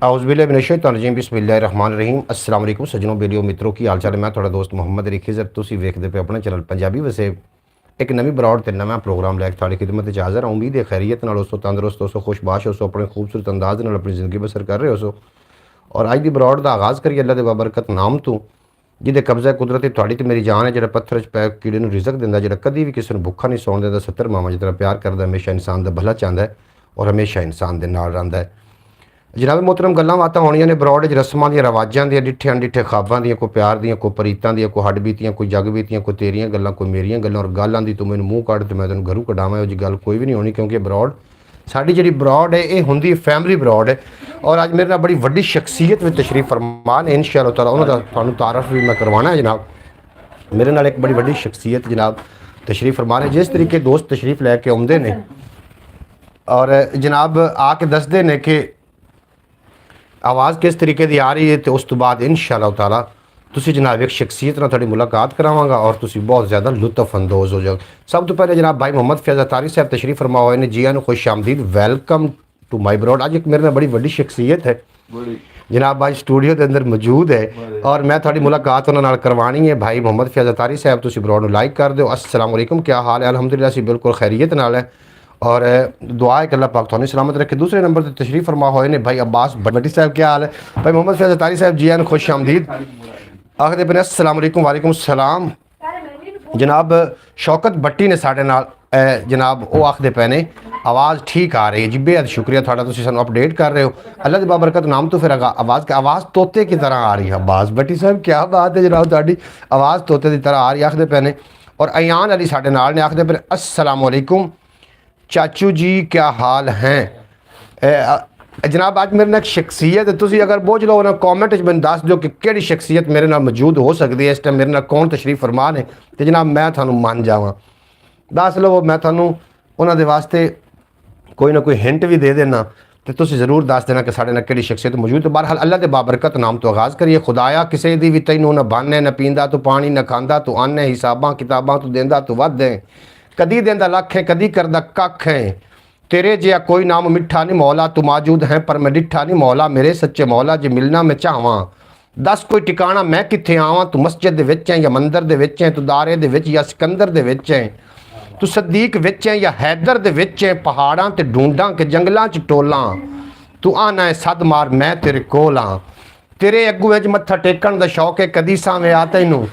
ਆਉਜ਼ੁबिल्लाहिमिनश्शैतानिर्रजीम बिस्मिल्लाहिर्रहमानिर्रहीम अस्सलाम वालेकुम सज्जनों बेलियो मित्रों की हाल चाल है। मैं थोड़ा दोस्त मुहम्मद अली खिज़र तुसी वेखदे पे अपने चैनल पंजाबी वैसे एक नवी बरौड़ ते नवा प्रोग्राम लैके थोड़ी खिदमत च हाज़र हूँ। उम्मीद है खैरियत नाल हो, तंदुरुस्त हो, खुशबाश हो, अपने खूबसूरत अंदाज नाल अपनी ज़िंदगी बसर कर रहे हो। और अज की बरौड़ का आगाज़ करिए अल्लाह के बाबरकत नाम तो जिहदे कब्ज़ा कुदरत थोड़ी तो मेरी जान है। जो पत्थर च पै कीड़े नूं रिज़क दिंदा, जो कभी भी किसी को भुखा नहीं सौण दिंदा, 70 मावां जितना प्यार करता, हमेशा इंसान का भला चाहता है और हमेशा इंसान के नाल रहिंदा है। जनाब मोहतरम गल्लां बातां होणियां ने बरौड़ च रस्मां दी रवाजां दी, डिठे अनडिठे ख्वाबां दी, कोई प्यार दी, कोई प्रीतां दी, कोई हड बीतियां, कोई जग बीतियां, कोई तेरियां गल्लां, कोई मेरियां गल्लां। और गल आंदी तू मैनूं मूँह कढ़ ते मैं तैनूं घरों कढावां, इहो जी गल कोई भी नहीं होनी, क्योंकि बरौड़ साडी जिहड़ी बरौड़ है ये हुंदी फैमिली बरौड़ है। और अज मेरे नाल बड़ी वड्डी शख्सियत विच तशरीफ फरमा ने, इंशाअल्लाह तआला उन्हां दा तुहानूं तारफ भी मैं करवाना है। जनाब मेरे नाल एक बड़ी वड्डी शख्सियत जनाब तशरीफ फरमा ने। जिस तरीके दोस्त तशरीफ लैके आउंदे ने और जनाब आके दसदे ने कि आवाज़ किस तरीके की आ रही है, तो उस तो बाद इंशाअल्लाह ताला तुसी जनाब एक शख्सियत नाल थोड़ी मुलाकात करावांगा और तुसी बहुत ज़्यादा लुत्फ अंदोज़ हो जाओ। सब तो पहले जनाब भाई मोहम्मद फैज़ अतारी साहब तशरीफ फरमा हुए ने। जी आनू खुश आमदीद, वेलकम टू माई बरौड़। अज एक मेरे नाल बड़ी वड्डी शख्सियत है जनाब भाई स्टूडियो के अंदर मौजूद है और मैं थोड़ी मुलाकात उन्हां नाल करवानी है। भाई मोहम्मद फैज़ अतारी साहब तुसी बरौड़ नूं लाइक कर दो। अस्सलाम वालेकुम, क्या हाल है? अल्हम्दुलिल्लाह असीं बिल्कुल खैरियत नाल है और दुआ है कि अल्लाह पाक तुहानूं सलामत रखे। दूसरे नंबर पर तशरीफ फरमा हुए ने भाई अब्बास भट्टी साहब, क्या हाल है? भाई मोहम्मद फैज़ अतारी साहब जी आन खुश आमदीद, आखदे पे अस्सलाम वालेकुम। वालेकुम सलाम। जनाब शौकत भट्टी ने साढ़े नाल जनाब वो आखदे पे ने आवाज़ ठीक आ रही है जी, बेहद शुक्रिया थोड़ा, तुसीं सानूं अपडेट कर रहे हो। अल्लाह की बाबरकत नाम तो फिर आवाज़ तोते की तरह आ रही है। अब्बास भट्टी साहब क्या बात है जनाब, तुहाडी आवाज़ तोते की तरह आ रही है आखदे पे ने। और अयान अली साढ़े नाल ने आखदे पे अस्सलाम वालेकुम चाचू जी, क्या हाल हैं? जनाब अज मेरे नाल एक शख्सियत है, तुसीं अगर बोझ लो ना कॉमेंट च मैनूं दस दो कि किहड़ी शख्सियत मेरे नाल मौजूद हो सकती है, इस टाइम मेरे नाल कौन तशरीफ फरमा ने, तो जनाब मैं थानूं मन जावां। दस लवो, मैं थानूं उन्हां दे वास्ते कोई ना कोई हिंट भी दे देना, तो तुसीं ज़रूर दस देना कि साढ़े नाल किहड़ी शख्सियत मौजूद है। बहरहाल अल्लाह के बाबरकत नाम तो आगाज़ करिए। खुदाया किसी दी भी तैनूं न भाने, न पींदा तू पानी, न खांदा तू अन्न, हिसाबां किताबां तू देंदा तू वध है, कदी देंदा लख है, कदी करदा कख है, तेरे जिहा कोई नाम मिठा नहीं मौला, तू मौजूद है पर मैं डिठा नहीं मौला, मेरे सच्चे मौला जे मिलना मैं चाहवां, दस कोई टिकाणा मैं कित्थे आवां, तू मस्जिद दे विच है या मंदिर दे विच है, तू दारे दे विच या सिकंदर दे विच है, तू सदीक विच है या हैदर दे विच है, पहाड़ां ते ढूंढां के जंगलां च टोलां, तू आना है सद मार मैं तेरे कोल आं, तेरे अगू विच मत्था टेकण दा शौक है, कदी सावें आ तैनूं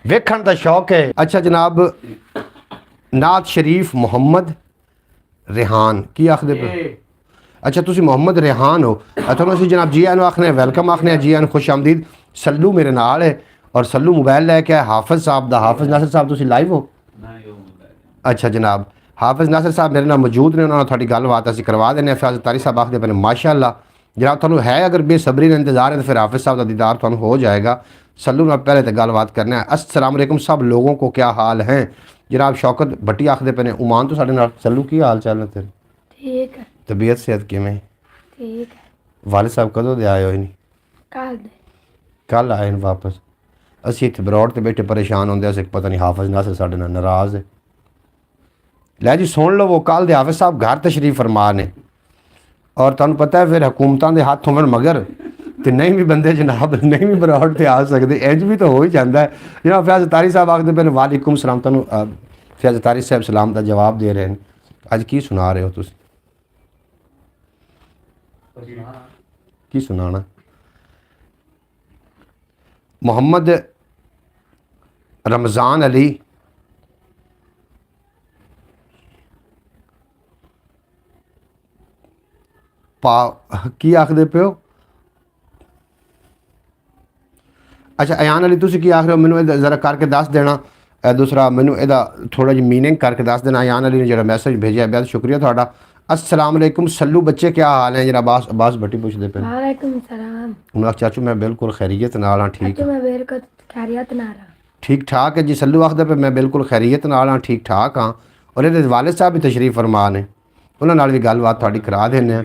वेखण दा शौक है। अच्छा जनाब नात शरीफ मोहम्मद रेहान की आखदे पे? अच्छा तुसी मोहम्मद रेहान हो। तुहानूं असीं जनाब जी आनू आखने, वेलकम आखने, जी आन खुश आमदीद। सल्लू मेरे नाल है और सल्लू मोबाइल लैके आया हाफिज़ साहब दा। हाफिज़ नासिर साहब तुसी लाइव हो? अच्छा जनाब हाफिज़ नासिर साहब मेरे नाल मौजूद ने, उन्होंने थोड़ी गलबात असीं करवा देने। फैज़ अतारी साहब आखदे पे ने माशाअल्लाह। जनाब तुहानूं है अगर बेसब्री का इंतज़ार है तो फिर हाफिज़ साहब का दीदार तुहानूं हो जाएगा। सल्लू नाल पहले तो गलबात करना है। अस्सलाम वालेकुम सब लोगों को, क्या हाल हैं? जनाब शौकत भट्टी आखदे पे ने उमान तो साढ़े नाल। सल्लू की हाल चाल है तेरे? ठीक है, तबीयत सेहत किवें? ठीक है। वालिद साहब कदों दे आए हो? नहीं कल दे कल आए हैं वापस। असीं इत्थे बरौड़ ते बैठे परेशान होंदे, असीं पता नहीं हाफिज़ नासिर साढ़े नाल नाराज़ है। लै जी सुन लो, वो कल दे हाफिज़ साहब घर तशरीफ फरमा ने और तुहानूं पता है फिर हुकूमतां दे हत्थ होवन मगर तो नहीं भी बंदे जनाब नहीं भी बरौड़ ते आ सकते, इंज भी तो हो ही जाता है। जनाब फैज़ अतारी साहब आखदे पे वालेकुम सलाम। तुहानूं फैज़ अतारी साहब सलाम का जवाब दे रहे हैं। अज की सुना रहे हो तुसीं? की सुनाना? मोहम्मद रमज़ान अली पा की आखदे पे हो? अच्छा अयान अली तुसीं की आख रहे हो? मैनूं ज़रा करके दस देना। दूसरा मैनूं इहदा थोड़ा जी मीनिंग करके दस देना। अयान अली ने जो मैसेज भेजा है बेहद शुक्रिया थोड़ा। अस्सलाम वालेकुम सल्लू बच्चे, क्या हाल है? जरा अब्बास भट्टी पूछते पे। वालेकुम सलाम। उन्होंने चाचू मैं बिल्कुल खैरियत नाल हाँ, ठीक मैं बिल्कुल खैरियत नाल हां, ठीक ठाक है जी। सल्लू आखदे पे मैं बिल्कुल खैरियत नाल हाँ, ठीक ठाक हाँ। और ये वालिद साहब भी तशरीफ फरमा ने, उन्होंने नाल भी गलबात थोड़ी करा देने।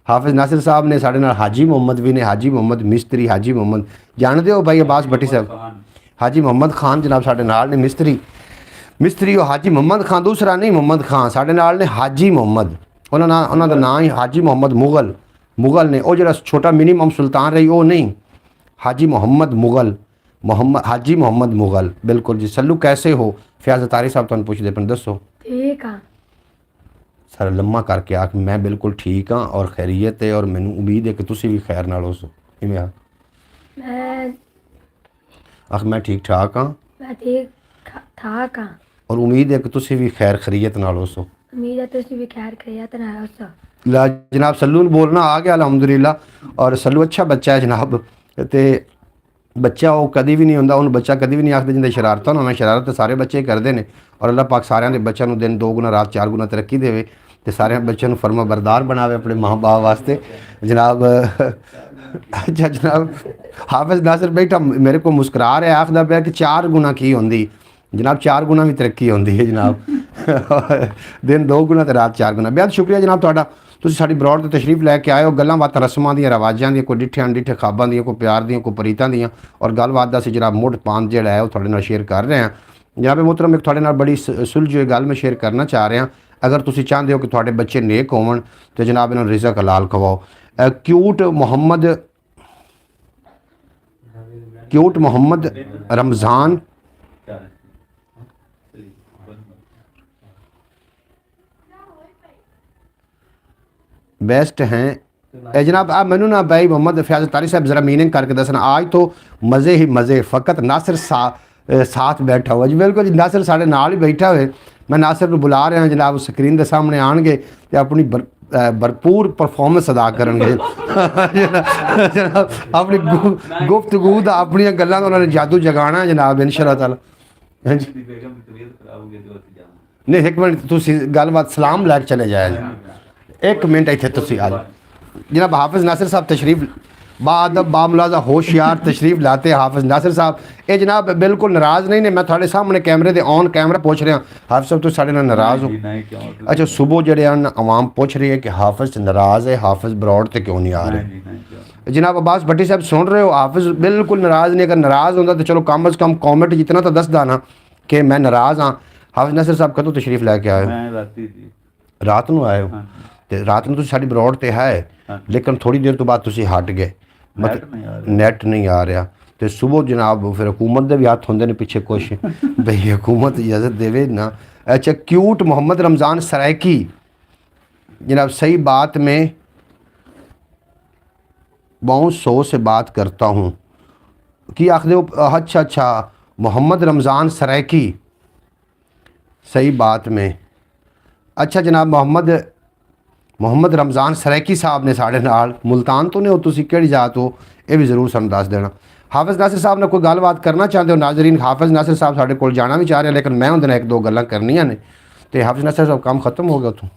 हाफिज़ नासिर साहब ने साढ़े नाल हाजी मोहम्मद भी ने, हाजी मोहम्मद मिस्त्री, हाजी मोहम्मद जानते हो भाई अब्बास भट्टी साहब? हाजी मोहम्मद खान जनाब साढ़े नाल ने मिस्त्री हो हाजी मोहम्मद खान, दूसरा नहीं मोहम्मद खान साढ़े नाल ने हाजी मोहम्मद, उन्होंने नाम ही हाजी मोहम्मद मुगल ने वो जरा छोटा मिनिमम सुल्तान रही वो नहीं, हाजी मोहम्मद मुगल, हाजी मोहम्मद मुगल बिल्कुल जी। सल्लू कैसे हो? फयाज अतारी साहब तुम पूछते पे दसो। ठीक हाँ। सर लम्मा करके आख मैं बिल्कुल ठीक हाँ और खैरियत है और मैनू उम्मीद है कि तुसी भी खैर नाल हो सो। इवें आख मैं आख मैं ठीक ठाक हाँ मैं ठीक ठाक हाँ। और उम्मीद है कि तुसी भी खैर खैरियत नाल हो सो। उम्मीद है तुसी भी खैर खैरियत नाल हो सो। ला जनाब सल्लू नूं बोलना आ गया अल्हम्दुलिल्लाह। और सल्लू अच्छा बच्चा है जनाब, ते बच्चा वो कभी भी नहीं होंदा, उन्हें बच्चा कभी भी नहीं आखते जिंदे शरारतां होना, शरारत तो सारे बच्चे करते हैं। और अल्लाह पाक सारे बच्चों को दिन 2 गुना रात 4 गुना तरक्की देवे ते सारे बच्चों फर्मा बरदार बनावे अपने माँ बाप वास्ते जनाब। अच्छा जनाब हाफिज नासिर बैठा मेरे को मुस्कुरा रहा है, आखदा पाया कि 4 गुना की होंदी जनाब, 4 गुना भी तरक्की होंदी है जनाब। दिन 2 गुना तो रात 4 गुना। बेहद शुक्रिया जनाब तुहाडा, तुसीं साडी ब्रॉड ते तशरीफ लैके आए हो। गल्लां बातां रस्मां दियां रिवाजां दियां, कोई डिठे अनडिठे खाबां दियां, कोई प्यार दियां, कोई परीतां दियां और गलबात दा असीं जनाब मुढ़ पान जिहड़ा है वो तुहाडे नाल शेयर कर रहे हैं। जनाब मोहतरम एक तुहाडे नाल बड़ी सुलझी गल मैं शेयर करना चाह रहा। अगर तुसीं चाहते हो कि तुहाडे बच्चे नेक होवन तो जनाब इन्हां नूं रिज़क हलाल खवाओ। क्यूट मोहम्मद रमज़ान बेस्ट हैं ए जनाब। आप मैनू ना भाई मोहम्मद फयाज तारी साहब ज़रा मीनिंग करके दसना। आज तो मज़े ही मज़े, फ़कत नासिर साथ बैठा हुआ जी। बिल्कुल जी नासिर साढ़े नाल ही बैठा हुए। मैं नासिर को बुला रहा जनाब, स्क्रीन के सामने आएंगे तो अपनी भरपूर परफॉर्मेंस अदा करेंगे। जनाब अपनी गुफ्तगू का अपन गल्लां उन्होंने जादू जगाना जनाब इंशाअल्लाह ताला। नहीं एक मिनट तुसी गलबात सलाम लैके चले जाए। एक मिनट इतने तुसी आ जाओ जनाब। हाफिज़ नासिर साहब तशरीफ बादब बामुलाजा होशियार तशरीफ लाते हाफिज़ नासिर साहब। ये जनाब बिल्कुल नाराज़ नहीं ने, मैं थोड़े सामने कैमरे दे ऑन कैमरा पूछ रहा। हाफिज़ साहब तुम साढ़े नाल नाराज़ हो? अच्छा सुबह जड़े आवाम पूछ रही है कि हाफिज़ नाराज़ है, हाफिज़ ब्रॉड ते क्यों नहीं आ रहे? जनाब अब्बास भट्टी साहब सुन रहे हो? हाफिज़ बिल्कुल नाराज़ नहीं। अगर नाराज़ होंदा तो चलो कम अज़ कम कॉमेंट जितना तो दसदा ना कि मैं नाराज़ हाँ। हाफिज़ नासिर साहब कदों तशरीफ लैके आए हो? रात नूं आए हो? ते रात में साड़ी ब्रॉड ते है लेकिन थोड़ी देर तो बाद तुसी हट गए, मतलब नैट नहीं आ रहा। तो सुबह जनाब फिर हुकूमत के भी हथ होंगे ने पिछे कुछ भाई हुकूमत इजाज़त देवे ना। अच्छा क्यूट मोहम्मद रमज़ान सरायकी जनाब सही बात में बहुत सौ से बात करता हूँ कि आखदे हो? अच्छा अच्छा मोहम्मद रमज़ान सरायकी सही बात में। अच्छा जनाब मोहम्मद रमज़ान सरायकी साहब ने साढ़े नाल मुल्तान तो नहीं हो, तुसी केड़ी जात हो ये भी ज़रूर सानूं दस देना। हाफिज़ नासिर साहब ने कोई गलबात करना चाहते हो? नाजरीन हाफिज़ नासिर साहब साढ़े कोल जाना भी चाह रहे लेकिन मैं उन्हें 1-2 गल्लां करनियां ने। तो हाफिज़ नासिर साहब काम खत्म हो गया उत्थों?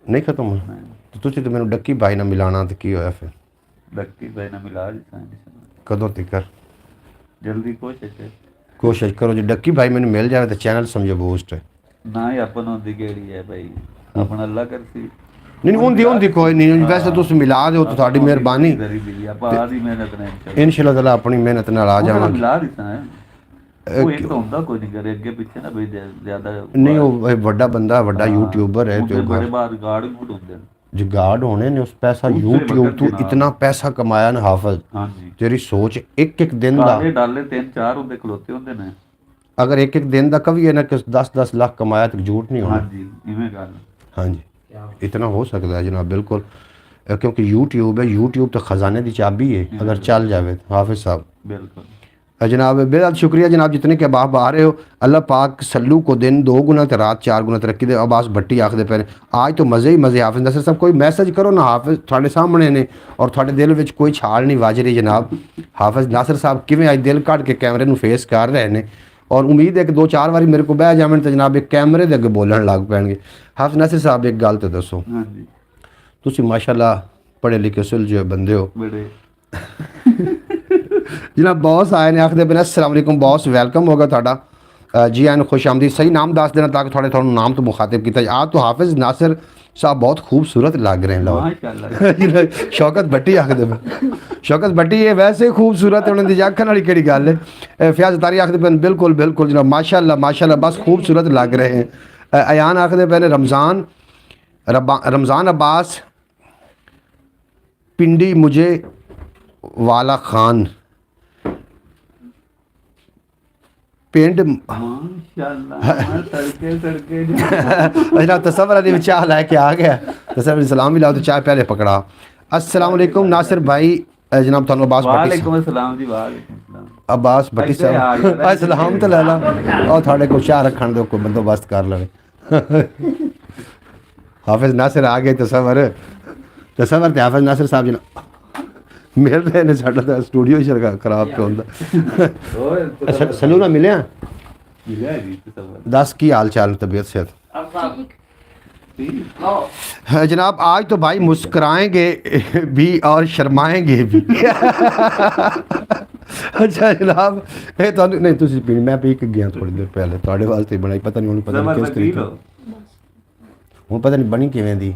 नहीं खत्म हो तो तुसी तो मैनूं डक्की भाई नाल मिलाना तो की होया फिर? डक्की भाई नाल मिला कदों तिकर? जल्दी कोशिश करो जी डक्की भाई मैनूं मिल जाए तो चैनल समझो बूस्ट है ना ही अपन होंदी केड़ी है भाई अपना अल्लाह करसी। नहीं होंदी कोई नहीं। वैसे तुस मिला दो तो थोड़ी मेहरबानी इंशाअल्लाह ताला अपनी मेहनत नाल आ जावांगे। मिला दिता है वो एक तो होंदा कोई नहीं करे अगे पीछे ना भाई ज्यादा नहीं वो बड़ा बंदा बड़ा यूट्यूबर है तो बड़े बार गार्ड गुड होंदे जुगाड़ होने ने उस पैसा यूट्यूब तो इतना पैसा कमाया ना हाफिज़। हां जी तेरी सोच एक दिन दा डाले 3-4 होंदे खलोते होंदे ने। अगर एक दिन दा कभी है ना कि 10-10 लाख कमाया तो झूठ नहीं होना। हां जी इवें गल हाँ जी इतना हो सकता है जनाब बिल्कुल, क्योंकि यूट्यूब है, यूट्यूब तो ख़जाने की चाबी है अगर चल जाए। हाफिज़ साहब बिल्कुल जनाब बेहद शुक्रिया जनाब जितने के अहबाब आ रहे हो। अल्लाह पाक सल्लू को दिन 2 गुना तो रात 4 गुना तरक्की दे। अब्बास भट्टी आखदे पे आज तो मज़े ही मज़े। हाफिज़ नासिर साहब कोई मैसेज करो ना, हाफिज़ थोड़े सामने ने और थोड़े दिल में कोई छाल नहीं वज रही जनाब। हाफिज़ नासिर साहब किवें आज दिल कट के कैमरे नूं फेस कर रहे हैं और उम्मीद है कि 2-4 बारी मेरे को बह जावन तो जनाब एक कैमरे के अगे बोलन लग पैणगे। हाफिज़ नासिर साहब एक गल तो दसो, हां जी तुसी माशाअल्लाह पढ़े लिखे सुलझे बंदे हो बड़े जनाब बॉस आए ने आखदे पे अस्सलाम वालेकुम बॉस वेलकम होगा ਤੁਹਾਡਾ जी आन खुश आमदी। सही नाम दस देना ताकि थोड़े नाम तो मुखातिब किया जाए। तो हाफिज़ नासिर साहब बहुत खूबसूरत लग रहे हैं लोग। शौकत भट्टी आखदे पे शौकत भट्टी ये वैसे खूबसूरत है उन्होंने अखन वाली केड़ी गल है। फयाज तारी आखदे पे बिल्कुल बिल्कुल जनाब माशाअल्लाह माशाअल्लाह बस खूबसूरत लग रहे हैं। अयान आखदे पे रमज़ान रमज़ान अब्बास पिंडी मुझे वाला खान पिंड माशाल्लाह सड़के सड़के जनाब तसव्वुर अली चाह लेके आ गया तसव्वुर अली सलाम भी लाओ तो चाय प्याले पकड़ा। अस्सलाम वालेकुम नासिर भाई जनाब थानू अब्बास भट्टी वालेकुम अस्सलाम जी वालेकुम अस्सलाम अब्बास भट्टी साहब अस्सलाम तो ला ला और थोड़े को चाह रखण दो कोई बंदोबस्त कर लवे हाफिज नासिर आ गए तसव्वुर ते हाफिज नासिर साहब जी मिल रहे ने साडा तो स्टूडियो ही खराब पे हुंदा अच्छा सलू ना मिले मिलिया जी तसव्वुर दस की हाल चाल तबीयत सेहत जनाब आज तो भाई मुस्कुराएंगे भी और शर्माएंगे भी अच्छा जनाब ये तो नहीं तुसी पीनी मैं पी के गया थोड़ी देर पहले ਤੁਹਾਡੇ ਵਾਸਤੇ ਬਣਾਈ ਪਤਾ ਨਹੀਂ ਉਹਨੂੰ ਪਤਾ ਨਹੀਂ ਕਿਸ ਤਰੀਕੇ ਹੁਣ ਪਤਾ ਨਹੀਂ ਬਣੀ ਕਿਵੇਂ ਦੀ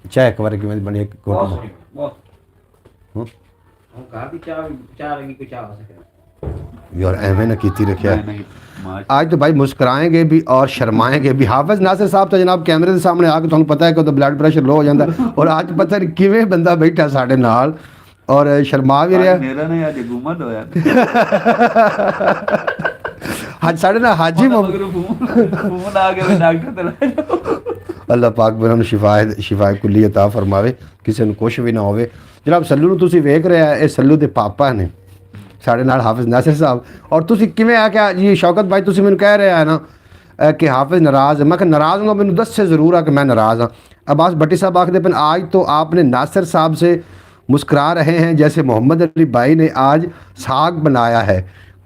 ਚਾਹ ਇੱਕ ਵਾਰ ਕਿਵੇਂ ਦੀ ਬਣੀ ਇੱਕ ਕੋਟ ਹੁਣ ਘਰ ਦੀ ਚਾਹ ਰੰਗੀ ਕੋਈ ਚਾਹ ਹੋ ਸਕੇ यार एवं ना कीती रखा आज तो भाई मुस्कुराएंगे भी और शर्माएंगे भी। हाफिज नासिर साहब तो जनाब कैमरे के सामने आके तुहानू पता है कि ब्लड प्रेशर लो हो जाता है और आज पता नहीं किवें बंदा बैठा साडे नाल और शर्मा भी रहा मेरा ने आज गुमत होया आज साडे नाल हाजी फोन आ गया डॉक्टर ते अल्लाह पाक भी उन्होंने शिफाए कुल्ली अता फरमावे किसी ਨੂੰ कुछ भी ना होवे। जनाब सल्लू ਨੂੰ ਤੁਸੀਂ ਵੇਖ ਰਹੇ ਆ ਇਹ ਸੱਲੂ ਦੇ ਪਾਪਾ ਨੇ ਸਾਡੇ ਨਾਲ ਹਾਫਿਜ਼ ਨਾਸਿਰ ਸਾਹਿਬ ਔਰ ਤੁਸੀਂ ਕਿਵੇਂ ਆ ਕਿ ਜੀ ਸ਼ੌਕਤ ਭਾਈ ਤੁਸੀਂ ਮੈਨੂੰ ਕਹਿ ਰਹੇ ਆ ਨਾ कि हाफिज़ नाराज़ है मैं नाराज़ हूँ मैंने दस से ज़रूर है कि मैं नाराज़ हाँ। अब्बास भट्टी साहब आखते पन आज तो आपने नासिर साहब से मुस्करा रहे हैं जैसे मोहम्मद अली भाई ने आज साग बनाया है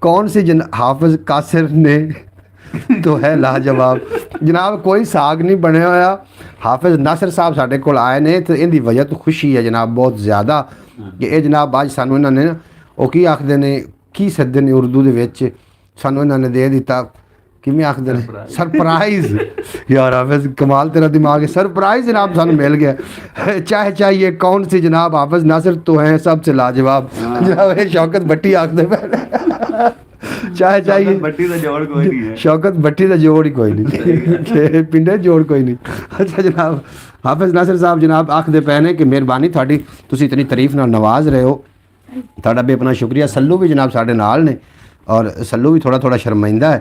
कौन सी हाफिज़ कासिर ने तो है लाजवाब। जनाब कोई साग नहीं बने होया हाफिज़ नासिर साहब साढ़े कोल आए ने तो इनकी वजह तो खुशी है जनाब बहुत ज़्यादा कि ये जनाब अज सानू इन्होंने वो की आखते ने की सदे ने उर्दू दे विच सानू इन्होंने दे दिता किमें आखते हैं सरप्राइज़ यार हाफिज़ कमाल तेरा दिमाग है सरप्राइज़ जनाब सानू मिल गया। चाहे चाहिए कौन सी जनाब हाफिज़ नासिर तो हैं सबसे लाजवाब जनाब शौकत भट्टी आखते चाहे चाहिए भट्टी का जोड़ कोई नहीं है शौकत भट्टी का जोड़ ही कोई नहीं पिंडे जोड़ कोई नहीं। अच्छा जनाब हाफिज़ नासिर साहब जनाब आखते पे ने कि मेहरबानी थोड़ी तुसी इतनी तारीफ नाल नवाज रहे हो ਤੁਹਾਡਾ भी अपना शुक्रिया। सल्लू भी जनाब साढ़े नाल ने और सल्लू भी थोड़ा थोड़ा शर्मिंदा है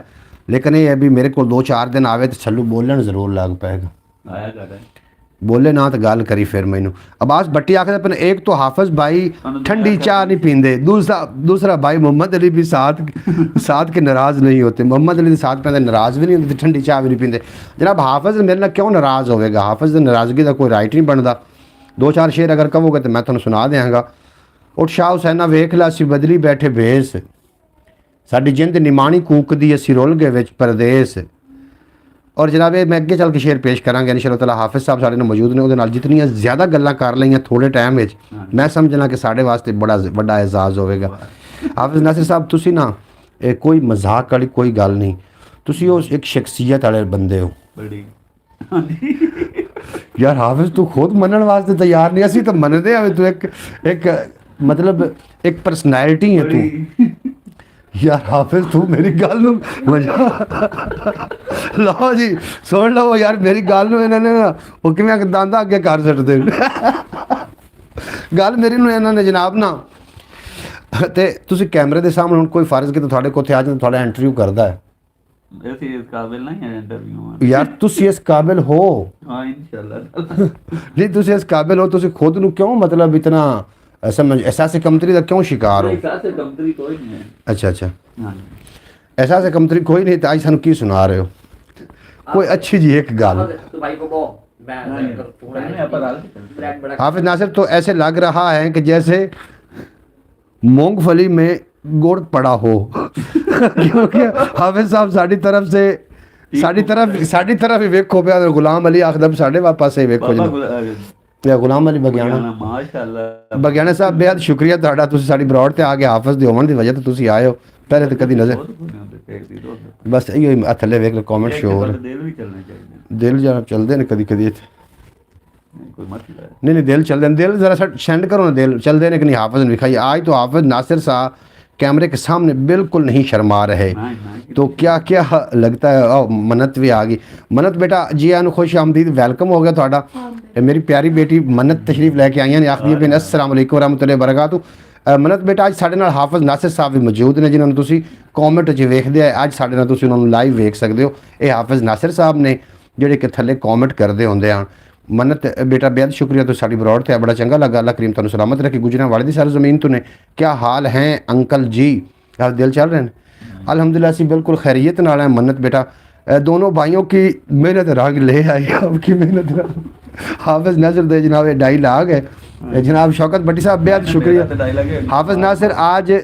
लेकिन ये है भी मेरे को 2-4 दिन आवे तो सल्लू बोलन ज़रूर लग पाएगा आया जाता है बोले ना तो गल करी फिर मैनू। अब्बास भट्टी आखिर अपन एक तो हाफिज़ भाई ठंडी चाह नहीं पींदे दूसरा भाई मोहम्मद अली भी साथ के नाराज़ नहीं होते मोहम्मद अली साथ पे नाराज़ भी नहीं होते ठंडी चाह भी नहीं पींदे। जनाब हाफिज़ मेरे नाल क्यों नाराज़ होगा हाफिज़ नाराज़गी का कोई राइट नहीं बनता। 2-4 शेर अगर कहोगे तो मैं तुम्हें सुना देंगा। उठ शाह हुसैना वेख ला असी बदली बैठे भेस साडी जिंद निमाणी कूकदी असी रुल गए विच परदेस। और जनाब मैं अगे चल के शेर पेश करांगा इंशाअल्लाह ताला हाफिज़ साहब साढ़े नाल मौजूद ने उहदे नाल जितनियां ज़्यादा गल्लां कर लईयां थोड़े टाइम विच मैं समझना कि साढ़े वास्ते बड़ा वड्डा एजाज़ होवेगा। हाफिज़ नासिर साहब तुसी ना कोई मजाक वाली कोई गल नहीं तुसी उस एक शख्सियत वाले बंदे हो बड़ी यार हाफिज़ तू खुद मनण वास्ते तैयार नहीं असी तो मनदे आ तू एक मतलब एक पर्सनैलिटी है तू यार हाफिज़ तू मेरी गल नूं लो जी सुन लो यार मेरी गल नूं इन्होंने ना वो किवें दांदा अगे कर छड्डदे गल मेरी नूं इन्होंने जनाब ना ते तुसीं कैमरे दे सामने हुण कोई फर्ज कि तुहाडे कोल आ जाए तुहाडा इंटरव्यू करदा है ऐसे इस काबिल नहीं है इंटरव्यू यार तुसीं इस काबिल हो हाँ इंशाल्लाह नहीं तुसीं इस काबिल हो तुसीं खुद नूं क्यों मतलब इतना समझ एहसास कमतरी का क्यों शिकार हो। एहसास कमतरी कोई नहीं है अच्छा अच्छा हाँ एहसास कमतरी कोई नहीं तो आज सानू की सुना रहे हो कोई अच्छी जी एक गाल। तो भाई को हाफिज़ नासिर तो ऐसे लग रहा है कि जैसे मूंगफली में गुड़ पड़ा हो क्योंकि हाफिज़ साहब साड़ी तरफ ही वेखो पे गुलाम अली आखदम साढ़े वापस ही वेखो या गुलाम अली बगियाना माशाल्लाह बगियाना साहब बेहद शुक्रिया तुहाडा तुसीं साडी ब्रॉड ते आ के हाफिज़ दे होवन दी वजह तो तुसीं आए हो पहले तो कदी नजर बस इहो थल्ले वेख लो कमेंट शो हो दिल भी चलने चाहिए दिल जरा चलदे ने कदी कदी कोई मसला है नहीं दिल चलते हैं दिल ज़रा सेंड करो ना दिल चलते हैं कि नहीं हाफिज़ ने लिखाई आज तो हाफिज़ नासिर साहब कैमरे के सामने बिल्कुल नहीं शर्मा रहे। तो क्या क्या लगता है? मन्नत भी आ गई। मन्नत बेटा जी आन खुश आमदीद, वेलकम हो गया ਤੁਹਾਡਾ। मेरी प्यारी बेटी मन्नत तशरीफ लैके आईਆਂ ਨੇ, आखदी भी अस्सलाम वालेकुम रहमतुल्लाहि बरकातहू। मन्नत बेटा ਅੱਜ ਸਾਡੇ ਨਾਲ ਹਾਫਿਜ਼ ਨਾਸਿਰ ਸਾਹਿਬ ਵੀ ਮੌਜੂਦ ਨੇ, ਜਿਨ੍ਹਾਂ ਨੂੰ ਤੁਸੀਂ ਕਮੈਂਟ 'ਚ ਵੇਖਦੇ ਆ। ਅੱਜ ਸਾਡੇ ਨਾਲ ਤੁਸੀਂ ਉਹਨਾਂ ਨੂੰ ਲਾਈਵ ਵੇਖ ਸਕਦੇ ਹੋ। ਇਹ ਹਾਫਿਜ਼ ਨਾਸਿਰ ਸਾਹਿਬ ਨੇ ਜਿਹੜੇ ਕਿ ਥੱਲੇ ਕਮੈਂਟ ਕਰਦੇ ਹੁੰਦੇ ਹਨ। मन्नत बेटा बेहद शुक्रिया, तो साड़ी बरौड़ थे, बड़ा चंगा लगा। अल्लाह करीम तुहानू सलामत रखे। गुजरा वाले दी सारी ज़मीन तो ने क्या हाल हैं अंकल जी? आप दिल चल रहे हैं? अल्हम्दुलिल्लाह असी बिल्कुल खैरियत नाल हैं। मन्नत बेटा दोनों भाइयों की मेहनत रंग ले आई, आपकी मेहनत। हाफिज़ नासिर दे जनाब डायलॉग है। जनाब शौकत भट्टी साहब बेहद शुक्रिया। हाफिज़ नासिर आज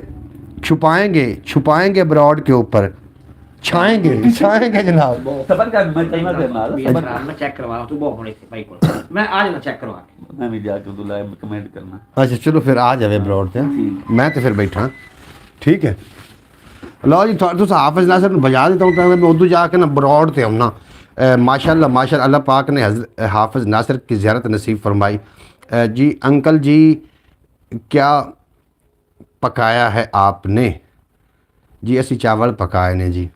छुपाएंगे बरौड़ के ऊपर, छाएंगे जनाब। सबर कर, मैं चलना तेरे नाल। मैं चेक करवा तू बहुत होने भाई को मैं आज ना चेक करवा के मैं भी जाके तू लाइव कमेंट करना। अच्छा चलो फिर आ जावे बरौड़ ते, मैं तो फिर बैठा। ठीक है लो जी, तुस हाफिज़ नासिर बजा देता हूँ, मैं उर्दू जाके ना बरौड़ ते आऊँ ना। माशाल्लाह माशाल्लाह, अल्लाह पाक ने हाफिज़ नासिर की ज़ियारत नसीब फरमाई। जी अंकल जी क्या पकाया है आपने? जी असी चावल पकाए ने जी।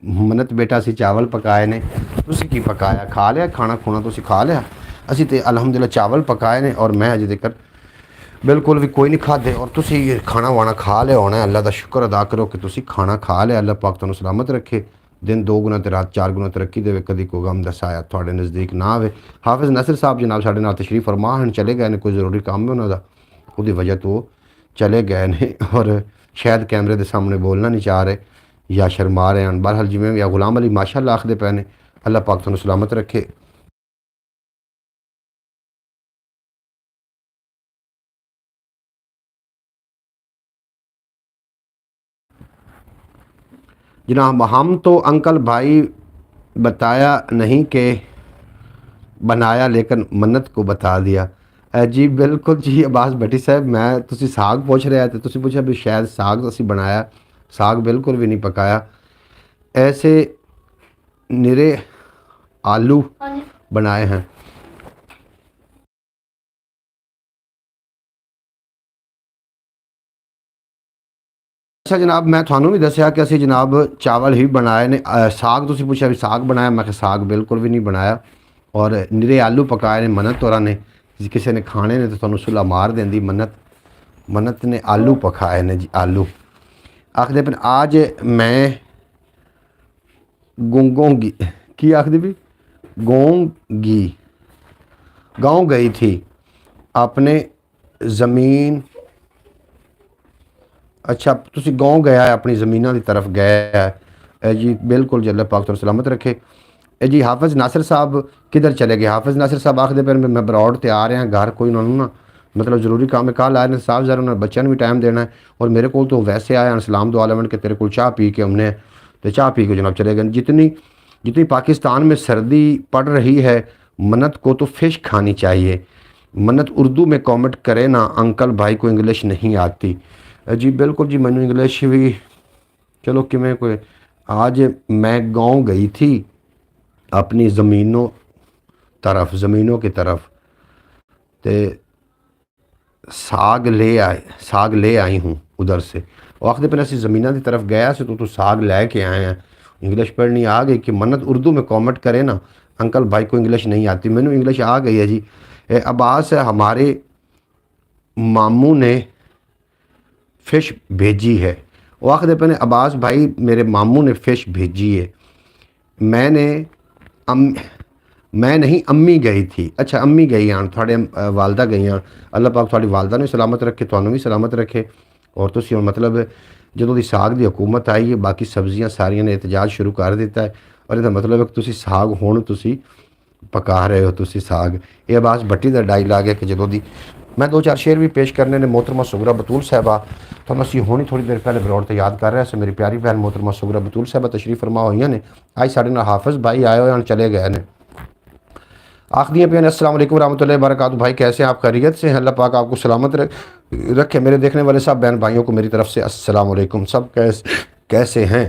मन्नत बेटा असी चावल पकाए ने, तुसी की पकाया? खा लिया खाना खुना तुसी खा लिया? असी तो अलहमदुलिल्लाह चावल पकाए ने और मैं अजे तक बिल्कुल भी कोई नहीं खाधे, और तुसी खाना वाना खा लिया होना। अल्लाह का शुक्र अदा करो कि तुसी खाना खा लिया। अल्लाह पाक तुहानू सलामत रखे, दिन 2 गुना ते रात 4 गुना तरक्की देवे, कदी कोई गम दा साया तुहाडे नज़दीक ना आवे। हाफिज़ नासिर साहब जनाब साडे नाल तशरीफ फरमा हैं, चले गए ने, कोई ज़रूरी काम है उन्हां दा, उहदी वजह तो चले गए ने, और शायद कैमरे के सामने बोलना नहीं चाह रहे या शर्मा रहे हैं। बहरहाल जिमें या गुलाम अली माशाल्लाह आखदे पे ने, अल्लाह पाक तुहानू सलामत रखे। जनाब हम तो अंकल भाई बताया नहीं कि बनाया, लेकिन मन्नत को बता दिया। जी बिल्कुल जी अब्बास भट्टी साहब, मैं तुसी साग पूछ रहे थे, तुसी पूछा भी शायद साग असी बनाया, साग बिल्कुल भी नहीं पकाया। ऐसे निरे आलू बनाए हैं। अच्छा जनाब मैं थानू भी दसिया कि असी जनाब चावल ही बनाए ने। साग तुसी पूछा भी साग बनाया, मैं साग बिल्कुल भी नहीं बनाया। और निरे आलू पकाए ने मन्नत होरां ने, किसी ने खाने ने तो थानू सुला मार देंदी। मन्नत ने आलू पकाए ने जी, आलू। आखदे पर आज मैं गूंगोंगी की आखदी भी गोंगी गाँव गई थी अपने ज़मीन। अच्छा तुसी गाँव गया है, अपनी ज़मीनों की तरफ गया है जी। बिल्कुल जी अल्लाह पाक तुहानू सलामत रखे। जी हाफिज़ नासिर साहब किधर चले गए? हाफिज़ नासिर साहब आखदे पर मैं बरौड़ ते आ रहे हैं घर, कोई उन्होंने ना मतलब ज़रूरी काम है। कल आए ने साहब ज़रा उन्होंने बच्चों भी टाइम देना है, और मेरे को तो वैसे आया सलाम दुआ लेवन के तेरे को चाह पी के हमने, तो चाह पी के जनाब चले गए। जितनी पाकिस्तान में सर्दी पड़ रही है, मन्नत को तो फ़िश खानी चाहिए। मन्नत उर्दू में कमेंट करे ना, अंकल भाई को इंग्लिश नहीं आती। जी बिल्कुल जी मैनू इंग्लिश भी चलो किमें कोई। आज मैं गाँव गई थी अपनी ज़मीनों की तरफ, ते साग ले आई हूँ उधर से। वो आखिर पर असी ज़मीनों की तरफ गया से तो साग लैके आए हैं। इंग्लिश पढ़नी आ गई कि मन्नत उर्दू में कमेंट करे ना, अंकल भाई को इंग्लिश नहीं आती। मैनू इंग्लिश आ गई है जी। अब्बास हमारे मामू ने फ़िश भेजी है। वो आखिर पर अब्बास भाई मेरे मामू ने फ़िश भेजी है, मैं नहीं अम्मी गई थी। अच्छा अम्मी गई आन, थोड़े वालदा गई आन। अल्लाह पाक थोड़ी वालदा ने सलामत रखे, तुहानू भी सलामत रखे। और तुसी हुण मतलब जो दी साग दी हुकूमत आई है, बाकी सब्जियां सारियां ने एहतजाज शुरू कर दिता है। और इसका मतलब है कि तुसी साग हुण तुसी पका रहे हो, तुसी साग। ये अब्बास भट्टी का डायलॉग है कि जो दी मैं 2-4 शेर भी पेश करने ने। मोहतरमा सुगरा बतूल साहबा तो असी होनी थोड़ी देर पहले बरौड़ तो याद कर रहे हैं। मेरी प्यारी बहन मोहतरमा सुगरा बतूल साहबा तशरीफ फरमा हुई ने। आज साढ़े नाल हाफिज़ भाई आए हुए चले गए ने। आखिरी पे अस्सलाम वालेकुम रहमतुल्लाहि बरकातहू। भाई कैसे हैं आप? खैरियत से हैं? अल्लाह पाक आपको सलामत रखे। मेरे देखने वाले सब बहन भाइयों को मेरी तरफ से अस्सलाम वालेकुम। सब कैसे हैं?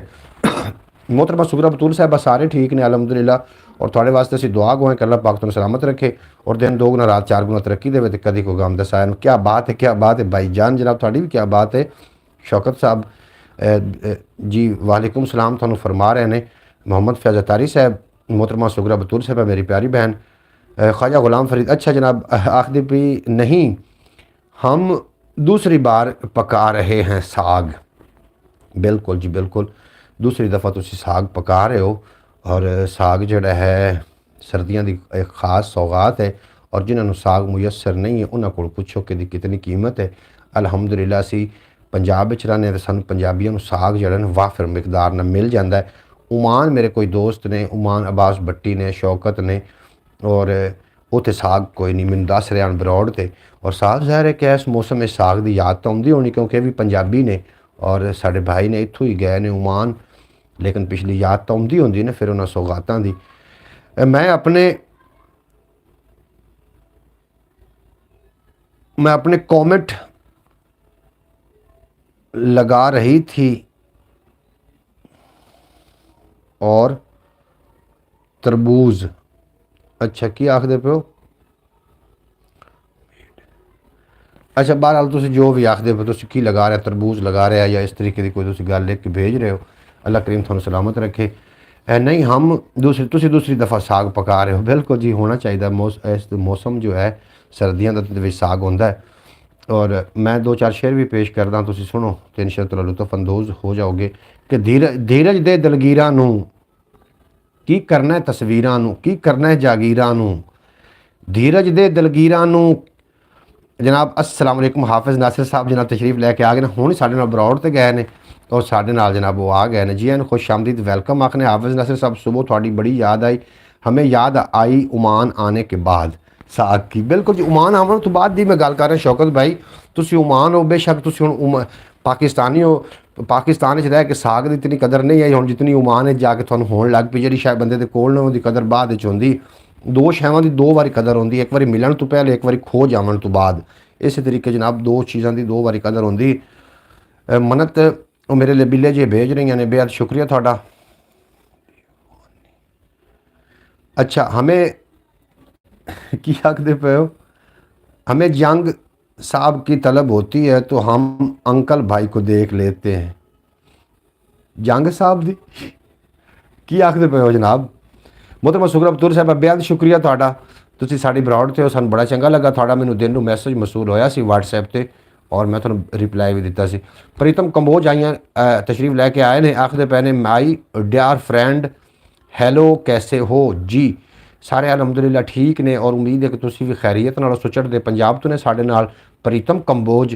मोहतरमा सुगरा बतूल साहबा सारे ठीक ने अलहमदुलिल्लाह। और थोड़े वास्ते असी दुआ गो हैं कि अल्लाह पाक तुहानू सलामत रखे, और दिन 2 गुना रात 4 गुना तरक्की देवे, तो कदी को गम दसाया। क्या बात है, क्या बात है भाई जान, जनाब थोड़ी भी क्या बात है। शौकत साहब जी वालेकुम सलाम थानू फरमा रहे हैं। मोहम्मद फैज़ अतारी साहब, मोहतरमा सुगरा बतूल साहब मेरी प्यारी बहन, ख्वाजा गुलाम फरीद। अच्छा जनाब, आखिर भी नहीं, हम दूसरी बार पका रहे हैं साग। बिल्कुल जी बिल्कुल, दूसरी दफ़ा तुसी साग पका रहे हो और साग जिहड़ा है सर्दियों की एक खास सौगात है और जिन्होंने साग मुयसर नहीं है उन्होंने को पुछो कि कितनी कीमत है। अलहमदुलिल्लाह असी पंजाब विच रहने तो सानू पंजाबियों नू साग जिहड़ा ना वाफिर मिकदार नाल मिल जाता है। उमान मेरे कोई दोस्त ने, उमान अब्बास भट्टी ने, शौकत ने, और उत्थे साग कोई नहीं, मैनू दस रहे बरौड़ ते। और साग ज़ाहिर है कि इस मौसम में साग की याद तो आउंदी होनी क्योंकि भी पंजाबी ने और साढ़े भाई ने इत्थों ही गए ने उमान, लेकिन पिछली याद तो आउंदी होंदी ना फिर उन्होंने सौगातां दी। मैं अपने कॉमेंट लगा रही थी और तरबूज, अच्छा की आखदे पे हो? अच्छा बहरहाल तुसी जो भी आखदे पे, तुसी की लगा रहे, तरबूज लगा रहे हैं या इस तरीके की कोई तुसी गल लिख के भेज रहे हो, अल्लाह करीम थानू सलामत रखे। नहीं, हम दूसरी दफ़ा साग पका रहे हो। बिल्कुल जी, होना चाहिए। इस मौसम जो है सर्दियों का साग होता है। और मैं दो चार शेर भी पेश करदा, तुसी सुनो तो इंशाअल्लाह लुत्फ अंदोज़ हो जाओगे कि धीरज दे दलगीरां नू की करना है, तस्वीरां नू की करना है, जागीरां नू धीरज दे दलगीरां नू। जनाब अस्सलाम वालेकुम, हाफिज़ नासिर साहब जनाब तशरीफ लैके आ गए ने, हुण साडे नाल बरौड़ ते गए ने और साडे नाल जनाब वो आ गए ने जी। एन खुश आमदीद वेलकम आखने। हाफिज़ नासिर साहब सुबह थोड़ी बड़ी याद आई, हमें याद आई उमान आने के बाद साग की। बिल्कुल जी, उमान आने तो बाद दी मैं गल कर रहा। शौकत भाई तुसी उमान हो, बेशक तुसी हुण पाकिस्तानी हो, पाकिस्तान रह के साग की इतनी कदर नहीं आई हुण जितनी उमान जाके तुहानूं होण लग पई। जिहड़ी शायद बंदे दे कोल ना उहदी कदर बाद च हुंदी। दो शैवां की दो बारी कदर होंदी, एक बारी मिलन तो पहले, एक बारी खो जावन तो बाद। इस तरीके जनाब दो चीज़ों की दो बारी कदर होंदी। मनत वो मेरे लिए बिल्ले जे भेज रही ने, बेहद शुक्रिया थोड़ा। अच्छा हमें की आखदे पे हो, हमें जंग साहब की तलब होती है तो हम अंकल भाई को देख लेते हैं। जंग साहब दी की आखदे पे हो जनाब? मोहतरमा सुगरा बतूर साहब बेहद शुक्रिया थोड़ा, तुसी साडी बरौड़ थे हो, सानू बड़ा चंगा लगा। थोड़ा मैनू दिन नू मैसेज मसूल होया सी व्हाट्सएप ते और मैं थोड़ा रिप्लाई भी दिता सी। प्रीतम कंबोज आइयां तशरीफ लैके आए ने, आखदे पे ने माई डियर फ्रेंड हैलो कैसे हो जी। सारे अलहमदुलिल्लाह ठीक ने और उम्मीद है कि तुसी भी खैरियत नाल सुचड़दे पंजाब तो ने साडे नाल प्रीतम कंबोज,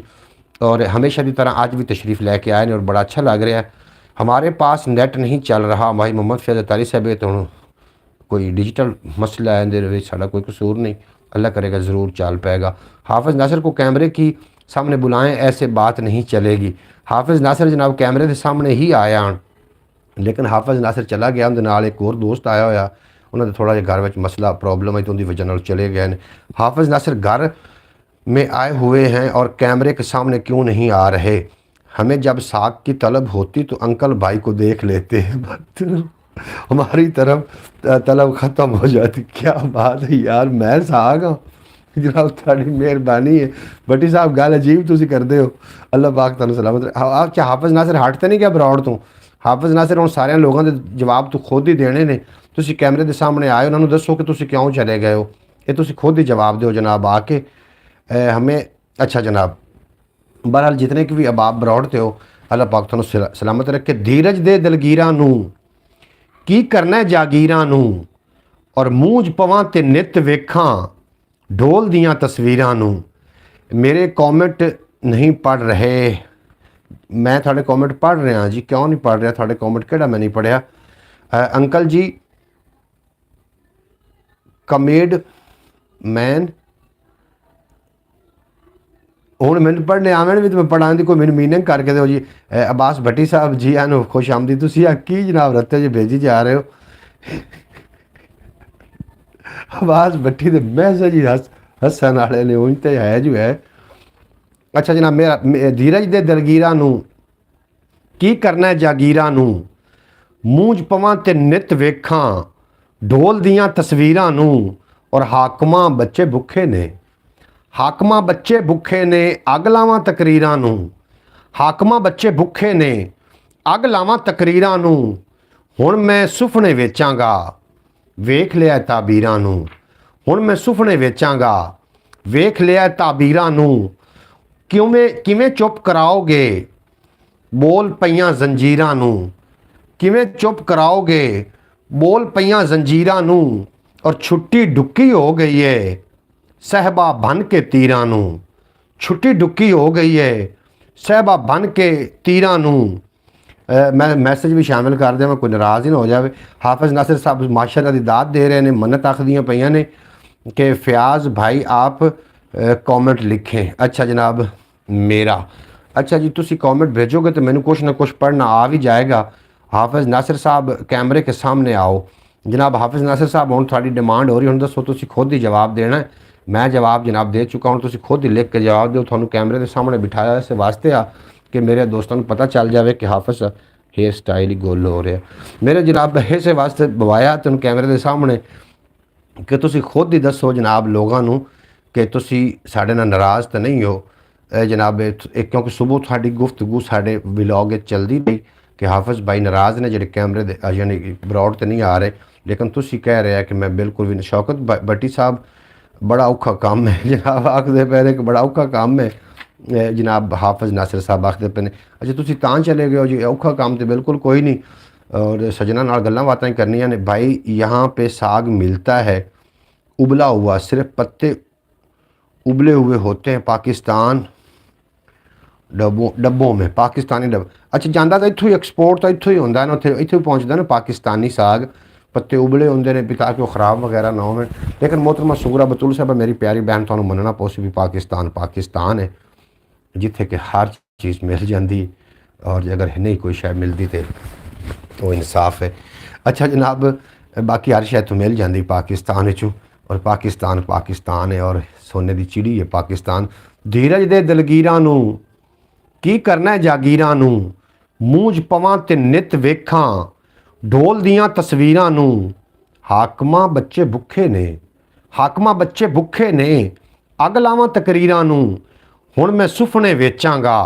और हमेशा की तरह आज भी तशरीफ लैके आए ने और बड़ा अच्छा लग रहा है। हमारे पास नेट नहीं चल रहा भाई मोहम्मद फैज़ अतारी साहब, तो कोई डिजिटल मसला है, साड़ा कोई कसूर नहीं, अल्लाह करेगा ज़रूर चल पाएगा। हाफिज़ नासिर को कैमरे की सामने बुलाएं, ऐसे बात नहीं चलेगी। हाफिज़ नासिर जनाब कैमरे के सामने ही आया, लेकिन हाफिज़ नासिर चला गया, उनके नाल एक और दोस्त आया होया, उन्होंने थोड़ा जिहा घर में मसला प्रॉब्लम है तो उनकी वजह नाल चले गए हैं। हाफिज़ नासिर घर में आए हुए हैं और कैमरे के सामने क्यों नहीं आ रहे? हमें जब साग की तलब होती तो अंकल भाई को देख लेते हैं। हमारी तरफ तलब ख़त्म हो जाती। क्या बात है यार, मैं साग हाँ जनाब, थोड़ी मेहरबानी है। भट्टी साहब गल अजीब तुसी करते हो, अल्लाह पाक तुहानूं सलामत रखे। आप क्या हाफिज़ नासिर हट तो नहीं गया बरौड़ तो? हाफिज़ नासिर हुण सारे लोगों के जवाब तो खुद ही देने ने। तुसी कैमरे के सामने आए, उन्होंने दसो कि तुसी क्यों चले गए हो, ये तुसी खुद ही जवाब दो जनाब आके हमें। अच्छा जनाब, बहरहाल जितने की भी अब आप बरौड़ते हो, अल्लाह पाक तुहानूं सलामत रखे। धीरज दे दलगीरां नूं की करना है, जागीरां नूं और मूंज पवां ते नित वेखां ढोल दियां तस्वीरां नूं। मेरे कॉमेंट नहीं पढ़ रहे, मैं थोड़े कॉमेंट पढ़ रहा जी, क्यों नहीं पढ़ रहा थोड़े कॉमेंट, केड़ा मैं नहीं पढ़िया? अंकल जी कमेड मैन हूँ मैंने पढ़ने आवे भी तो मैं पढ़ा की कोई मैंने मीनिंग करके दो जी। अब्बास भट्टी साहब जी आनू खुश आमदी, तुसी की जनाब रत्ते जो भेजी जा रहे हो। अब्बास भट्टी दे मैसेज ही हसन वाले ने उन ते है जो है। अच्छा जनाब, मेरा धीरज दे दलगीरां नूं की करना है, जागीरां नूं मूंज पवां ते नित वेखां ढोल दियां तस्वीरां नूं और हाकमां बच्चे भुखे ने, हाकमां बच्चे भुखे ने अग लावां तकरीरां नूं, ਹਾਕਮਾਂ ਬੱਚੇ ਭੁੱਖੇ ਨੇ, ਅੱਗ ਲਾਵਾਂ ਤਕਰੀਰਾਂ ਨੂੰ, ਹੁਣ ਮੈਂ ਸੁਫਨੇ ਵੇਚਾਂਗਾ, ਵੇਖ ਲਿਆ ਤਾਬੀਰਾਂ ਨੂੰ, ਹੁਣ ਮੈਂ ਸੁਫਨੇ ਵੇਚਾਂਗਾ, ਵੇਖ ਲਿਆ ਤਾਬੀਰਾਂ ਨੂੰ, ਕਿਵੇਂ ਚੁੱਪ ਕਰਾਓਗੇ ਬੋਲ ਪਈਆਂ ਜ਼ੰਜੀਰਾਂ ਨੂੰ, ਕਿਵੇਂ ਚੁੱਪ ਕਰਾਓਗੇ ਬੋਲ ਪਈਆਂ ਜ਼ੰਜੀਰਾਂ ਨੂੰ, ਔਰ ਛੁੱਟੀ ਡੁੱਕੀ ਹੋ ਗਈ ਏ ਸਹਿਬਾ ਬਨ ਕੇ ਤੀਰਾਂ ਨੂੰ, ਛੁੱਟੀ ਡੁੱਕੀ ਹੋ ਗਈ ਏ ਸਹਿਬਾ ਬਨ ਕੇ ਤੀਰਾਂ ਨੂੰ। ਮੈਂ ਮੈਸੇਜ ਵੀ ਸ਼ਾਮਿਲ ਕਰ ਦਿਆਂ, ਮੈਂ ਕੋਈ ਨਾਰਾਜ਼ ਹੀ ਨਾ ਹੋ ਜਾਵੇ। ਹਾਫਿਜ਼ ਨਾਸਿਰ ਸਾਹਿਬ ਮਾਸ਼ਾਅੱਲਾ ਦੀ ਦਾਤ ਦੇ ਰਹੇ ਨੇ, ਮੰਨਤ ਆਖਦੀਆਂ ਪਈਆਂ ਨੇ कि फ़याज़ भाई आप कमेंट लिखें। अच्छा जनाब मेरा, अच्छा जी तुसी कमेंट भेजोगे तो मैंने कुछ ना कुछ पढ़ना आ भी जाएगा। हाफिज़ नासिर साहब कैमरे के सामने आओ। जनाब हाफिज़ नासिर साहब हुण थोड़ी डिमांड हो रही, हुण दसो तुसी खुद ही जवाब देना है। मैं जवाब जनाब दे चुका हूँ, तुसी खुद ही लिख के जवाब दो। थानू कैमरे के सामने बिठाया इस वास्ते आ कि मेरे दोस्तों को पता चल जाए कि हाफिज़ हेयर स्टाइल ही गोल हो रहा है। मेरे जनाब इस वास्ते बवाया तुम कैमरे के सामने कि तुसी खुद ही दसो जनाब लोगों नू कि तुसी साडे नाल नाराज़ तो नहीं हो जनाब। क्योंकि सुबह थोड़ी गुफ्तगू साडे व्लॉग चलती रही कि हाफिज़ भाई नाराज़ ने जेडे कैमरे दे यानी ब्रॉड तो नहीं आ रहे, लेकिन तुसी कह रहे हैं कि मैं बिल्कुल भी नहीं। शौकत भट्टी साहब बड़ा औखा काम है जनाब, आखदे पे ने कि बड़ा औखा काम है जनाब। हाफिज़ नासिर साहब आखदे पे ने अच्छा तुसी तां चले गए हो जी, औखा काम तो बिल्कुल कोई नहीं। और सजना नाल गल्लां बातें करनियां ने भाई। यहाँ पे साग मिलता है उबला हुआ, सिर्फ पत्ते उबले हुए होते हैं पाकिस्तान डब्बों में, पाकिस्तानी डब्बे। अच्छा जांदा तो इत्थों ही एक्सपोर्ट तो इत्थों ही होंदा है ना, इत्थों ही पहुँचता ना पाकिस्तानी साग, पत्ते उबले होंगे ने भी ताकि वो ख़राब वगैरह ना हो। लेकिन मोहतरमा सुगरा बतूल साहब मेरी प्यारी बहन, थानू मनना पोसी भी पाकिस्तान है जिथे कि हर चीज़ मिल जाती, और अगर नहीं कोई शायद मिलती तो इंसाफ है। अच्छा जनाब बाकी हर शायद तो मिल जाती पाकिस्तान चू, और पाकिस्तान है और सोने की चिड़ी है पाकिस्तान। धीरज दे दलगीरां नू की करना है जागीरां नू, मूंज पवां ते नित वेखां ढोल दियां तस्वीरां नू। हाकमां बच्चे भुखे ने, हाकमां बच्चे भुखे ने, अग लावां तकरीरां नू, हुण मैं सुफने वेचांगा,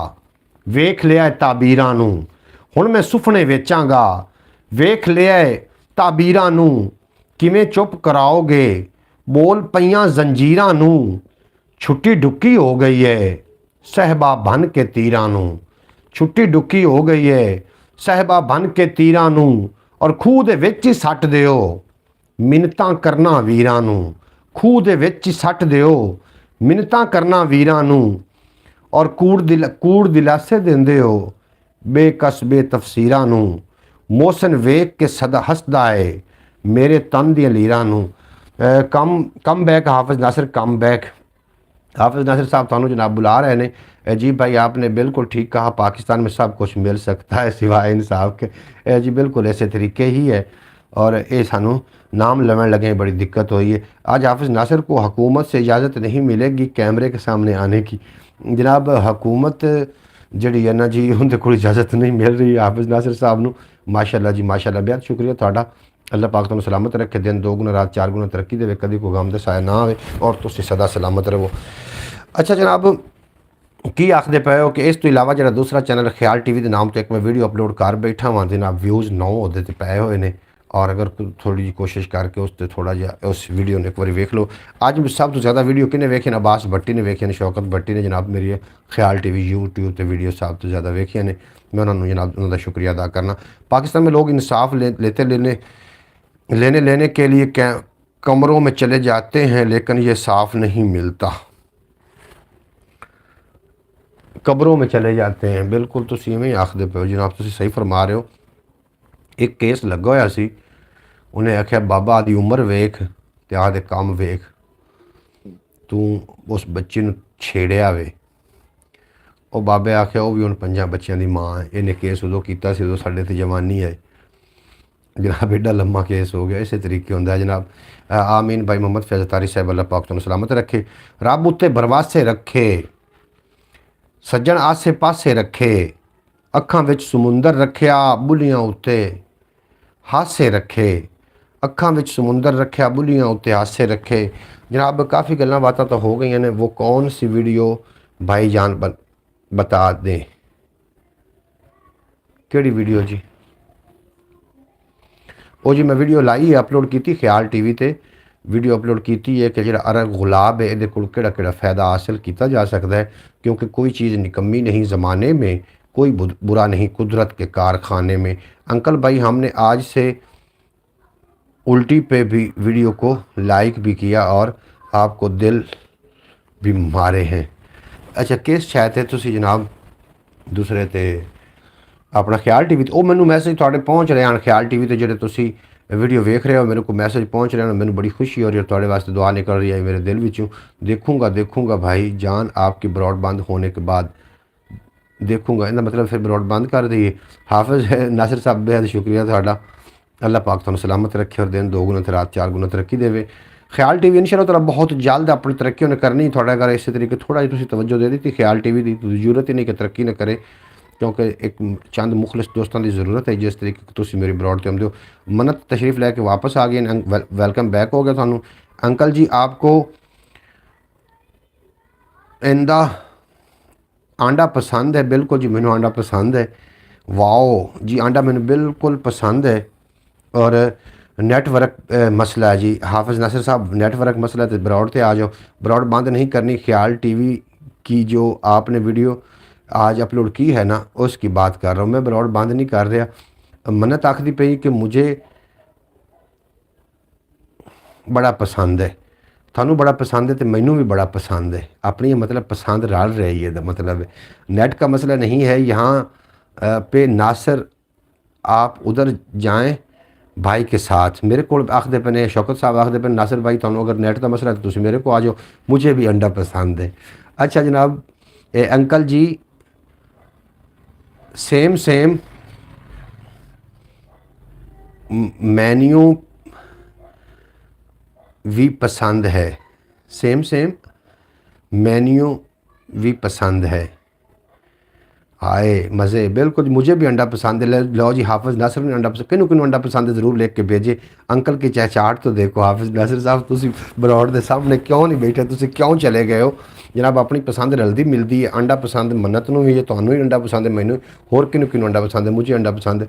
वेख लिया ताबीरां नू, हुण मैं सुफने वेचांगा, वेख लिया ताबीरां नू, किवें चुप कराओगे बोल पईयां जंजीरां नू, छुट्टी डुक्की हो गई है सहबा बन के तीरां नू, छुट्टी डुक्की हो गई है सहबा बन के तीरां नू, और खूह दे विच ही सट दिओ मिन्नतां करना वीरां नू, खूह दे विच ही सट दिओ मिन्नतां करना वीरां नू, और कूड़ दिलासे दिंदे हो बेकस बेतफसीरां नू, मौसन वेख के सदा हसदा है मेरे तन दियां लीरां नू। कम बैक हाफिज़ नासिर, कम बैक। हाफिज़ नासिर साहब थानू जनाब बुला रहे हैं। जी भाई आपने बिल्कुल ठीक कहा, पाकिस्तान में सब कुछ मिल सकता है सिवाय इंसाफ के। जी बिल्कुल ऐसे तरीके ही है, और ये सानू नाम लेने लगे बड़ी दिक्कत हुई है। आज हाफिज़ नासिर को हुकूमत से इजाज़त नहीं मिलेगी कैमरे के सामने आने की। जनाब हुकूमत जी है ना जी, उनके कोई इजाज़त नहीं मिल रही हाफिज़ नासिर साहब नू। माशाअल्लाह जी माशाअल्लाह, बेहद शुक्रिया तुहाडा। अल्लाह पाक तुहानू सलामत रखे, दिन 2 गुना रात 4 गुना तरक्की दे, कभी कोई गम दे साया ना आए, और तुसीं सदा सलामत रहो। अच्छा जनाब की आखदे पे हो कि इस तो इलावा जो दूसरा चैनल ख्याल टीवी के नाम तो एक मैं वीडियो अपलोड कर बैठा वहाँ जनाब व्यूज़ 9 होते पे हुए ने, और अगर थोड़ी जी कोशिश करके उस थोड़ा जहा उस वीडियो ने एक बार वेख लो। अज सब तो ज़्यादा वीडियो किने वेखे, अब्बास भट्टी ने वेखे ने, शौकत भट्टी ने जनाब मेरी ख्याल टीवी यूट्यूब पर वीडियो सब तो ज़्यादा वेखिया ने। मैं उन्होंने जनाब उनका शुक्रिया अदा करना। पाकिस्तान में लोग इंसाफ लेने के लिए कमरों में चले जाते हैं, लेकिन ये साफ नहीं मिलता। कब्रों में चले जाते हैं, बिल्कुल तुसीं इवें आखदे पे हो जनाब, तुसीं सही फरमा रहे हो। एक केस लगा होया सी, उन्हें आख्या बाबा आदी उम्र वेख ते आदे काम वेख, तू उस बच्चे नूं छेड़िया वे। ਉਹ ਬਾਬੇ आख्या वो भी हुण 5 बच्चों की माँ है। इन्हें केस उदों किया उदों साडे ते जवानी है जनाब, एडा लम्मा केस हो गया। इस तरीके होंदा है जनाब। आमीन भाई मोहम्मद फैज़ तारी साहब, अल्लाह पाक तुहानू सलामत रखे, रब उत्ते बरवासे रखे, सज्जन आसे पासे रखे, अखां विच समुंदर रखिया बुलियां उत्ते हासे रखे, अखां विच समुंदर रखिया बुलियां उत्ते हासे रखे। जनाब काफ़ी गल्लां बातां तो हो गई ने, वो कौन सी वीडियो भाई जान बता दें। ਕਿਹੜੀ ਵੀਡੀਓ ਜੀ? ਉਹ ਜੀ ਮੈਂ ਵੀਡੀਓ ਲਾਈ ਹੈ, ਅਪਲੋਡ ਕੀਤੀ ਖਿਆਲ ਟੀਵੀ ਤੇ ਵੀਡੀਓ ਅਪਲੋਡ ਕੀਤੀ ਹੈ ਕਿ ਜਿਹੜਾ ਅਰਗ ਗੁਲਾਬ ਹੈ ਇਹਦੇ ਕੋਲ ਕਿਹੜਾ ਕਿਹੜਾ फ़ायदा हासिल किया जा सकता है, क्योंकि कोई चीज़ निकम्मी नहीं, ज़माने में कोई बुरा नहीं, कुदरत के कारखाने में। अंकल भाई हमने आज से उल्टी पे भी वीडियो को लाइक भी किया और आपको दिल भी मारे हैं। अच्छा किस शायद है तुसी जनाब दूसरे ते अपना ख्याल टीवी ते मैनू मैसेज थोड़े पहुँच रहे हैं ख्याल टीवी ते जेह्ड़े तुसी वीडियो वेख रहे हो, मेरे को मैसेज पहुँच रहे हैं, मैंने बड़ी खुशी हो रही है, थोड़े वास्ते दुआ निकल रही है मेरे दिल विचों। देखूँगा भाई जान आपकी ब्रॉडबैंड होने के बाद देखूँगा, इनका मतलब फिर ब्रॉडबैंड कर दी। हाफिज़ नासिर साहब बेहद शुक्रिया थाड़ा, अल्लाह पाक तुहानू सलामत रखे और दिन 2 गुना ते रात 4 गुना तरक्की देवे। ख्याल टीवी इंशाअल्लाह ताला बहुत जल्द अपनी तरक्की उन्हें करनी। थोड़ा अगर इस तरीके थोड़ा जी तुसीं तवज्जो दे दी ख्याल टीवी की जरूरत ही नहीं कि तरक्की न करे, क्योंकि एक चंद मुखलिस दोस्तों की ज़रूरत है। जिस तरीके तुसीं मेरी ब्रॉड ते आउंदे हो, मन्नत तशरीफ़ लैके वापस आ गए, वेलकम बैक हो गया थानू। अंकल जी आपको इंदा आंडा पसंद है? बिल्कुल जी मैनू आंडा पसंद है। वाओ जी आंडा मैनू बिल्कुल पसंद है। और नेटवर्क मसला है जी, हाफिज़ नासिर साहब नेटवर्क मसला है तो ब्रॉड पे आ जाओ। ब्रॉड बंद नहीं करनी, ख्याल टीवी की जो आपने वीडियो आज अपलोड की है ना उसकी बात कर रहा हूँ मैं, ब्रॉड बंद नहीं कर रहा। मन्नत आखदी पई कि मुझे बड़ा पसंद है, थानू बड़ा पसंद है तो मैनू भी बड़ा पसंद है। अपनी मतलब पसंद रल रही है, मतलब नेट का मसला नहीं है यहाँ पे। नासिर आप उधर जाएं भाई के साथ, मेरे को आखदे पे शौकत साहब आखदे पे नासिर भाई थानू अगर नेट का मसला है तो तुम मेरे को आ जाओ, मुझे भी अंडा पसंद है। अच्छा जनाब अंकल जी सेम मेन्यू भी पसंद है, सेम मेन्यू भी पसंद है। आए मज़े, बिल्कुल मुझे भी अंडा पसंद है। लो जी हाफिज़ नासिर ने अंडा पसंद, किनू अंडा पसंद है ज़रूर लिख के भेजे। अंकल की चहचाहट तो देखो। हाफिज़ नासिर साहब तुसी ब्रॉड के सामने क्यों नहीं बैठे, तुसी क्यों चले गए हो जनाब? अपनी पसंद रलदी मिलती है। अंडा पसंद मन्नत नूं भी है, तुहानू ही अंडा पसंद है, मैनू होर किनू अंडा पसंद है, मुझे अंडा पसंद है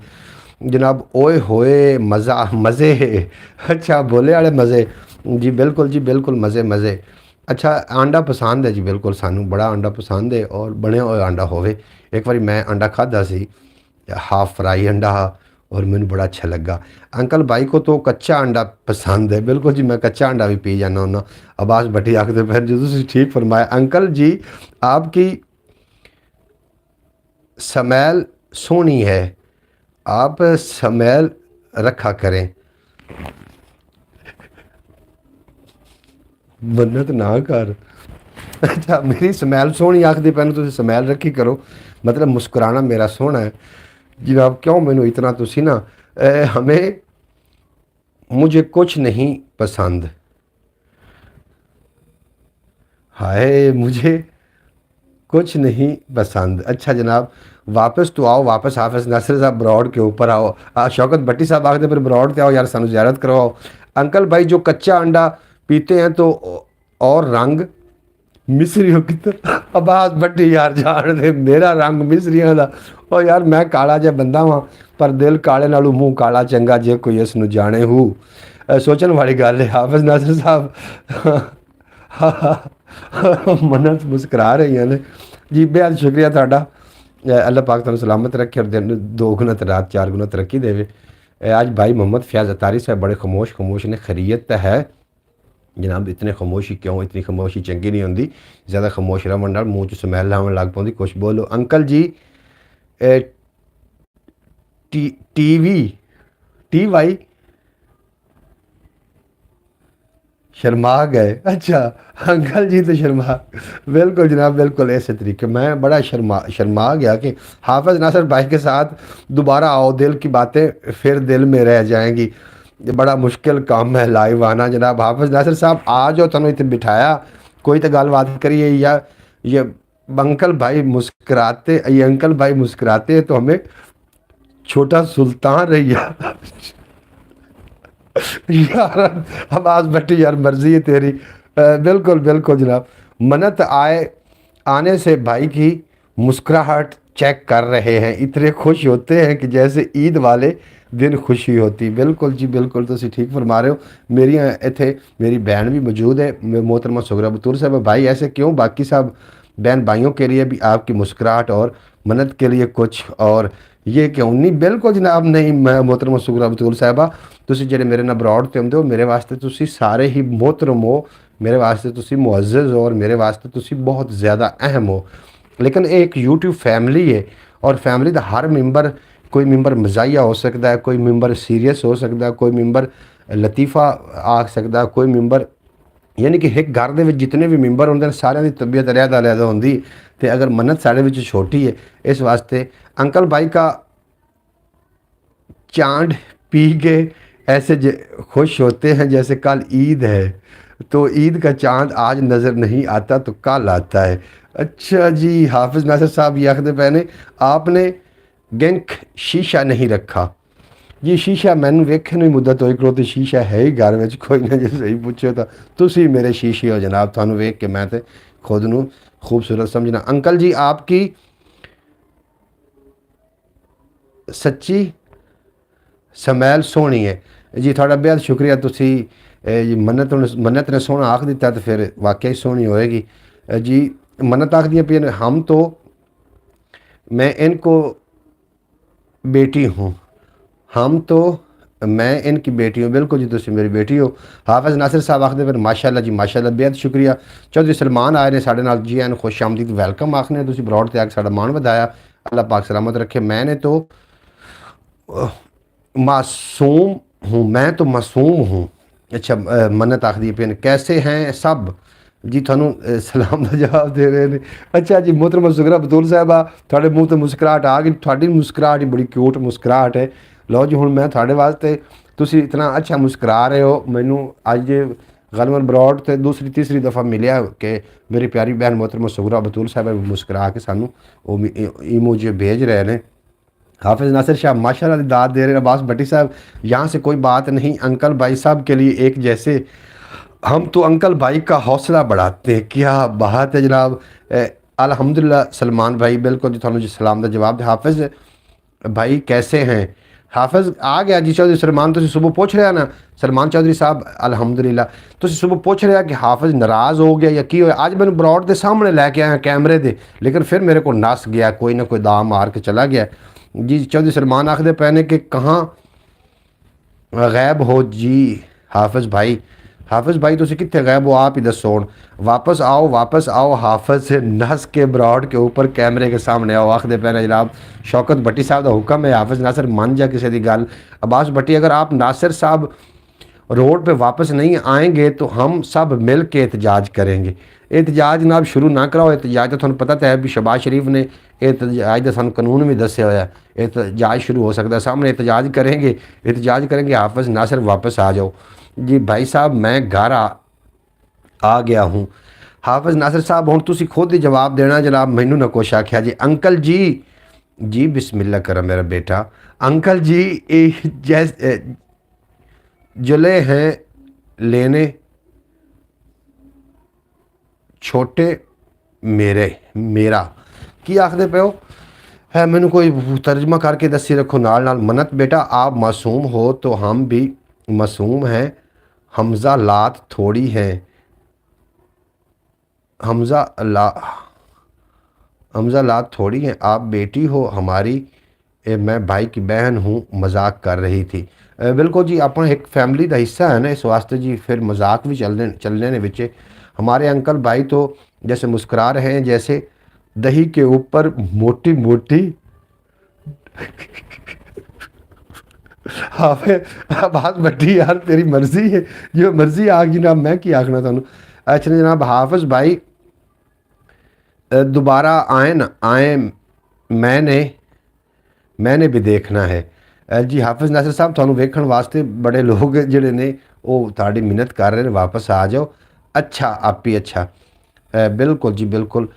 जनाब। ओए होए मज़े अच्छा बोले वाले मज़े जी, बिल्कुल जी बिल्कुल मज़े। अच्छा अंडा पसंद है जी, बिल्कुल सानू बड़ा अंडा पसंद है और बने हुए अंडा होवे। एक बार मैं अंडा खादा सी, हाफ फ्राई अंडा और मैंने बड़ा अच्छा लगा। अंकल भाई को तो कच्चा अंडा पसंद है, बिल्कुल जी मैं कच्चा अंडा भी पी जाना हूँ। अब्बास भट्टी आखते फिर जो तुसीं ठीक फरमाया। अंकल जी आपकी स्मैल सोहनी है, आप स्मैल रखा करें। मन्नत ना कर। अच्छा मेरी स्मैल सोहनी आखदी पैन, तुसीं स्मैल रखी करो, मतलब मुस्कुराना मेरा सोहना है जनाब। क्यों मैनू इतना तुसी ना हमें मुझे कुछ नहीं पसंद, हाय मुझे कुछ नहीं पसंद। अच्छा जनाब वापस तो आओ, वापस हाफिज़ नासिर साहब ब्रॉड के ऊपर आओ। शौकत भट्टी साहब आखते फिर ब्रॉड पे आओ यार, सानू ज़ियारत करवाओ। अंकल भाई जो कच्चा अंडा पीते हैं तो और रंग मिसरियों की तरह। अब्बास भट्टी यार जान दे मेरा रंग मिसरियों का। और यार मैं काला जिहा बंदा वां, पर दिल काले नालों मूँह काला चंगा जे कोई इसनू जाने हूँ। सोचने वाली गल है। हाफिज़ नासिर साहब मन्नत मुस्करा रही हैं जी, बेहद शुक्रिया थाड़ा। अल्लाह पाक तुहानू सलामत रखे और दिन 2 गुना ते रात 4 गुना तरक्की देवे। आज भाई मोहम्मद फयाज़ अतारी साहब बड़े खामोश ने, खैरियत है जनाब? इतने खामोशी क्यों, इतनी खामोशी चंगी नहीं होंदी, ज़्यादा खामोश रहने नाल मूँह च स्मैल आवन लग पौंदी। कुछ बोलो अंकल जी। टी वाई शर्मा गए। अच्छा अंकल जी तो शर्मा, बिल्कुल जनाब बिल्कुल ऐसे तरीके मैं बड़ा शर्मा गया कि हाफिज़ नासिर भाई के साथ दोबारा आओ, दिल की बातें फिर दिल में रह जाएंगी। ये बड़ा मुश्किल काम है लाइव आना जनाब। हाफिज़ नासिर साहब आ जाओ, तुहानू इतने बिठाया कोई तो गलबात करिए। या ये अंकल भाई मुस्कुराते, ये अंकल भाई मुस्कुराते तो हमें छोटा सुल्तान रहिया यार। अब्बास भट्टी यार मर्जी है तेरी। बिल्कुल जनाब। मन्नत आने से भाई की मुस्कुराहट चेक कर रहे हैं, इतने खुश होते हैं कि जैसे ईद वाले दिन खुशी होती। बिल्कुल जी बिल्कुल, तुसी ठीक फरमा रहे हो। मेरी इत्थे मेरी बहन भी मौजूद है, मोहतरमा सुगरा बतूल साहब। भाई ऐसे क्यों? बाकी सब बहन भाइयों के लिए भी आपकी मुस्कुराहट और मन्नत के लिए कुछ, और ये क्यों नहीं? बिल्कुल जनाब नहीं। मैं मोहतरमा सुगरा बतूल साहबा, तुसी जेह्ड़े मेरे नाल ब्रॉड ते आउंदे हो, मेरे वास्ते तुसी सारे ही मोहतरम हो, मेरे वास्ते तुसी मुअज़्ज़ज़ हो, और मेरे वास्ते तुसी बहुत ज़्यादा अहम हो। लेकिन एक यूट्यूब फैमिली है, और फैमिली का हर मैंबर, कोई मैंबर मज़ाहिया हो सकता है, कोई मैंबर सीरियस हो सकता है, कोई मैंबर लतीफ़ा आ सकता है, कोई मैंबर, यानी कि एक घर के जितने भी मैंबर होंगे सारिਆਂ की तबीयत अलग-अलग होंगी। तो अगर मन्नत साढ़े विच छोटी है, इस वास्ते अंकल भाई का चांद पी के ऐसे खुश होते हैं जैसे कल ईद है, तो ईद का चांद आज नज़र नहीं आता तो कल आता है। अच्छा जी, हाफिज़ नासिर साहब ये आखते पैने आपने गिंक शीशा नहीं रखा। जी शीशा मैनू वेखे नहीं मुद्दत होई करो, तो शीशा है ही घर में कोई ना। जो सही पूछो तो तुसी मेरे शीशे हो जनाब, थानू वेख के मैं तो खुद नू खूबसूरत समझना। अंकल जी आपकी सच्ची समैल सोहनी है जी, थोड़ा बेहद शुक्रिया। तुसी मन्नत ने सोहना आख दिता तो फिर वाकई सोहनी होएगी जी। मन्नत आख दिया पिया हम तो, मैं इनको बेटी हूँ, हम तो मैं इनकी बेटी हूँ। बिल्कुल जी, तुसी मेरी बेटी हो। हाफिज़ नासिर साहब आखते फिर माशाल्लाह जी माशाल्लाह, बेहद शुक्रिया। चौधरी सलमान आए ने साढ़े नाल, जी एन खुश आमदीद वैलकम आखने, तुसी ब्रॉड ते आके साड़ा मान वधाया, अल्लाह पाक सलामत रखे। मैंने तो मासूम हूँ, मैं तो मासूम हूँ। अच्छा मन्नत आखदी पिन कैसे हैं सब जी, थानू सलाम का जवाब दे रहे हैं। अच्छा जी, मोहतरमा सुगरा बतूल साहबा, थोड़े मुँह तो मुस्कुराहट आ गई, थोड़ी मुस्कुराहट ही बड़ी क्यूट मुस्कुराहट है। लो जी हुण मैं थोड़े वास्ते, तुसी इतना अच्छा मुस्कुरा रहे हो, मैनू अज गलमन ब्रॉड ते दूसरी तीसरी दफ़ा मिलिया कि मेरी प्यारी बहन मोहतरमा सुगरा बतूल साहबा मुस्कुरा के सानू इमोजी भेज रहे हैं। हाफिज़ नासिर शाह माशाल्लाह दाद दे रहे हैं। अब्बास भट्टी साहब, यहाँ से कोई बात नहीं, अंकल भाई साहब के लिए एक जैसे, हम तो अंकल भाई का हौसला बढ़ाते हैं। क्या बात है जनाब, अल्हम्दुलिल्लाह। सलमान भाई बिल्कुल जी, थानू जी सलाम का जवाब। हाफिज़ भाई कैसे हैं? हाफिज़ आ गया जी। चौधरी सलमान तुसी सुबह पूछ रहे ना, सलमान चौधरी साहब अल्हम्दुलिल्लाह, तुसी सुबह पूछ रहे कि हाफिज़ नाराज़ हो गया या की होया। अज मैंने ब्रॉड के सामने लैके आया कैमरे दे, लेकिन फिर मेरे को नस गया, कोई ना कोई दाम मार के चला गया जी। चौधरी सलमान आखदे पैने कि कहाँ गैब हो जी हाफिज़ भाई। हाफिज़ भाई तुसी कित्थे गैब हो, आप ही दसो हुण। वापस आओ वापस आओ, हाफिज़ नस के ब्रॉड के ऊपर कैमरे के सामने आओ। आखदे पैने जनाब शौकत भट्टी साहब का हुक्म है, हाफिज़ नासिर मान जा किसी की गल। अब्बास भट्टी, अगर आप नासिर साहब रोड पे वापस नहीं आएंगे तो हम सब मिल के एहतजाज करेंगे। एहतजाज जनाब शुरू ना कराओ, एहतजाज तो तुहानू पता तो है भी शहबाज शरीफ ने एहतजाज का सानू कानून भी दस्या होया, एहतजाज शुरू हो सकता है। सामने एहतजाज करेंगे, हाफिज़ नासिर वापस आ जाओ जी। भाई साहब मैं घर आ गया हूँ। हाफिज़ नासिर साहब हुण तुसी खुद ही जवाब देना जनाब, मैनू ना कुछ आख्या जी। अंकल जी, जी बिस्मिल्लाह करा मेरा बेटा। अंकल जी जैसे जुले हैं लेने छोटे मेरा की आखदे पे हो है, मैनू कोई तर्जमा करके दसी रखो नाल नाल। मन्नत बेटा आप मासूम हो तो हम भी मासूम हैं, हमजा लात थोड़ी हैं, हमजा लात थोड़ी हैं, आप बेटी हो हमारी, मैं भाई की बहन हूँ, मजाक कर रही थी। बिल्कुल जी, अपना एक फैमिली का हिस्सा है ना, इस वास्ते जी फिर मजाक भी चलने ने विचे। हमारे अंकल भाई तो जैसे मुस्कुरा रहे हैं जैसे दही के ऊपर मोटी मोटी हाँ बात बड्डी यार, तेरी मर्जी है, जो मर्जी आग जनाब, मैं की आखना थानू। अच्छा जनाब हाफिज़ भाई दोबारा आए ना आए, मैंने भी देखना है जी। हाफिज़ नासिर साहब थानू वेखण वास्ते बड़े लोग जिहड़े ने वो ताड़ी मिन्नत कर रहे हैं, वापस आ जाओ। अच्छा आप ही अच्छा, बिल्कुल जी बिल्कुल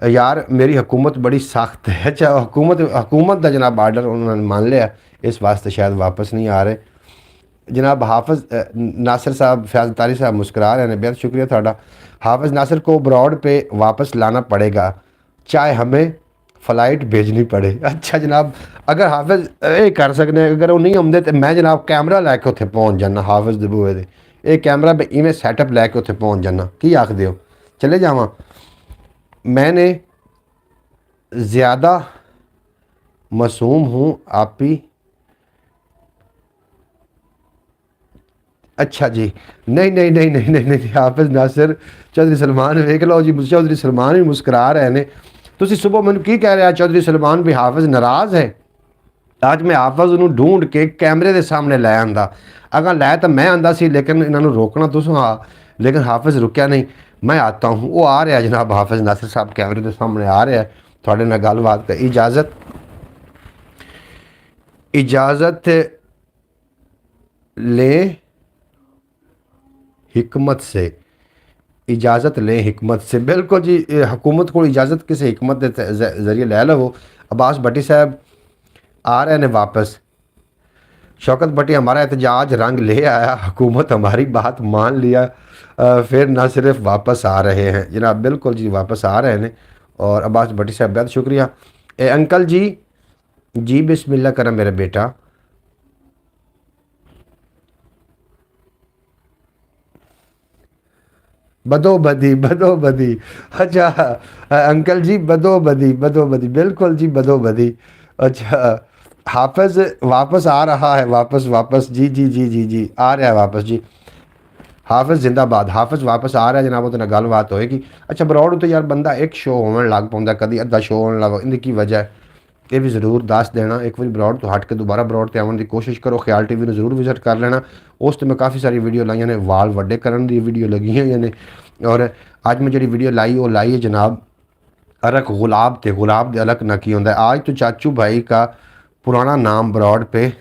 यार, मेरी हुकूमत बड़ी सख्त है। अच्छा हुकूमत का जनाब आर्डर उन्होंने मान लिया, इस वास्ते शायद वापस नहीं आ रहे जनाब। हाफिज़ नासिर साहब फैज़ तारी साहब मुस्कुरा रहे हैं, बेहद शुक्रिया थाड़ा। हाफिज़ नासिर को ब्रॉड पे वापस लाना पड़ेगा, चाहे हमें फ्लाइट भेजनी पड़े। अच्छा जनाब, अगर हाफिज़ ये कर सकते हैं, अगर वो नहीं आते तो मैं जनाब कैमरा लैके उत्थे पहुँच जाना हाफिज़ दे बूहे दे, ये कैमरा मैं इवें सैटअप लैके उत्थे पहुँच जाना। की आखदे हो चले जावा? मैंने ज़्यादा मासूम हूँ आप ही। अच्छा जी, नहीं नहीं नहीं नहीं नहीं नहीं हाफिज़ नासिर चौधरी सलमान वेख लो जी, चौधरी सलमान भी मुस्करा रहे ने। तुसी सुबह मैनू की कह रहे चौधरी सलमान भी हाफिज़ नाराज़ है? आज मैं हाफिज़ नूं ढूंढ के कैमरे के सामने लै आंदा, अगर लै तो मैं आंदा सी, लेकिन इन्होंने रोकना तुस हाँ, लेकिन हाफिज़ रुकया नहीं। मैं आता हूँ, वो आ रहा जनाब हाफिज़ नासिर साहब कैमरे के सामने आ रहा है, थोड़े नाल गलबात कर। इजाज़त लें हिकमत से, इजाज़त लें हिकमत से। बिल्कुल जी, हुकूमत को इजाज़त किसी हिकमत के ज़रिए लै लो। अब्बास भट्टी साहब आ रहे हैं वापस। शौकत भट्टी हमारा एहतजाज रंग ले आया, हुकूमत हमारी बात मान लिया, फिर ना सिर्फ वापस आ रहे हैं जनाब। बिल्कुल जी वापस आ रहे हैं। और अब्बास भट्टी साहब बहुत शुक्रिया। अंकल जी बिस्मिल्लाह करा मेरा बेटा। बदोबदी बदोबदी, अच्छा अंकल जी बदोबदी बिल्कुल जी बदोबदी। अच्छा हाफिज़ वापस आ रहा है, वापस जी जी जी जी जी आ रहा है वापस जी। हाफिज़ जिंदाबाद, हाफिज़ वापस आ रहा है जनाब, वो गलबात होएगी। अच्छा बरौड़ तो यार बंदा एक शो होने लग पाता, कभी अद्धा शो होने लग, इनकी वजह ये भी ज़रूर दस देना। एक बार बरौड़ तो हट के दोबारा बरौड़ ते आने की कोशिश करो। ख्याल टीवी ने जरूर विजिट कर लेना, उस तो मैं काफ़ी सारी वीडियो लाइया ने, वाल वड्डे करन दी वीडियो लगी हुई ने। और अज मैं जी वीडियो लाई वो लाई है जनाब अरक गुलाब ते, गुलाब दे अलग ना की होंदा है। आज तो चाचू भाई का पुराना नाम बरौड़ पे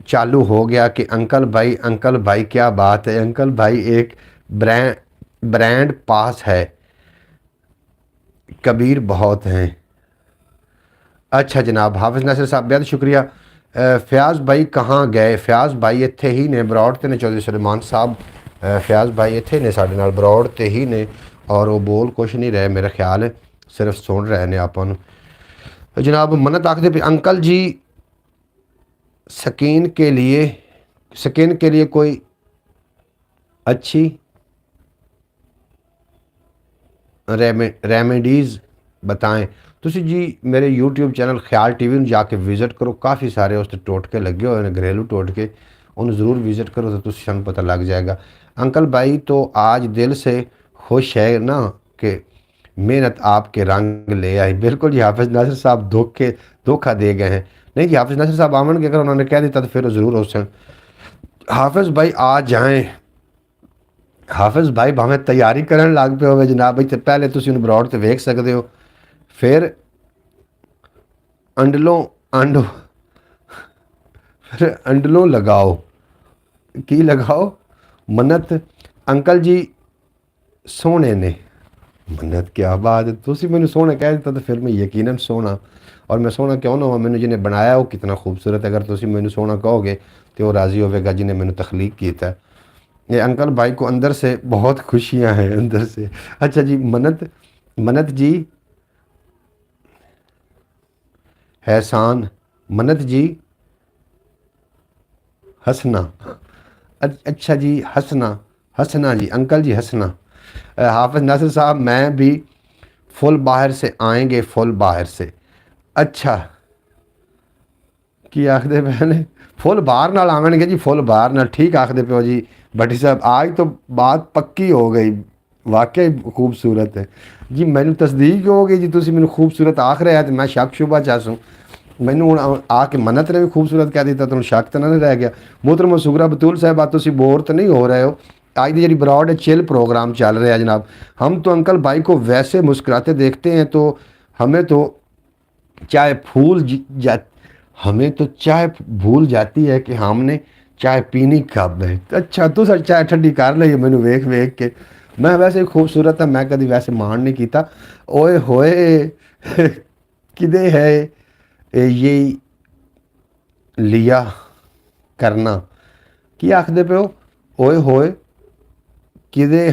चालू हो गया कि अंकल भाई क्या बात है, अंकल भाई एक ब्रांड पास है, कबीर बहुत हैं। अच्छा जनाब हाफिज़ नासिर साहब बहुत शुक्रिया। फयाज भाई कहाँ गए? फयाज भाई इत्थे ही ने, बरौड़ ते ने चौधरी सलमान साहब। फयाज भाई इत्थे ने साडे नाल, बरौड़ ते ही ने, और वो बोल कुछ नहीं रहे मेरा ख्याल है, सिर्फ सुन रहे ने आपां नूं। जनाब मन्नत आखदे पे अंकल जी स्किन के लिए कोई अच्छी रेमेडीज़ बताएं। तुसी जी मेरे यूट्यूब चैनल ख्याल टीवी में जाके विजिट करो, काफ़ी सारे उस टोटके लगे हुए हैं, घरेलू टोटके, उन्हें ज़रूर विजिट करो तो तुसी सानू पता लग जाएगा। अंकल भाई तो आज दिल से खुश है ना कि मेहनत आपके रंग ले आई। बिल्कुल जी हाफिज़ नासिर साहब धोखा दे गए हैं। नहीं जी हाफिज़ नासिर साहब आवन के अगर उन्होंने कह दिता तो फिर ज़रूर उस हाफिज़ भाई आ जाएँ। हाफिज़ भाई भावें तैयारी करन लग पे हो जनाब भाई, तो पहले तुसी उन्हें बरौड़ ते वेख सकते हो, फिर अंडलों लगाओ। की लगाओ? मन्नत अंकल जी सोने ने। मन्नत क्या बात है, तुसी मैंने सोना कह दिता तो फिर मैं यकीनन सोना, और मैं सोना क्यों ना हो, मैंने जिन्हें बनाया वो कितना खूबसूरत है। अगर तुसी मैंने सोना कहोगे तो वो राज़ी होगा जिन्हें मैंने तख्लीक किया था। ये अंकल भाई को अंदर से बहुत खुशियाँ हैं, अंदर से। अच्छा जी मन्नत जी एहसान, मन्नत जी हंसना। अच्छा जी हंसना जी, अंकल जी हंसना। हाफिज़ नासिर साहब मैं भी फुल बाहर से आएंगे, फुल बाहर से। अच्छा की आखदे पे ने फुल बाहर नाल आवेंगे जी, फुल बाहर नाल, ठीक आखदे पे हो जी भट्टी साहब। आज तो बात पक्की हो गई, वाकई खूबसूरत है जी। मैनू तस्दीक हो गई जी, तुसी मैनू खूबसूरत आख रहे हैं तो मैं शक शुबा चासूँ। मैनू हूँ आके मन्नत ने भी खूबसूरत कह दिता तो शक तो ना रह गया। मोहतरम सुगरा बतूल साहब आप तुसी बोर तो नहीं हो रहे हो? आज की जी बरौड़ है चिल प्रोग्राम चल रहा है जनाब। हम तो अंकल भाई को वैसे मुस्कुराते देखते हैं तो हमें तो चाय हमें तो चाय भूल जाती है कि हमने चाय पीनी कब है। अच्छा तू सर चाय ठंडी कर ली मैनू वेख वेख के। मैं वैसे खूबसूरत है, मैं कभी वैसे मान नहीं किया। ओए होए किदे है ये लिया करना, की आखदे पे हो? ओए होए किदे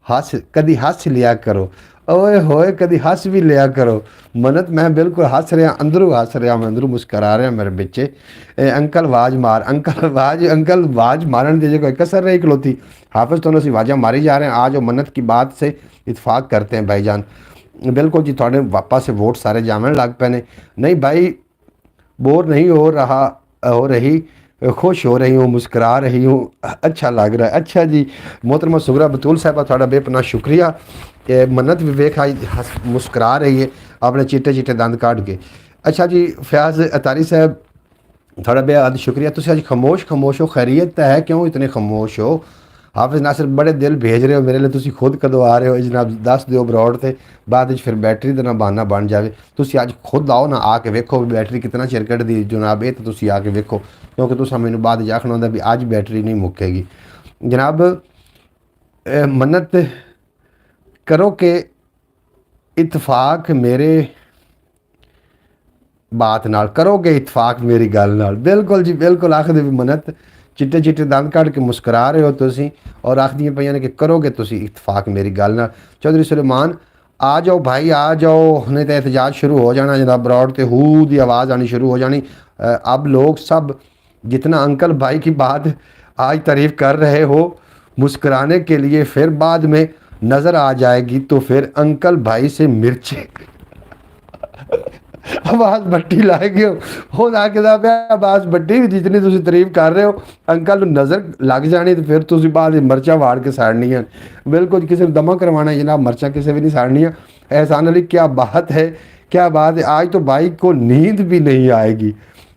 कदी हस लिया करो। ਓਏ ਹੋਏ ਕਦੀ ਹੱਸ ਵੀ ਲਿਆ ਕਰੋ ਮੰਨਤ, ਮੈਂ ਬਿਲਕੁਲ ਹੱਸ ਰਿਹਾ, ਅੰਦਰੋਂ ਹੱਸ ਰਿਹਾ, ਮੈਂ ਅੰਦਰੋਂ ਮੁਸਕਰਾ ਰਿਹਾ ਮੇਰੇ ਬੱਚੇ। ਅੰਕਲ ਆਵਾਜ਼ ਮਾਰ, अंकल आवाज़ मारन दीजिए, कोई कसर नहीं खलोती। हाफिज़ तो ਅਸੀਂ आवाज़ा मारी जा रहे हैं। आज मन्नत की बात से इतफाक़ करते हैं भाईजान। बिल्कुल जी, थोड़े वापस से वोट सारे जामन लग पे ने। नहीं भाई, बोर नहीं हो रही, खुश हो रही हूँ, मुस्करा रही हूँ, अच्छा लग रहा है। अच्छा जी, मोहतरमा सुगरा बतूल साहबा थोड़ा बेपना शुक्रिया। मन्नत भी वेख आई मुस्करा रही है अपने चिट्टे चिट्टे दंद काट के। अच्छा जी, फयाज अतारी साहब थोड़ा बेहद शुक्रिया। तुम अज खामोश हो, खैरियत तो है, क्यों इतने खामोश हो? हाफिज़ नासिर बड़े दिल भेज रहे हो मेरे लिए, तुम खुद कदों आ रहे हो जनाब? दस दो बरौड़ से बाद फिर बैटरी का ना बहाना बन जाए। तुम अज खुद आओ ना, आके वेखो बैटरी कितना चिर कढ़दी जनाब। ये तो तुम आके वेखो, क्योंकि तुम मैनू बाद आखना होंगे भी अज बैटरी नहीं मुक्केगी जनाब। मन्नत करो कि इतफाक मेरे बात नाल, करोगे इतफाक मेरी गल नाल। बिल्कुल जी बिल्कुल, आखदे भी मन्नत चिट्टे चिट्टे दंद कढ़ के मुस्करा रहे हो तुसी, और आखदियां पईयां ने कि करोगे तुसी इतफाक मेरी गल नाल। चौधरी सुलेमान आ जाओ भाई, आ जाओ, नहीं तो एहतजाज शुरू हो जाना जनाब। बरौड़ ते हू दी आवाज़ आनी शुरू हो जानी। अब लोग सब जितना अंकल भाई की बात आज तारीफ़ कर रहे हो मुस्कराने के लिए, फिर बाद में नज़र आ जाएगी तो फिर अंकल भाई से मिर्चें आवाज़ भट्टी लाएगी हो ना कि आवाज़ भट्टी भी जितनी तुम तारीफ कर रहे हो अंकल नज़र लग जानी, तो फिर तुम बाद मर्चा वाड़ के साड़नियाँ। बिल्कुल किसी ने दमा करवाना है जनाब, मर्चा किसी भी नहीं साड़नियाँ। एहसान अली क्या बात है, क्या बात है, आज तो भाई को नींद भी नहीं आएगी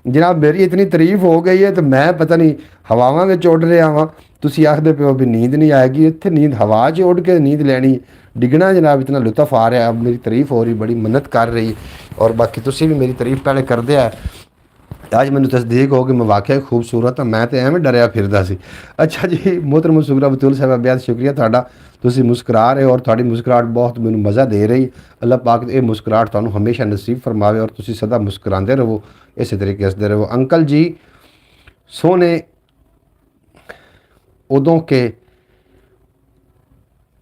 जनाब। मेरी इतनी तारीफ हो गई है तो मैं पता नहीं हवावां में उड़ रहा वहाँ। तुसी आखदे पे हो भी नींद नहीं आएगी, इतने नींद हवा च उड़ के नींद लैनी डिगना जनाब। इतना लुत्फ आ रहा है, अब मेरी तारीफ हो रही, बड़ी मन्नत कर रही। और बाकी तुसी भी मेरी तारीफ पहले करदे आ, अज मैनू तस्दीक हो कि मैं वाकई खूबसूरत हाँ, मैं तो एवं डरिया फिरदा सी। अच्छा जी, मोहतरम सुगरा बतूल साहब बेहद शुक्रिया तुहाडा, तुसी मुस्कुरा रहे हो और तुहाडी मुस्कुराहट बहुत मैनू मज़ा दे रही। अल्लाह पाक ये मुस्कुराहट तुहानू हमेशा नसीब फरमावे और तुसी सदा मुस्कुराते रहो, इस तरीके हसदे रहो। अंकल जी सोने उदों के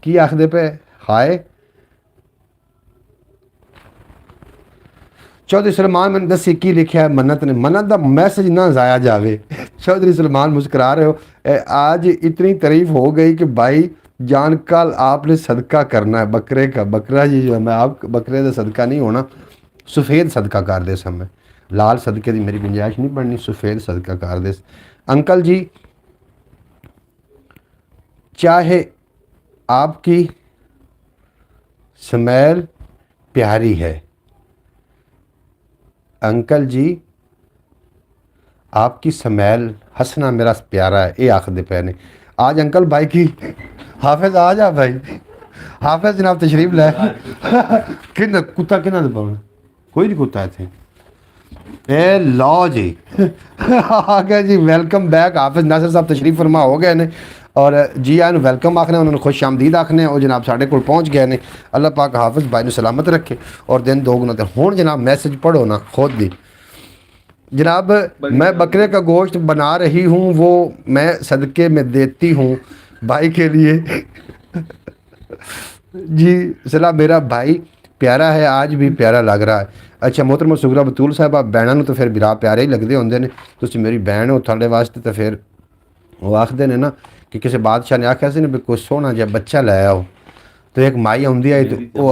की आखदे पे हाय। चौधरी सलमान मैंने दसी की लिखा है मन्नत ने, मन्नत का मैसेज ना जाया जाए। चौधरी सलमान मुस्कुरा रहे हो, आज इतनी तारीफ हो गई कि भाई जान कल आपने सदका करना है बकरे का। बकरा जी जो है, मैं आप बकरे का सदका नहीं होना, सफ़ेद सदका कर दे समय, लाल सदके की मेरी गुंजाइश नहीं बननी, सफ़ेद सदका कर दे। अंकल जी चाहे आपकी स्मेल प्यारी है, अंकल जी आपकी स्मेल हंसना मेरा प्यारा है, ये आखदे पे ने। आज अंकल भाई की हाफिज आ जा भाई, हाफिज जनाब तशरीफ लै। कि कुत्ता कि कोई नहीं कुत्ता इतने। ए लो जी आ गया जी, वेलकम बैक। हाफिज नासिर साहब तशरीफ फरमा हो गए ने और जी आन वेलकम आखने, उन्होंने खुश आमदीद आखने और जनाब साढ़े को पहुँच गए ने। अल्लाह पाक हाफिज भाई ने सलामत रखे और दिन दोगुना। तो हुण जनाब मैसेज पढ़ो ना खुद ही जनाब। मैं बकरे का गोश्त बना रही हूँ, वो मैं सदके में देती हूँ भाई के लिए। जी सलाम, मेरा भाई प्यारा है, आज भी प्यारा लग रहा है। अच्छा मोहतरम सुगरा बतूल साहब, आप भैनों तो फिर बिरा प्यारे ही लगते होंगे ने, तुसीं मेरी भैन हो, थोड़े वास्ते तो फिर वो आखते ने ना कि किसी बादशाह ने आख्या सी ना भी कोई सोहना जिहा बच्चा लै आओ, तो एक माई आउंदी आई तो वो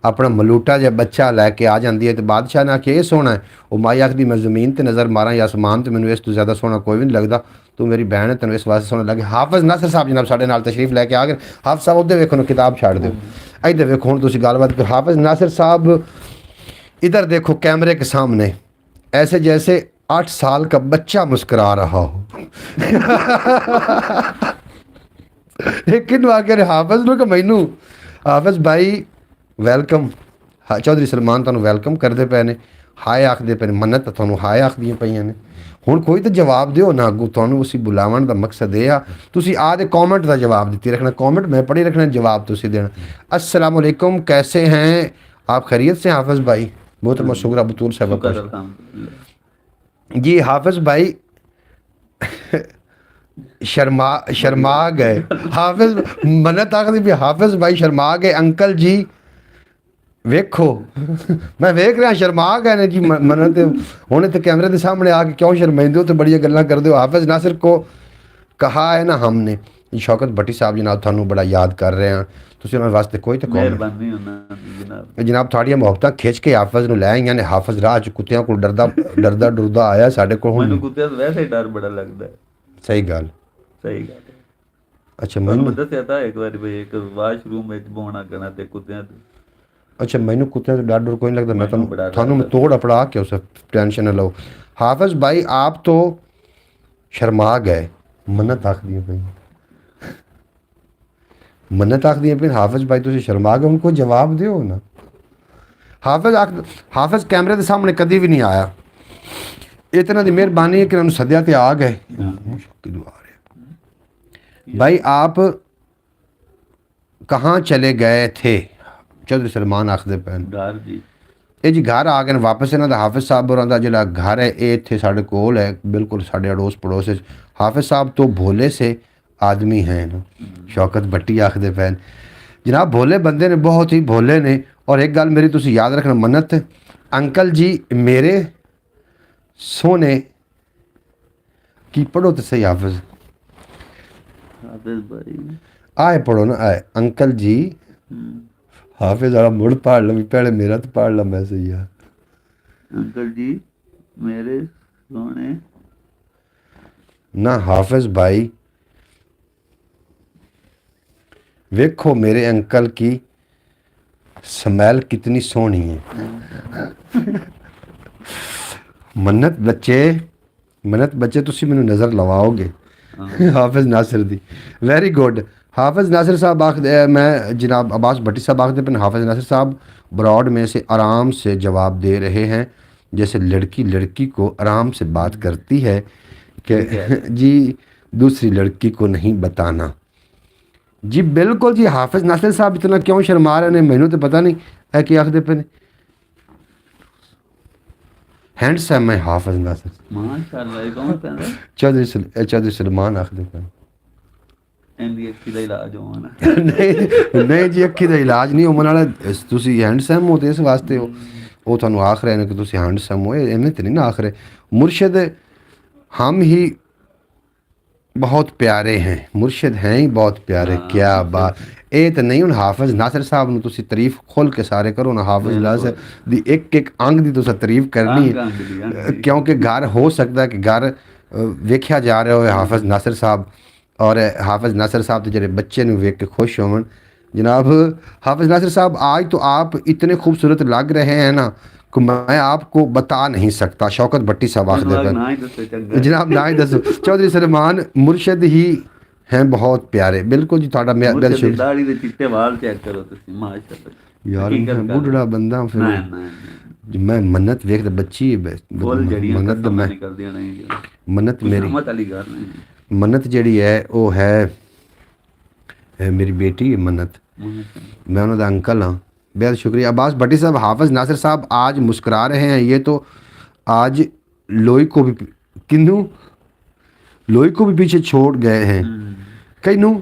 अपना मलूटा जिहा बच्चा लैके आ जाती है। तो बादशाह ने आख्या ये सोहना है, वो माई आखदी मैं ज़मीन ते नज़र मारा या आसमान तो मैनू इस तो ज़्यादा सोहना कोई भी नहीं लगता, तू मेरी भैन है तेन इस वास्ते सोहना लगे। हाफिज नासिर साहब जनाब साढ़े नाल तशरीफ लैके आ गए। हाफिज साहब उधर वेखो ना, किताब छाड़ दो, इधर वेखो हुण तुसीं गलबात करो। हाफिज नासिर साहब इधर देखो कैमरे के सामने, ऐसे जैसे 8 साल का बच्चा मुस्कुरा रहा हो। लेकिन आगे हाफिज नु कि मैनू हाफिज भाई वेलकम। चौधरी सलमान तुहानू वेलकम करते पे ने, हाय आखदे पे ने, मन्नत तुहानू हाय आखदियां पईयां ने। हुण कोई तो जवाब दिओ ना, अगू तुहानू उसी बुलावन का मकसद ये आ, तुसी आदे कॉमेंट का जवाब दित्ती रखना, कॉमेंट मैं पढ़ी रखना, जवाब तुसी देना। अस्सलाम वालेकुम, कैसे हैं आप, खैरियत से हाफिज भाई? मोहतरमा शुक्र बतूल साहब जी। हाफिज भाई शर्मा गए हाफिज मन्नत आखदी भी हाफिज भाई शर्मा गए अंकल जी वेखो मैं वेख रहा शर्मा गए ने जी मन्नत हुणे तो कैमरे के सामने आके क्यों शर्माइंदे हो तो बड़िया गल्लां करदे हो। हाफिज नासिर को कहा है ना हमने शौकत भट्टी साहब जनाब थानू बड़ा याद कर रहे हैं ਤੁਸੀਂ ਉਹਨਾਂ ਵਾਸਤੇ ਕੋਈ ਤਾਂ ਕੌਮ ਮਿਹਰਬਾਨੀ ਉਹਨਾਂ ਦੀ ਜਨਾਬ। जनाब ਤੁਹਾਡੀਆਂ ਮੁਹੱਬਤਾਂ ਖਿੱਚ ਕੇ ਹਾਫਿਜ਼ ਨੂੰ ਲੈ ਆਈਆਂ ਨੇ। ਹਾਫਿਜ਼ ਰਾਹ 'ਚ ਕੁੱਤਿਆਂ ਕੋਲ ਡਰਦਾ ਡਰਦਾ ਆਇਆ ਸਾਡੇ ਕੋਲ ਮੈਨੂੰ ਹੁਣ। ਕੁੱਤਿਆਂ ਤੋਂ ਵੈਸੇ ਹੀ ਡਰ ਬੜਾ ਲੱਗਦਾ ਹੈ। ਸਹੀ ਗੱਲ। ਸਹੀ ਗੱਲ ਹੈ। ਅੱਛਾ ਮੈਨੂੰ ਮੈਨੂੰ ਦੱਸਿਆ ਤਾਂ ਇੱਕ ਵਾਰੀ ਵੀ ਇੱਕ ਵਾਸ਼ਰੂਮ ਵਿੱਚ ਬੋਣਾ ਕਰਨਾ ਤੇ ਕੁੱਤਿਆਂ ਤੋਂ ਅੱਛਾ ਮੈਨੂੰ ਕੁੱਤਿਆਂ ਤੋਂ ਡਰ ਕੋਈ नहीं लगता। मैं ਮੈਨੂੰ ਬੜਾ थानू मैं तोड़ अपड़ा के उसे टेंशन न लो। हाफिज भाई आप तो शर्मा गए मन्नत आख दी भाई मन्नत आख दी फिर हाफिज भाई तुम शर्मा गए उनको जवाब दो ना। हाफिज कैमरे के सामने कभी भी नहीं आया इतना दी मेहरबानी है कि उन्होंने सद्या ते आ गए। भाई आप कहाँ चले गए थे चौधरी सलमान आखदे पैन ਡਰ ਜੀ। ਇਹ ਜੀ ਘਰ ਆ ਗਏ ਨੇ ਵਾਪਸ ਇਹਨਾਂ ਦਾ ਹਾਫਿਜ਼ ਸਾਹਿਬ ਹੋਰਾਂ ਦਾ ਜਿਹੜਾ ਘਰ ਹੈ ਇਹ ਇੱਥੇ ਸਾਡੇ ਕੋਲ ਹੈ ਬਿਲਕੁਲ ਸਾਡੇ ਅੜੋਸ ਪੜੋਸ ਵਿੱਚ। ਹਾਫਿਜ਼ ਸਾਹਿਬ तो भोले से आदमी हैं ना शौकत भट्टी आखदे पैन जनाब भोले बंदे ने बहुत ही भोले ने। और एक गल मेरी तुसी याद रखना मन्नत अंकल जी मेरे सोने की पढ़ो तो सही हाफिज ਹਾਫਿਜ਼ ਭਾਈ आए पढ़ो ना आए अंकल जी हाफिज वाला मुड़ पढ़ लो पहले मेरा तो पढ़ ला मैं सही यार। ਅੰਕਲ ਜੀ ਮੇਰੇ ਸੋਹਣੇ ना हाफिज भाई वेखो मेरे अंकल की स्मेल कितनी सोहनी है। मन्नत बच्चे तुसी मैनू नज़र लवाओगे हाफिज नासिर दी वेरी गुड। हाफिज नासिर साहब आखदे मैं जनाब अब्बास भट्टी साहब आखदे पर हाफिज नासिर साहब ब्रॉड में से आराम से जवाब दे रहे हैं जैसे लड़की को आराम से बात करती है कि जी दूसरी लड़की को नहीं बताना। जी बिल्कुल जी हाफिज नासिर साहब इतना क्यों शर्मा रहे हैं मैनू तो पता नहीं है कि आखदे पे हैंडसम है हाफिज नासिर ਮਾਸ਼ਾਅੱਲਾ ਇਹ ਕੌਣ ਕਹਿੰਦਾ चौधरी सलमान आखदे पे ਇੰਦੀ ਅੱਖੀ ਦਾ ਇਲਾਜ ਹੋਣਾ। नहीं जी अखी का इलाज नहीं होने वाला तुसी हैंडसम हो तो इस वास्ते हो वो थानू आख रहे हैं कि तुसी हैंडसम हो इन्हें तो नहीं ना आख रहे। मुर्शिद हम ही बहुत प्यारे हैं मुर्शिद हैं ही बहुत प्यारे क्या बात ये तो नहीं हूँ हाफिज नासिर साहब नू तुसी तारीफ खोल के सारे करो ना। हाफिज नासिर दी एक अंग दी तुसा तारीफ करनी है क्योंकि घर हो सकता है कि घर वेख्या जा रहा हो हाफिज नासिर साहब और हाफिज नासिर साहब तो जरे बच्चे ने वेख के खुश होवन। जनाब हाफिज नासिर साहब आज तो आप इतने खूबसूरत लग रहे हैं ना कि मैं आपको बता नहीं सकता। शौकत भट्टी साहब आखदे हैं जनाब ना ही दसो चौधरी सलमान मुर्शिद ही हैं बहुत प्यारे बिल्कुल जी थोड़ा मैं ਦਾੜੀ ਦੇ ਚਿੱਟੇ ਵਾਲ ਚੈੱਕ ਕਰੋ ਤੁਸੀਂ ਮਾਸ਼ਾਅੱਲਾ यार मैं बुढ़ड़ा बंदा फिर ਨਾ ਨਾ मैं मन्नत वेख दे बच्ची ਫੁੱਲ ਜੜੀਆਂ मन्नत तो मैं ਨਿਕਲਦੀਆਂ ਨਹੀਂ मन्नत मेरी ਰਹਿਮਤ ਵਾਲੀ ਗੱਲ ਨਹੀਂ मन्नत ਜਿਹੜੀ है वो है मेरी बेटी है मन्नत मैं उन्होंने अंकल हाँ बेहद शुक्रिया। अब्बास भट्टी साहब हाफिज नासिर साहब आज मुस्कुरा रहे हैं ये तो आज लोई को भी किन्नू लोई को भी पीछे छोड़ गए हैं कई नू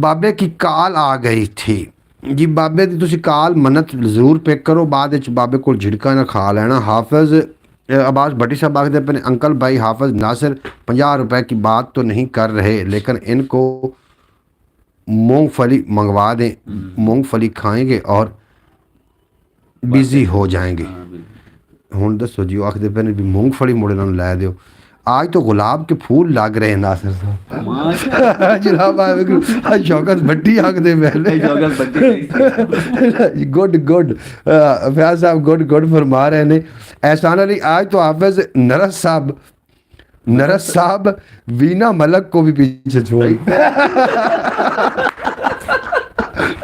बाबे की काल आ गई थी जी बाबे की तुसी काल मन्नत जरूर पिक करो बाद बाबे को झिड़का ना खा लेना। हाफिज अब्बास भट्टी साहब आखते अपने अंकल भाई हाफिज नासिर 50 रुपए की बात तो नहीं कर रहे लेकिन इनको मूंगफली मंगवा दें मूंगफली खाएंगे और बिजी हो जाएंगे। हुण दसो जी आखते पे भी मूंगफली मुड़े ना लै दो। आज तो गुलाब के फूल लग रहे हैं नासिर साहब जनाब आज शौकत भट्टी आखते पहले गुड गुड फयाज साहब गुड फरमा रहे हैं। एहसान अली आज तो हाफिज नरस साहब वीना मलक को भी पीछे छोड़ी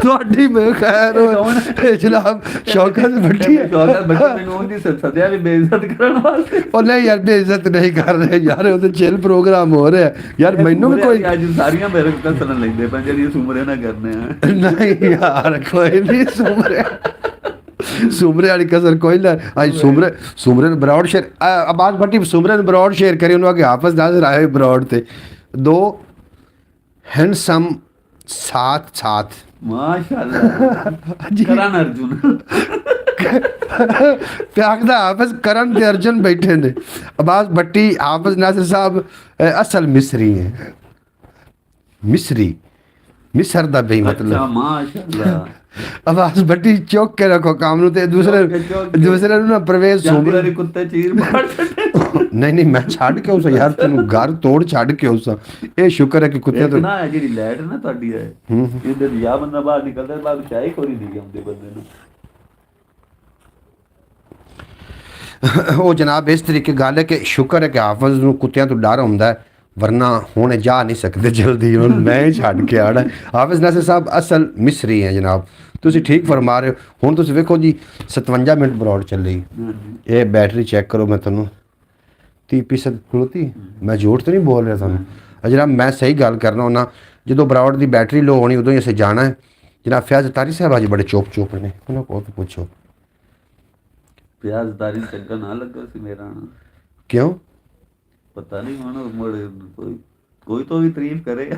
ਤੁਹਾਡੀ ਮੈਂ ਖੈਰ ਹੋ ਜਨਾਬ ਸ਼ੌਕਤ ਭੱਟੀ ਮੈਨੂੰ ਉਹਦੀ ਸਦਿਆ ਵੀ ਬੇਇੱਜ਼ਤ ਕਰਨ ਵਾਸਤੇ ਉਹ ਨਹੀਂ ਯਾਰ ਬੇਇੱਜ਼ਤ ਨਹੀਂ ਕਰ ਰਹੇ ਯਾਰ ਉਹ ਤਾਂ ਚਿਲ ਪ੍ਰੋਗਰਾਮ ਹੋ ਰਿਹਾ ਯਾਰ ਮੈਨੂੰ ਵੀ ਕੋਈ ਅੱਜ ਸਾਰੀਆਂ ਮੇਰੇ ਕੋਲ ਸੁਣਨ ਲੈਂਦੇ ਪਰ ਜਿਹੜੀ ਸੁਮਰੇ ਨਾ ਕਰਨੇ ਆ ਨਹੀਂ ਯਾਰ ਕੋਈ ਨਹੀਂ ਸੁਮਰਿਆ सुमरे वाली कसर कोई ना आज सुमरे ब्रॉड शेयर अब्बास भट्टी सुमरे ब्रॉड शेयर करे उन्होंने हाफिज नासिर आए ब्रॉड थे दो हैंडसम साथ साथ माशाल्लाह जी करण अर्जुन प्याकदा हाफिज करण ते अर्जुन बैठे ने अब्बास भट्टी हाफिज नासिर साहब असल मिस्री हैं मिस्री मिस्र दा बई अच्छा मतलब माशाल्लाह अब्बास भट्टी चौक के रखो काम नु ते दूसरे दूसरे नु ना प्रवेश जानवर दे कुत्ते चीर मार छड्डे नहीं नहीं मैं छड़ के उस यार तेन घर तोड़ छड़ के उस ये शुक्र है कि कुत्ते तो ना है ਜਿਹੜੀ ਲੈਟ ਨਾ ਤੁਹਾਡੀ ਹੈ ਇਹਦੇ ਦੀ ਆ ਬੰਦਾ ਬਾਹਰ ਨਿਕਲਦਾ ਬਾਹਰ ਚਾਹੀ ਕੋਈ ਨਹੀਂ ਆਉਂਦੇ ਬੰਦੇ ਨੂੰ ਉਹ ਜਨਾਬ ਇਸ ਤਰੀਕੇ ਗੱਲ ਹੈ ਕਿ ਸ਼ੁਕਰ ਹੈ ਕਿ ਹਾਫਿਜ਼ ਨੂੰ ਕੁੱਤਿਆਂ ਤੋਂ ਡਰ ਹੁੰਦਾ ਹੈ ਵਰਨਾ ਹੁਣ ਇਹ ਜਾ ਨਹੀਂ ਸਕਦੇ ਜਲਦੀ ਹੁਣ ਮੈਂ ਹੀ ਛੱਡ ਕੇ ਆਣਾ ਹਾਫਿਜ਼ ਨਾਸਿਰ ਸਾਹਿਬ ਅਸਲ ਮਿਸਰੀ ਹੈ ਜਨਾਬ ਤੁਸੀਂ ਠੀਕ ਫਰਮਾ ਰਹੇ ਹੋ ਹੁਣ ਤੁਸੀਂ ਵੇਖੋ ਜੀ 57 ਮਿੰਟ ਬਰੌਡ ਚੱਲੀ ਇਹ ਬੈਟਰੀ ਚੈੱਕ ਕਰੋ ਮੈਂ ਤੁਹਾਨੂੰ 30% ਖਲੋਤੀ ਮੈਂ ਝੂਠ ਤਾਂ ਨਹੀਂ ਬੋਲ ਰਿਹਾ ਤੁਹਾਨੂੰ ਜਨਾਬ ਮੈਂ ਸਹੀ ਗੱਲ ਕਰਨਾ ਹੁੰਦਾ ਜਦੋਂ ਬਰੌਡ ਦੀ ਬੈਟਰੀ ਲੋ ਹੋਣੀ ਉਦੋਂ ਹੀ ਅਸੀਂ ਜਾਣਾ ਹੈ ਜਨਾਬ ਫੈਜ਼ ਤਾਰੀ ਸਾਹਿਬ ਅੱਜ ਬੜੇ ਚੁੱਪ ਨੇ ਉਹਨਾਂ ਕੋਲ ਤੋਂ ਪੁੱਛੋ ਪਿਆਜ਼ਦਾਰੀ ਚੰਗਾ ਨਾ ਲੱਗਾ ਸੀ ਮੇਰਾ ਨਾ ਕਿਉਂ ਪਤਾ ਨਹੀਂ ਹੁਣ ਮੁੜ ਕੋਈ ਤੋਂ ਵੀ ਤਾਰੀਫ ਕਰੇ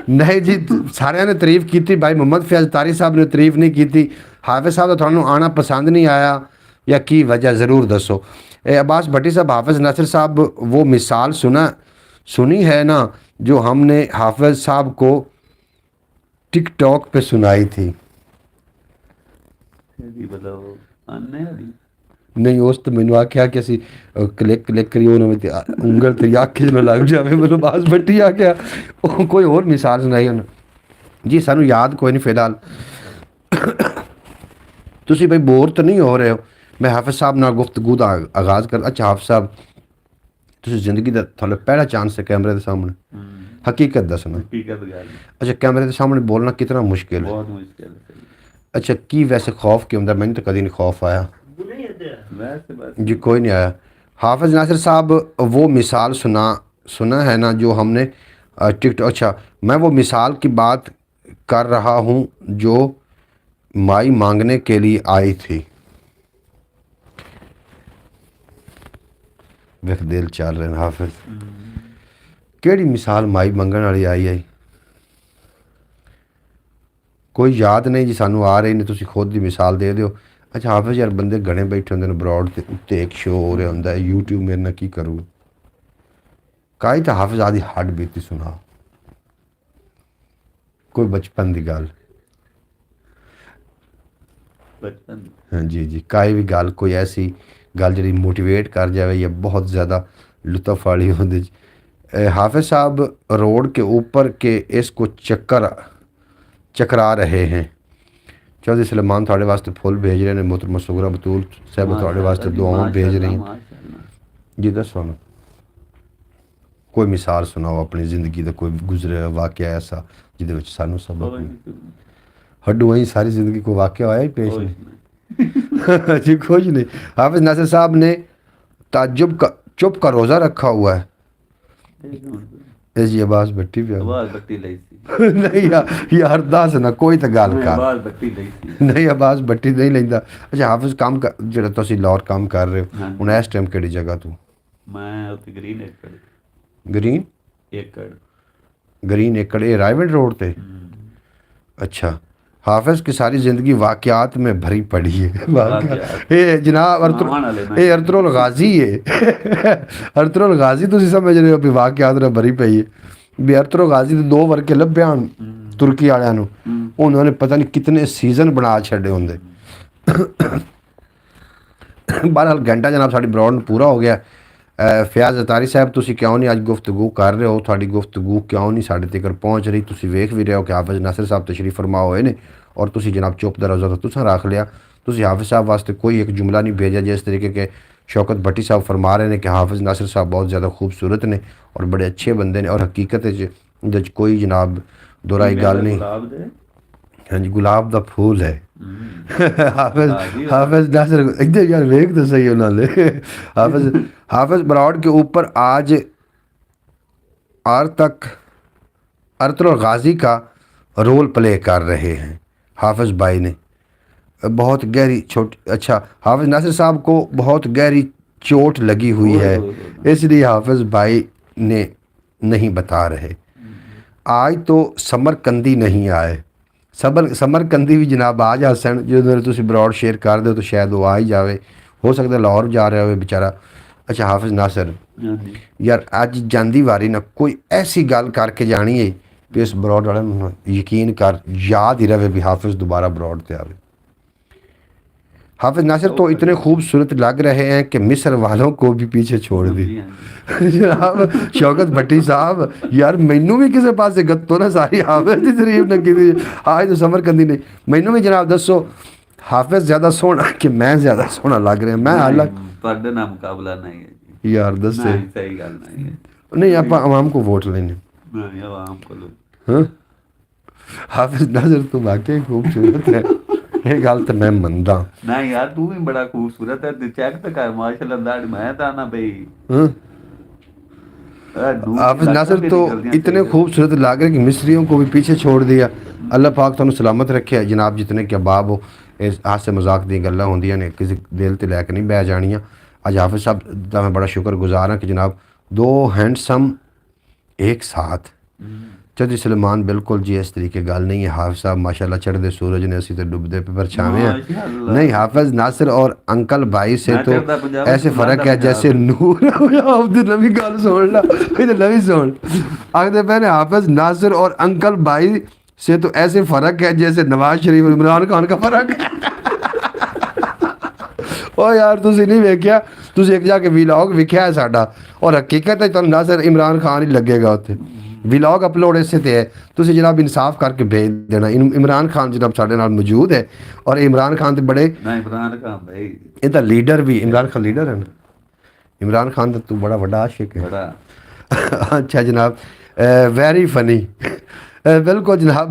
ਨਹੀਂ ਜੀ ਸਾਰਿਆਂ ਨੇ ਤਾਰੀਫ ਕੀਤੀ ਭਾਈ ਮੁਹੰਮਦ ਫੈਜ਼ ਤਾਰੀ ਸਾਹਿਬ ਨੇ ਤਾਰੀਫ ਨਹੀਂ ਕੀਤੀ ਹਾਫਿਜ਼ ਸਾਹਿਬ ਦਾ ਤੁਹਾਨੂੰ ਆਣਾ ਪਸੰਦ नहीं आया या की वजह ज़रूर दसो अब्बास भट्टी साहब हाफिज़ नासिर साहब वो मिसाल सुनी है ना जो हमने हाफिज़ साहब को टिकटॉक पे सुनाई थी मतलब आने वाली नहीं उस तो मैंने आख्या कि असी क्लिक करी उन्होंने उंगल तेरी अख च लग जाए मतलब अब्बास भट्टी आख्या कोई और मिसाल सुनाई उन्हें जी सानू याद कोई नहीं फिलहाल तुसी भाई बोर तो नहीं हो रहे हो मैं हाफिज़ साहब नाल गुफ्तगू दा आगाज़ कर अच्छा हाफिज़ साहब तुसी जिंदगी दा थोड़ा पहला चांस है कैमरे के सामने हकीकत दसना हकीकत गल अच्छा कैमरे के सामने बोलना कितना मुश्किल है बहुत मुश्किल है अच्छा की वैसे खौफ क्यों होंदा मैंने तो कभी नहीं खौफ आया वैसे बस जी कोई नहीं आया हाफिज़ नासिर साहब वो मिसाल सुना है ना जो हमने टिकटॉक अच्छा मैं वो मिसाल की बात कर रहा हूँ जो माई मांगने के लिए आई थी वेख दिल चल रहे हैं हाफिज़ केड़ी मिसाल माई मंगन वाली आई है कोई याद नहीं जी सानू आ रही ने तुसी खुद की मिसाल दे दियो अच्छा हाफिज़ यार बंदे गणे बैठे होंगे ब्रॉड के उत्ते एक शो हो रहा होंगे यूट्यूब मेरे ना की करूँ काई तो हाफिज़ आदि हड बीती सुना कोई बचपन की गल बचपन हाँ जी जी काई भी गल कोई ऐसी गल जी मोटिवेट कर जाए या बहुत ज़्यादा लुत्फ वाली होंगी हाफिज़ साहब रोड के ऊपर के इसको चकरा रहे हैं चौधरी सलेमान थोड़े वास्ते फुल भेज रहे हैं मोहतरमा सुगरा बतूल साहब थोड़े वास्ते दुआवां भेज रही हैं जी दसो ना कोई मिसाल सुनाओ अपनी ज़िंदगी का कोई गुजरे वाक़या ऐसा जिहदे विच सानू सबक हड्डू वहीं सारी ज़िंदगी को वाक़या होया ही पेश नहीं जी कुछ नहीं हाफिज़ नासिर साहब ने चुप का रोज़ा रखा हुआ है जी अब्बास भट्टी भी आवाज बत्ती लई सी नहीं यार दस ना कोई तो गल कर आवाज बत्ती लई सी नहीं अब्बास भट्टी नहीं लेंदा अच्छा हाफिज़ काम कर जेड़ा तुसी लाहौर काम कर रहे हो हुण इस टाइम केड़ी जगह तू मैं उत्ते ग्रीन एकड़ ग्रीन एकड़ ये रायवल रोड पे अच्छा हाफिज़ की सारी ज़िंदगी वाक़यात में भरी पड़ी है ये जनाब अरतुरुल गाजी है अरतुरुल गाजी तुसी समझ रहे हो भी वाक़यात में भरी पई है भी अरतुरुल गाजी दे 2 वर्के लभे हन तुर्की वालियां नूं उन्होंने पता नहीं कितने सीजन बना छड़े होंगे बहरहाल घंटा जनाब साड़ी ब्रॉड पूरा हो गया फयाज अतारी साहब तुसी क्यों नहीं अज गुफ्तगू कर रहे हो थोड़ी गुफ्तगू क्यों नहीं साढ़े तक पहुँच रही तुसी वेख भी रहे हो कि हाफिज़ नासिर साहब तशरीफ फरमा होए ने और तुसी जनाब चुप दा रोज़ा तो तुसां रख लिया तुसी हाफिज़ साहब वास्ते कोई एक जुमला नहीं भेजा जिस तरीके के शौकत भट्टी साहब फरमा रहे हैं कि हाफिज़ नासिर साहब बहुत ज़्यादा खूबसूरत ने और बड़े अच्छे बंदे ने और हकीकत कोई जनाब दोहराई गल नहीं हाँ जी गुलाब दा फूल है हाफिज़ नासिर एकदम यार वेख तो सही उन्होंने हाफिज़ ब्रॉड के ऊपर आज अरतुरुल गाजी का रोल प्ले कर रहे हैं हाफिज़ भाई ने बहुत गहरी चोट, अच्छा हाफिज़ नासिर साहब को बहुत गहरी चोट लगी हुई है, इसलिए हाफिज़ भाई ने नहीं बता रहे। आज तो समरकंदी नहीं आए, समरकंदी भी जनाब आ जा सन, जो तुम ब्रॉड शेयर कर दो तो शायद वो आ ही जाए, हो सकता लाहौर जा रहा हो बेचारा। अच्छा हाफिज़ नासिर यार अज जांदी वारी ना कोई ऐसी गल करके जानी है भी इस ब्रॉड वाले नूं यकीन कर याद ही रहे भी हाफिज़ दोबारा ब्रॉड पे आवे। हाफिज़ नासिर तो इतने खूबसूरत लग रहे हैं कि मिस्र वालों को भी पीछे छोड़ दी। जनाब शौकत भट्टी साहब यार मैनू भी किसी पास गत्तो ना सारी हाफिज़ की तारीफ न की, आज तो समरकंदी नहीं, मैनू भी जनाब दसो हाफिज़ ज़्यादा सोहना कि मैं ज़्यादा सोहना लग रहा? मैं अलग ਤੁਹਾਡੇ ਨਾਲ ਮੁਕਾਬਲਾ ਨਹੀਂ ਹੈ ਜੀ। यार दसे ਨਹੀਂ ਸਹੀ ਗੱਲ ਨਹੀਂ ਹੈ। नहीं आप आवाम को वोट लेने। ਨਹੀਂ ਆਵਾਮ ਕੋਲ हाँ हाफिज़ नासिर तो वाकई खूबसूरत है, ये गल तो मैं मनदा। नहीं यार तू भी बड़ा खूबसूरत है, चेक तो कर माशाल्लाह दाढ़ी मैं था ना भाई। हाँ हाफिज़ नासिर तो इतने खूबसूरत लग रहे कि मिस्रियों को भी पीछे छोड़ दिया। अल्लाह पाक तुहानू सलामत रखे जनाब, जितने के अबाब हो इस हासे मजाक दी गल्लां होंदियां ने किसी दिल ते लैके नहीं बह जानियां। अज हाफिज़ साहब का मैं बड़ा शुक्रगुजार हाँ कि जनाब दो हैंडसम एक साथ। चौधरी सलेमान बिल्कुल जी इस तरीके गल नहीं है। हाफिज़ साहब माशाल्लाह चढ़ते सूरज ने असी तो डुबदे पे परछावें हैं। नहीं हाफिज़ नासिर और अंकल भाई से तो ऐसे फ़र्क है जैसे नूर नवी गल सुन ला, नवी सुन आखते पहले हाफिज़ नासिर और अंकल भाई से तो ऐसे फ़र्क है जैसे नवाज शरीफ और इमरान खान का फ़र्क है। ओ यार तुसी नहीं वेख्या, तुसी एक जाके वीलॉग वेख्या है साडा और हकीकत है तुहानू नासिर इमरान खान ही लगेगा उत्थे। वीलॉग अपलोड इसे ते है, तुसी जनाब इंसाफ करके भेज देना। इमरान खान जनाब साडे नाल मौजूद है और इमरान खान तो बड़े नहीं इमरान खान भाई इहदा लीडर भी, इमरान खान लीडर है ना, इमरान खान तो तू बड़ा वड्डा आशिक है। बड़ा अच्छा जनाब वेरी फनी बिल्कुल जनाब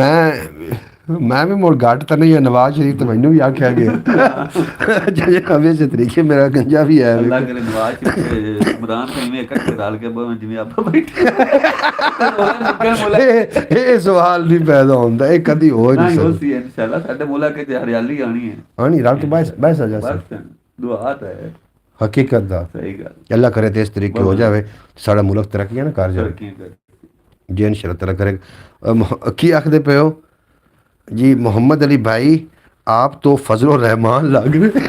मैं भी मुड़ घट तो नहीं है, नवाज शरीफ तो मैनू भी आख्या गया। अच्छा जनाब इस तरीके मेरा गंजा भी है। अल्लाह करे नवाज शरीफ इमरान खान में इकट्ठे डाल के जिवें आप बैठे ਇਹ ਸਵਾਲ ਨਹੀਂ ਪੈਦਾ ਹੁੰਦਾ, ਇਹ ਕਦੀ ਹੋ ਹੀ ਨਹੀਂ नहीं ਸਕਦਾ। होसी इंशाल्लाह साडे मुल्क च हरियाली आनी है। ਆਣੀ ਰੱਬ ਤੋਂ ਬਹਿਸ ਆ ਜਾ बस दुआ है ਹਕੀਕਤ ਦਾ। सही गल ਅੱਲਾ ਕਰੇ ਤੇ ਇਸ ਤਰੀਕੇ ਹੋ ਜਾਵੇ ਸਾਡਾ ਮੁਲਕ ਤਰੱਕੀਆਂ ਨਾ ਕਰ ਜਾਵੇ तरक्की कर ਜੀ ਇਨਸ਼ਾਅੱਲਾ ਤਾਲਾ ਕਰੇਗਾ। ਕੀ ਆਖਦੇ ਪਏ ਹੋ जी मोहम्मद अली भाई आप तो फजल रहमान लग रहे।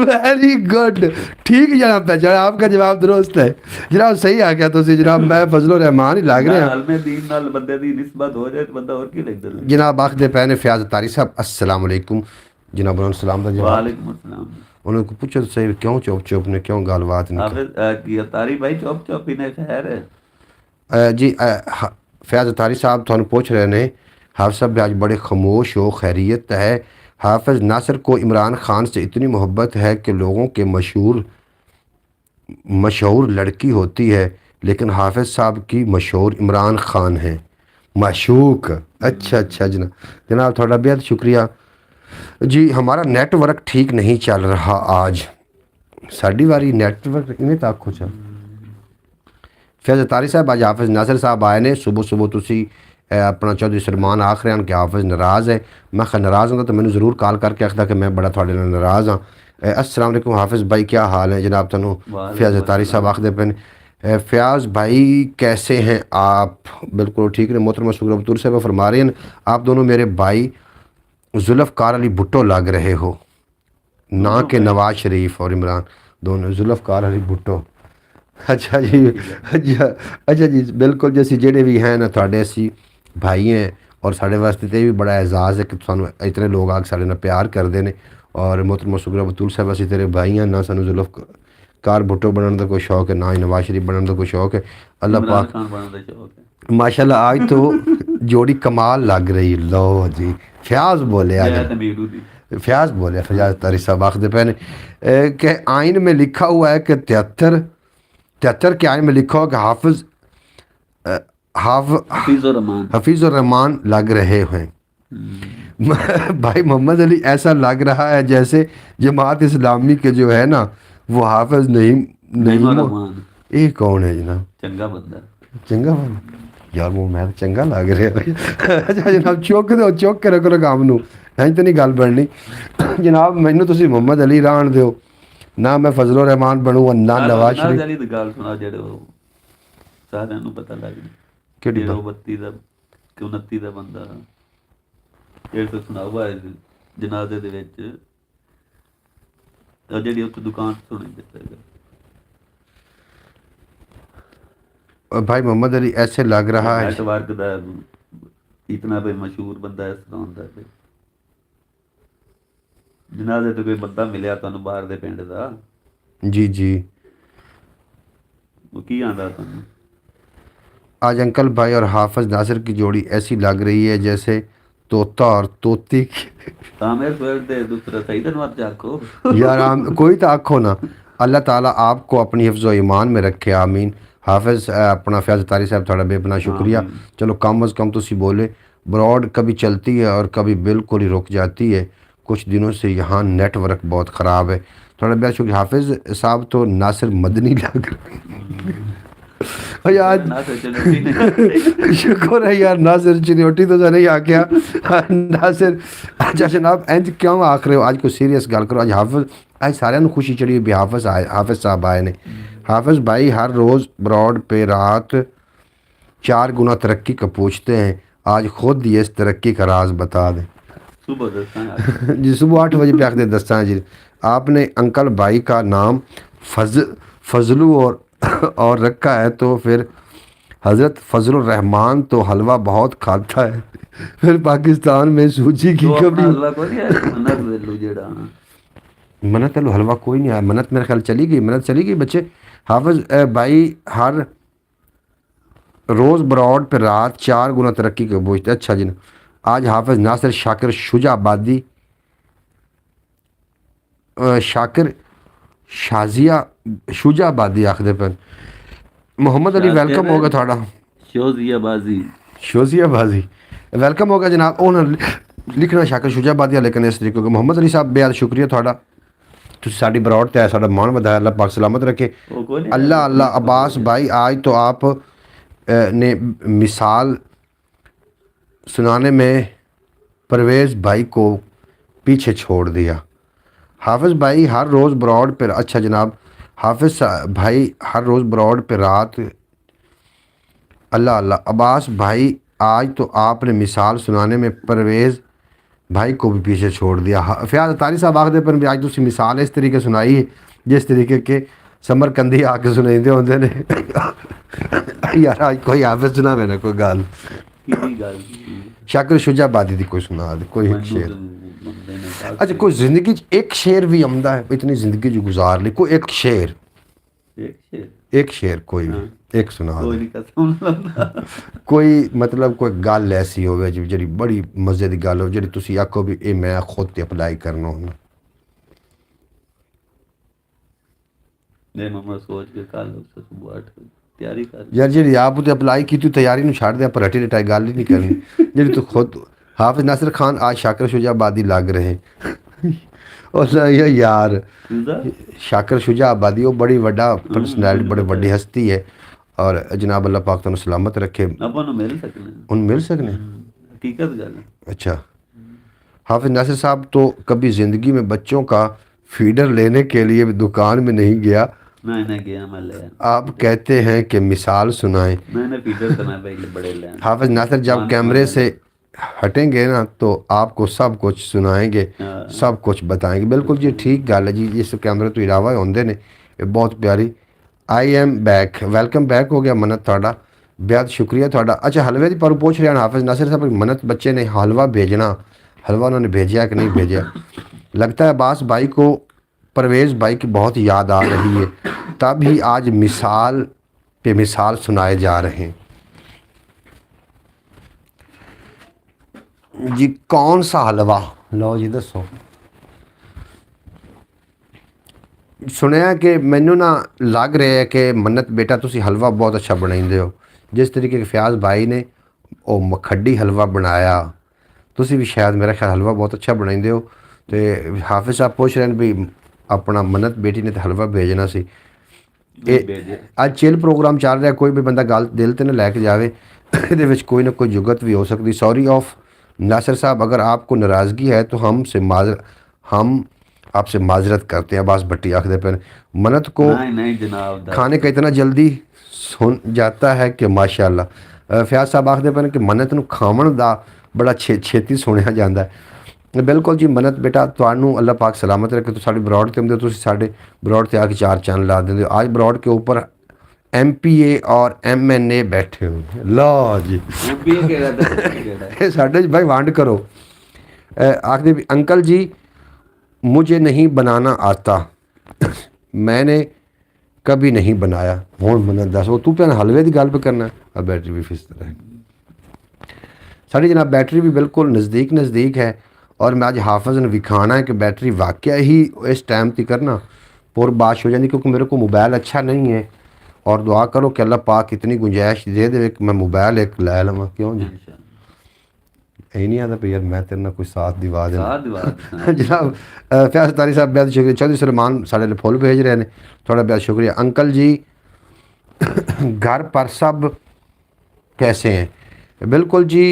वेरी गुड ठीक जनाब पहचान, आपका जवाब दुरुस्त है जनाब, सही आ गया तो जनाब मैं फजल रहमान ही लग रहे हैं। में दीन नाल बंदे दी निस्बत हो जाए तो बंदा और की लगदा है। जनाब आखदे पए ने फयाज तारी साहब अस्सलाम वालेकुम, जनाब उन्होंने सलाम का जवाब वालेकुम अस्सलाम। उन्होंने पूछा तो सही क्यों चुप ने क्यों गलबात नहीं हाफिज की तारी भाई चुप ही ने खैर है जी फयाज तारी साहब थानू पूछ रहे ने हाफिज़ साहब भी आज बड़े खामोश हो, खैरियत है। हाफिज़ नासिर को इमरान खान से इतनी मोहब्बत है कि लोगों के मशहूर लड़की होती है, लेकिन हाफिज़ साहब की मशहूर इमरान खान है माशूक। अच्छा अच्छा जनाब थोड़ा बेहद शुक्रिया जी। हमारा नेटवर्क ठीक नहीं चल रहा आज, साड़ी वारी नेटवर्क इवें तक आखो चल। फैज़ तारी साहब अज हाफिज़ नासिर साहब आए ने, सुबह सुबह तुसी अपना चौधरी सलमान आख रहे हैं कि हाफिज़ नाराज़ है। मैं नाराज़ होंदा तो मैंने ज़रूर कॉल करके आखदा कि मैं बड़ा थोड़े नाल नाराज़ हाँ। अस्सलाम वालेकुम हाफिज़ भाई क्या हाल है जनाब? तनु फयाज़ तारी साहब आखदे पे फयाज़ भाई कैसे हैं आप? बिल्कुल ठीक है मोहतरमा शुक्र अब्दुल साहब फरमा रहे हैं आप दोनों मेरे भाई जुल्फ़कार अली भुट्टो लग रहे हो, ना कि नवाज शरीफ और इमरान, दोनों जुल्फ़कार अली भुट्टो। अच्छा जी अच्छा जी बिल्कुल जैसे जेडे भी हैं ना थोड़े असी भाई हैं और साढ़े वास्ते तो ये भी बड़ा एजाज़ है कि सानू इतने लोग आके साढ़े नाल प्यार करते हैं। और मोहतरमा शुक्र अब्दुल साहब असी तेरे भाई हैं, ना सानू जुल्फ़कार भुट्टो बनने का कोई शौक है, ना ही नवाज शरीफ बनने का कोई शौक है। अल्लाह पाक माशाल्लाह आज तो जोड़ी कमाल लग रही। लो जी फयाज बोले फयाज बोले फयाज तारी साहब आखदे पे कि आइन में लिखा हुआ है कि 73 के आइन में लिखा हुआ कि हफीज़ रहमान लग रहे हैं। भाई मोहम्मद अली ऐसा लग रहा है जैसे जमात इस्लामी के जो है ना वो हाफिज़ नहीं ये कौन है जनाब? चंगा बंदा चंगा बंदा ਯਾਰ ਉਹ ਮੈਂ ਤਾਂ ਚੰਗਾ ਲੱਗ ਰਿਹਾ। ਅੱਛਾ ਜਨਾਬ ਚੁੱਕ ਕੇ ਰੱਖੋ ਕੰਮ ਨੂੰ, ਐਂ ਤਾਂ ਨਹੀਂ ਗੱਲ ਬਣਨੀ। ਜਨਾਬ ਮੈਨੂੰ ਤੁਸੀਂ ਮੁਹੰਮਦ ਅਲੀ ਰਾਣ ਦਿਓ, ਨਾ ਮੈਂ ਫਜ਼ਲੁਰ ਰਹਿਮਾਨ ਬਣੂਗਾ, ਨਾ ਨਵਾਜ਼ ਨਾਲ ਸ਼ਰੀਫ। ਵਾਲੀ ਦੀ ਗੱਲ ਸੁਣਾ ਜਿਹੜੇ ਉਹ ਸਾਰਿਆਂ ਨੂੰ ਪਤਾ ਲੱਗ ਗਿਆ ਕਿਹੜੀ ਜਿਹੜਾ ਗੱਲ? 32 ਦਾ ਕਿ 29 ਦਾ ਬੰਦਾ ਇਹ ਤਾਂ ਸੁਣਾ ਹੋਇਆ ਜਨਾਜ਼ੇ ਦੇ ਵਿੱਚ ਉਹ ਜਿਹੜੀ ਉੱਥੇ ਦੁਕਾਨ ਸੁਣੀ ਦਿੱਤਾ भाई मोहम्मद अली ऐसे लग रहा है ਨੈਟਵਰਕ ਦਾ ਇਤਨਾ ਬਈ ਮਸ਼ਹੂਰ ਬੰਦਾ ਇਸ ਤਰ੍ਹਾਂ ਹੁੰਦਾ ਹੈ ਜਨਾਜ਼ੇ ਤੇ ਕੋਈ ਬੰਦਾ ਮਿਲਿਆ ਤੁਹਾਨੂੰ ਬਾਹਰ ਦੇ ਪਿੰਡ ਦਾ जी जी ਉਹ ਕੀ ਆਂਦਾ ਤੁਹਾਨੂੰ आज अंकल भाई और हाफिज नासिर की जोड़ी ऐसी लग रही है जैसे तोता और तोती की। ਤਾਂ ਮੇਰੇ ਸਵੇਰ ਦੇ ਦੂਸਰਾ ਸਹੀ ਦਿਨ ਵਾਰ ਜਾਕੋ यार कोई तो आखो ना, अल्लाह ताला आपको अपनी हिफ्ज़ व ईमान में रखे, आमीन। हाफिज अपना फयाज तारी साहब थोड़ा बेपना शुक्रिया। चलो कम अज़ कम तुसी बोले ब्रॉड कभी चलती है और कभी बिल्कुल ही रुक जाती है, कुछ दिनों से यहाँ नेटवर्क बहुत ख़राब है, थोड़ा बेहद शुक्रिया। हाफिज साहब तो नासिर मदनी लग रहे यार। ਨਾ ਸੋਚਣੇ नहीं शुक्र है यार नासिर चिन्योटी तो नहीं आ गया नासिर। अच्छा जनाब इंज क्यों आख रहे हो, आज कोई सीरियस गल करो। आज हाफिज आज सारिਆਂ ਨੂੰ खुशी चढ़ी भी हाफिज आए, हाफिज साहब आए ने। हाफिज भाई हर रोज़ ब्रॉड पे रात 4 गुना तरक्की का पूछते हैं, आज खुद ही इस तरक्की का राज बता दें। सुबह दस्तां जी सुबह 8 बजे पे आखते दस्ता जी। आपने अंकल भाई का नाम फजलू और रखा है, तो फिर हज़रत फजलुर रहमान तो हलवा बहुत खाता है, फिर पाकिस्तान में सूजी की तो कभी अल्लाह को नहीं है मन्नत दे लो जेड़ा मन्नत लो हलवा कोई नहीं आया। मन्नत मेरे ख्याल चली गई, मन्नत चली गई बच्चे। हाफिज भाई हर रोज़ ब्रॉड पे रात 4 गुना तरक्की के पूछते। अच्छा जी आज हाफिज नासिर शाकिर शुजाबादी शाकिर शाजिया शुजाबादी आखदे पे। मोहम्मद अली वेलकम होगा थोड़ा शोजिया बाजी शोजिया बाजी वेलकम होगा जनाब। उन्होंने लिखना शाकिर शुजाबादी लेकिन इस तरीके को मोहम्मद अली साहब बेहद शुक्रिया थोड़ा, तुसी साडी ब्रॉड ते साडा मान वधाया, अल्लाह पाक सलामत रखे। वो कौन है? अल्लाह अल्लाह। अब्बास भाई आज तो आप ने मिसाल सुनाने में परवेज़ भाई को पीछे छोड़ दिया। हाफिज़ भाई हर रोज़ ब्रॉड पर। अच्छा जनाब हाफिज़ भाई हर रोज़ ब्रॉड पर रात। अल्लाह अल्लाह। अब्बास भाई आज तो आपने मिसाल सुनाने में परवेज़ भाई को भी पीछे छोड़ दिया। फयाज तारी साहब आखदे पर भी आज तुसी मिसाल इस तरीके सुनाई है जिस तरीके के समरकंदी आके सुनाते होंगे ने। यार आज कोई हाफिज़ सुना मैंने कोई गल की गल शाकिर शुजाबादी दी कोई सुना दे कोई एक शेर। अच्छा कोई ज़िंदगी एक शेर भी आमदा है, इतनी ज़िंदगी जो गुजार ली, कोई एक शेर एक शेर कोई भी एक सुना दे। कोई नहीं कसम लगदा कोई मतलब कोई गल ऐसी होवे जी बड़ी मज़े की गल हो जी तुसी आखो भी ये मैं खुद ते अप्लाई करना हूँ। मैं मम्मा सोच के कल सुबह 8 तैयारी कर यार जी आप तो अप्लाई की तू तैयारी नहीं छाड़ दे, पर रटी रटाई गल ही नहीं करनी जी तू खुद। हाफिज नासिर खान आज शाकिर शुजाबादी लग रहे हैं और यार शाकिर शुजाबादी वो बड़ी वड्डा पर्सनैलिटी बड़ी वड्डी हस्ती है और जनाब अल्लाह पाक तुहानू सलामत रखे। अपन मिल सकने उन मिल सकने हकीकत गल है। अच्छा हाफिज नासिर साहब तो कभी ज़िंदगी में बच्चों का फीडर लेने के लिए भी दुकान में नहीं गया, मैंने गया मैं ले आप कहते हैं कि मिसाल सुनाएं। मैंने फीडर करना पहले बड़े ले हाफिज नासिर जब कैमरे से हटेंगे ना तो आपको सब कुछ सुनाएंगे, सब कुछ बताएंगे। बिल्कुल जी ठीक गल है जी, इस कैमरे तो इलावा होंगे ने ये बहुत प्यारी। I am back welcome back हो गया मन्नत थोड़ा बेहद शुक्रिया थोड़ा। अच्छा हलवे की पर पूछ रहे हैं हाफिज नासिर साहब मन्नत बच्चे ने हलवा भेजना, हलवा उन्होंने भेजा कि नहीं भेजा। लगता है अब्बास भाई को परवेज़ भाई की बहुत याद आ रही है, तब ही आज मिसाल पे मिसाल सुनाए जा रहे हैं। जी कौन सा हलवा लो जी दसो। सुनिया कि मैनू ना लग रहा है कि मन्नत बेटा तुसी हलवा बहुत अच्छा बनाइंदे हो, जिस तरीके के फयाज भाई ने वो मखड्डी हलवा बनाया, तुसी भी शायद मेरा ख्याल हलवा बहुत अच्छा बनाइंदे हो। तो हाफिज साहब पूछ रहे हैं भी अपना मन्नत बेटी ने तो हलवा भेजना सी। ਭੇਜਿਆ ਅੱਜ ਚਿਲ ਪ੍ਰੋਗਰਾਮ ਚੱਲ ਰਿਹਾ, ਕੋਈ ਵੀ ਬੰਦਾ ਗੱਲ ਦਿਲ ਤੇ ਨਾ ਲੈ ਕੇ ਜਾਵੇ, ਇਹਦੇ ਵਿੱਚ कोई ना कोई जुगत भी हो सकती। सॉरी ऑफ नासिर साहब, अगर आपको नाराज़गी है तो हम आपसे माजरत करते हैं। अब्बास भट्टी आखदे पे मन्नत को नहीं नहीं जनाब दा खाने का इतना जल्दी सुन जाता है कि माशाअल्लाह। फयाज साहब आखदे पे कि मन्नत नूं खावन दा बड़ा छेती सुनिया जाता है। बिल्कुल जी मन्नत बेटा, तुहानू अल्लाह पाक सलामत रखे। तो साड़ी ब्रॉड ते आंदे हो, तुसीं साडे ब्रॉड ते आके चार चांद ला देंदे हो। आज ब्रॉड के ऊपर MPA और MNA बैठे हो। लो जी एमपीए केड़ा केड़ा ये साडे भाई वांड करो। आखदे भी अंकल जी मुझे नहीं बनाना आता, मैंने कभी नहीं बनाया। हुण मैनूं दस वो तू भैन हलवे की गल पे करना। अब बैटरी भी फिस तरह है साड़ी जनाब, बैटरी भी बिल्कुल नज़दीक है। और मैं आज हाफिज़ ने विखाना है कि बैटरी वाकया ही इस टाइम तक करना पुर बाश हो जाती, क्योंकि मेरे को मोबाइल अच्छा नहीं है। और दुआ करो कि अल्लाह पाक इतनी गुंजाइश दे दे कि मैं मोबाइल एक लै लवां। क्यों जी यही नहीं आता भी यार मैं तेरे नाल कोई साथ दिवा देना। साथ दिवा जनाब फयाज तारी साहब बेहद शुक्रिया। चौधरी सलमान साढ़े लिए फुल भेज रहे हैं, थोड़ा बेहद शुक्रिया। अंकल जी घर पर सब कैसे हैं? बिल्कुल जी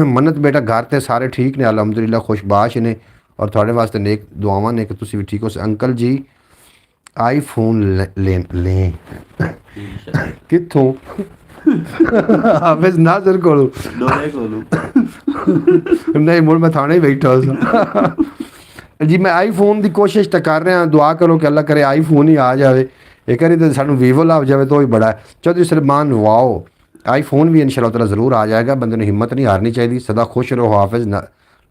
मन्नत बेटा घर ते सारे ठीक ने अलहमदुलिल्लाह, खुशबाश ने। और थोड़े वास्ते नेक दुआवां ने कि तुसीं भी ठीक हो। अंकल जी आईफोन लें कित्थों? हाफिज़ नाज़र को डोरे कोलू नहीं मुड़ मैं थाने ही बैठा सा जी। मैं आईफोन की कोशिश तो कर रहा, दुआ करो कि अल्लाह करे आईफोन ही आ जाए। एक बारी तो सानू वीवो लभ जाए तो ही बड़ा है। चौधरी सलमान वाओ, आईफोन भी इंशाअल्लाह ताला ज़रूर आ जाएगा। बंदे ने हिम्मत नहीं हारनी चाहिए। सदा खुश रहो हाफिज़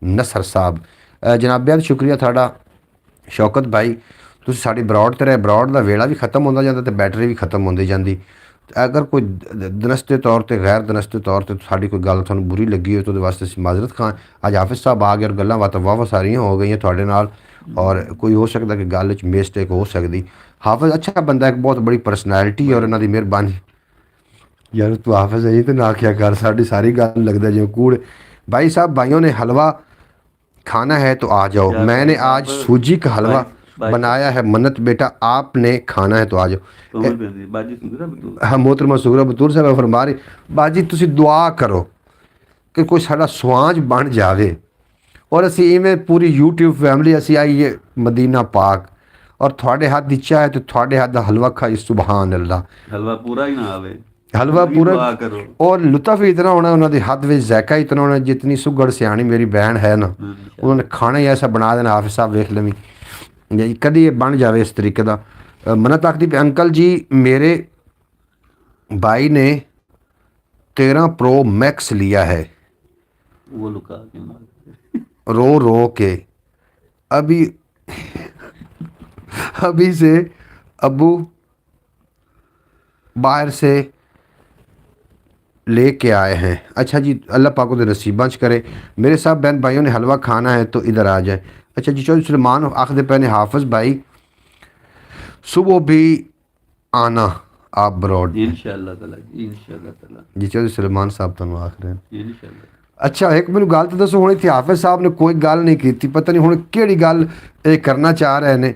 नसर साहब। जनाब बेहद शुक्रिया थाड़ा शौकत भाई। तुसीं साडी ब्रॉड ते रहे, ब्रॉड का वेला भी खत्म होंदा जांदा ते बैटरी भी खत्म होंदी जांदी। अगर कोई दनस्ते तौर पर गैर दनस्ते तौर पर साड़ी कोई गल तुहानूं बुरी लगी हो तो वास्ते असीं माजरत खां। अज हाफिज़ साहब आ गए और गल्लां बातां वाह सारियां हो गई तुहाडे नाल। और कोई हो सकता कि गल च मिसटेक हो सकती। हाफिज़ अच्छा बंदा, एक बहुत बड़ी परसनैलिटी और इन्हां दी मेहरबानी। यार तू हाफिज़ यही तो ना आख्या कर, साड़ी सारी गल लगदा जिवें कूड़। भाई साहब भाइयों ने हलवा खाना है तो आ जाओ। मैंने आज सूजी का हलवा बनाया है। मन्नत बेटा आपने खाना है तो आ जाओ। बाजी सुगरा बतूर हाँ मोहतरमा सुगरा बतूर साहब फरमा रही बाजी तुसी दुआ करो कि कोई साड़ा स्वांझ बन जावे। और असी इवें पूरी यूट्यूब फैमिली असी आईए मदीना पाक और थोड़े हाथ दी चाह तो थोड़े हाथ दा हलवा खाई। सुबहान अल्लाह, हलवा पूरा ही ना आवे, हलवा पूरा दुआ करो। और लुत्फ इतना होना उन्होंने हद में जायका इतना होना। जितनी सुगड़ सियाणी मेरी बहन है ना, उन्होंने खाना ही ऐसा बना देना। हाफिज़ साहब वेख लवी कभी ये बन जाए इस तरीके का। मन्नत आखदी पे अंकल जी मेरे भाई ने 13 प्रो मैक्स लिया है, वो लुका के मार रो रो के अभी से अबू बाहर से लेके आए हैं। अच्छा जी अल्लाह पाक को नसीबां च करे। मेरे साहब बहन भाइयों ने हलवा खाना है तो इधर आ जाए। अच्छा जी चौधरी सलमान आखदे पे ने हाफिज़ भाई सुबह भी आना आप ब्रॉड इंशाअल्लाह ताला, इंशाअल्लाह ताला जी। चौधरी सलमान साहब तुहानूं आख रहे हैं। इंशाअल्लाह। अच्छा एक मैनूं गल तो दसो, हुण इत्थे हाफिज़ साहब ने कोई गल नहीं की, पता नहीं हुण किहड़ी गल ये करना चाह रहे ने।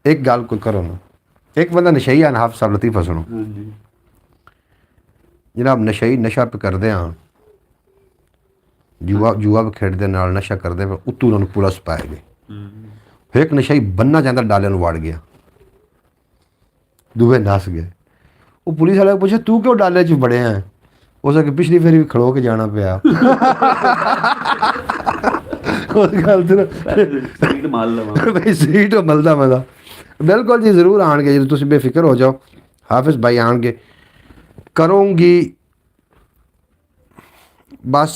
एक गल कोई करो ना, एक बंदा नशई है हाफिज़ साहब लतीफ़ा सुनो हाँ जी जनाब। नशई नशा पे करदे हाँ, जुआ पे खेडदे नाल नशा करदे पे उत्तों उन्होंने पुलिस पाए गए। एक नशई बनना चाहता डाले नूं वड़ गया, दूए नस गए। वो पुलिस वाले पूछे तू क्यों डाले च बड़े हैं? उस अगर पिछली फेरी भी खड़ो के जाना पिया। उस गल ते सीट मार लवां भाई सीट मलदा मजा बिल्कुल जी जरूर आएंगे जो तुम बेफिक्र हो जाओ। हाफिज़ भाई आएंगे करूँगी बस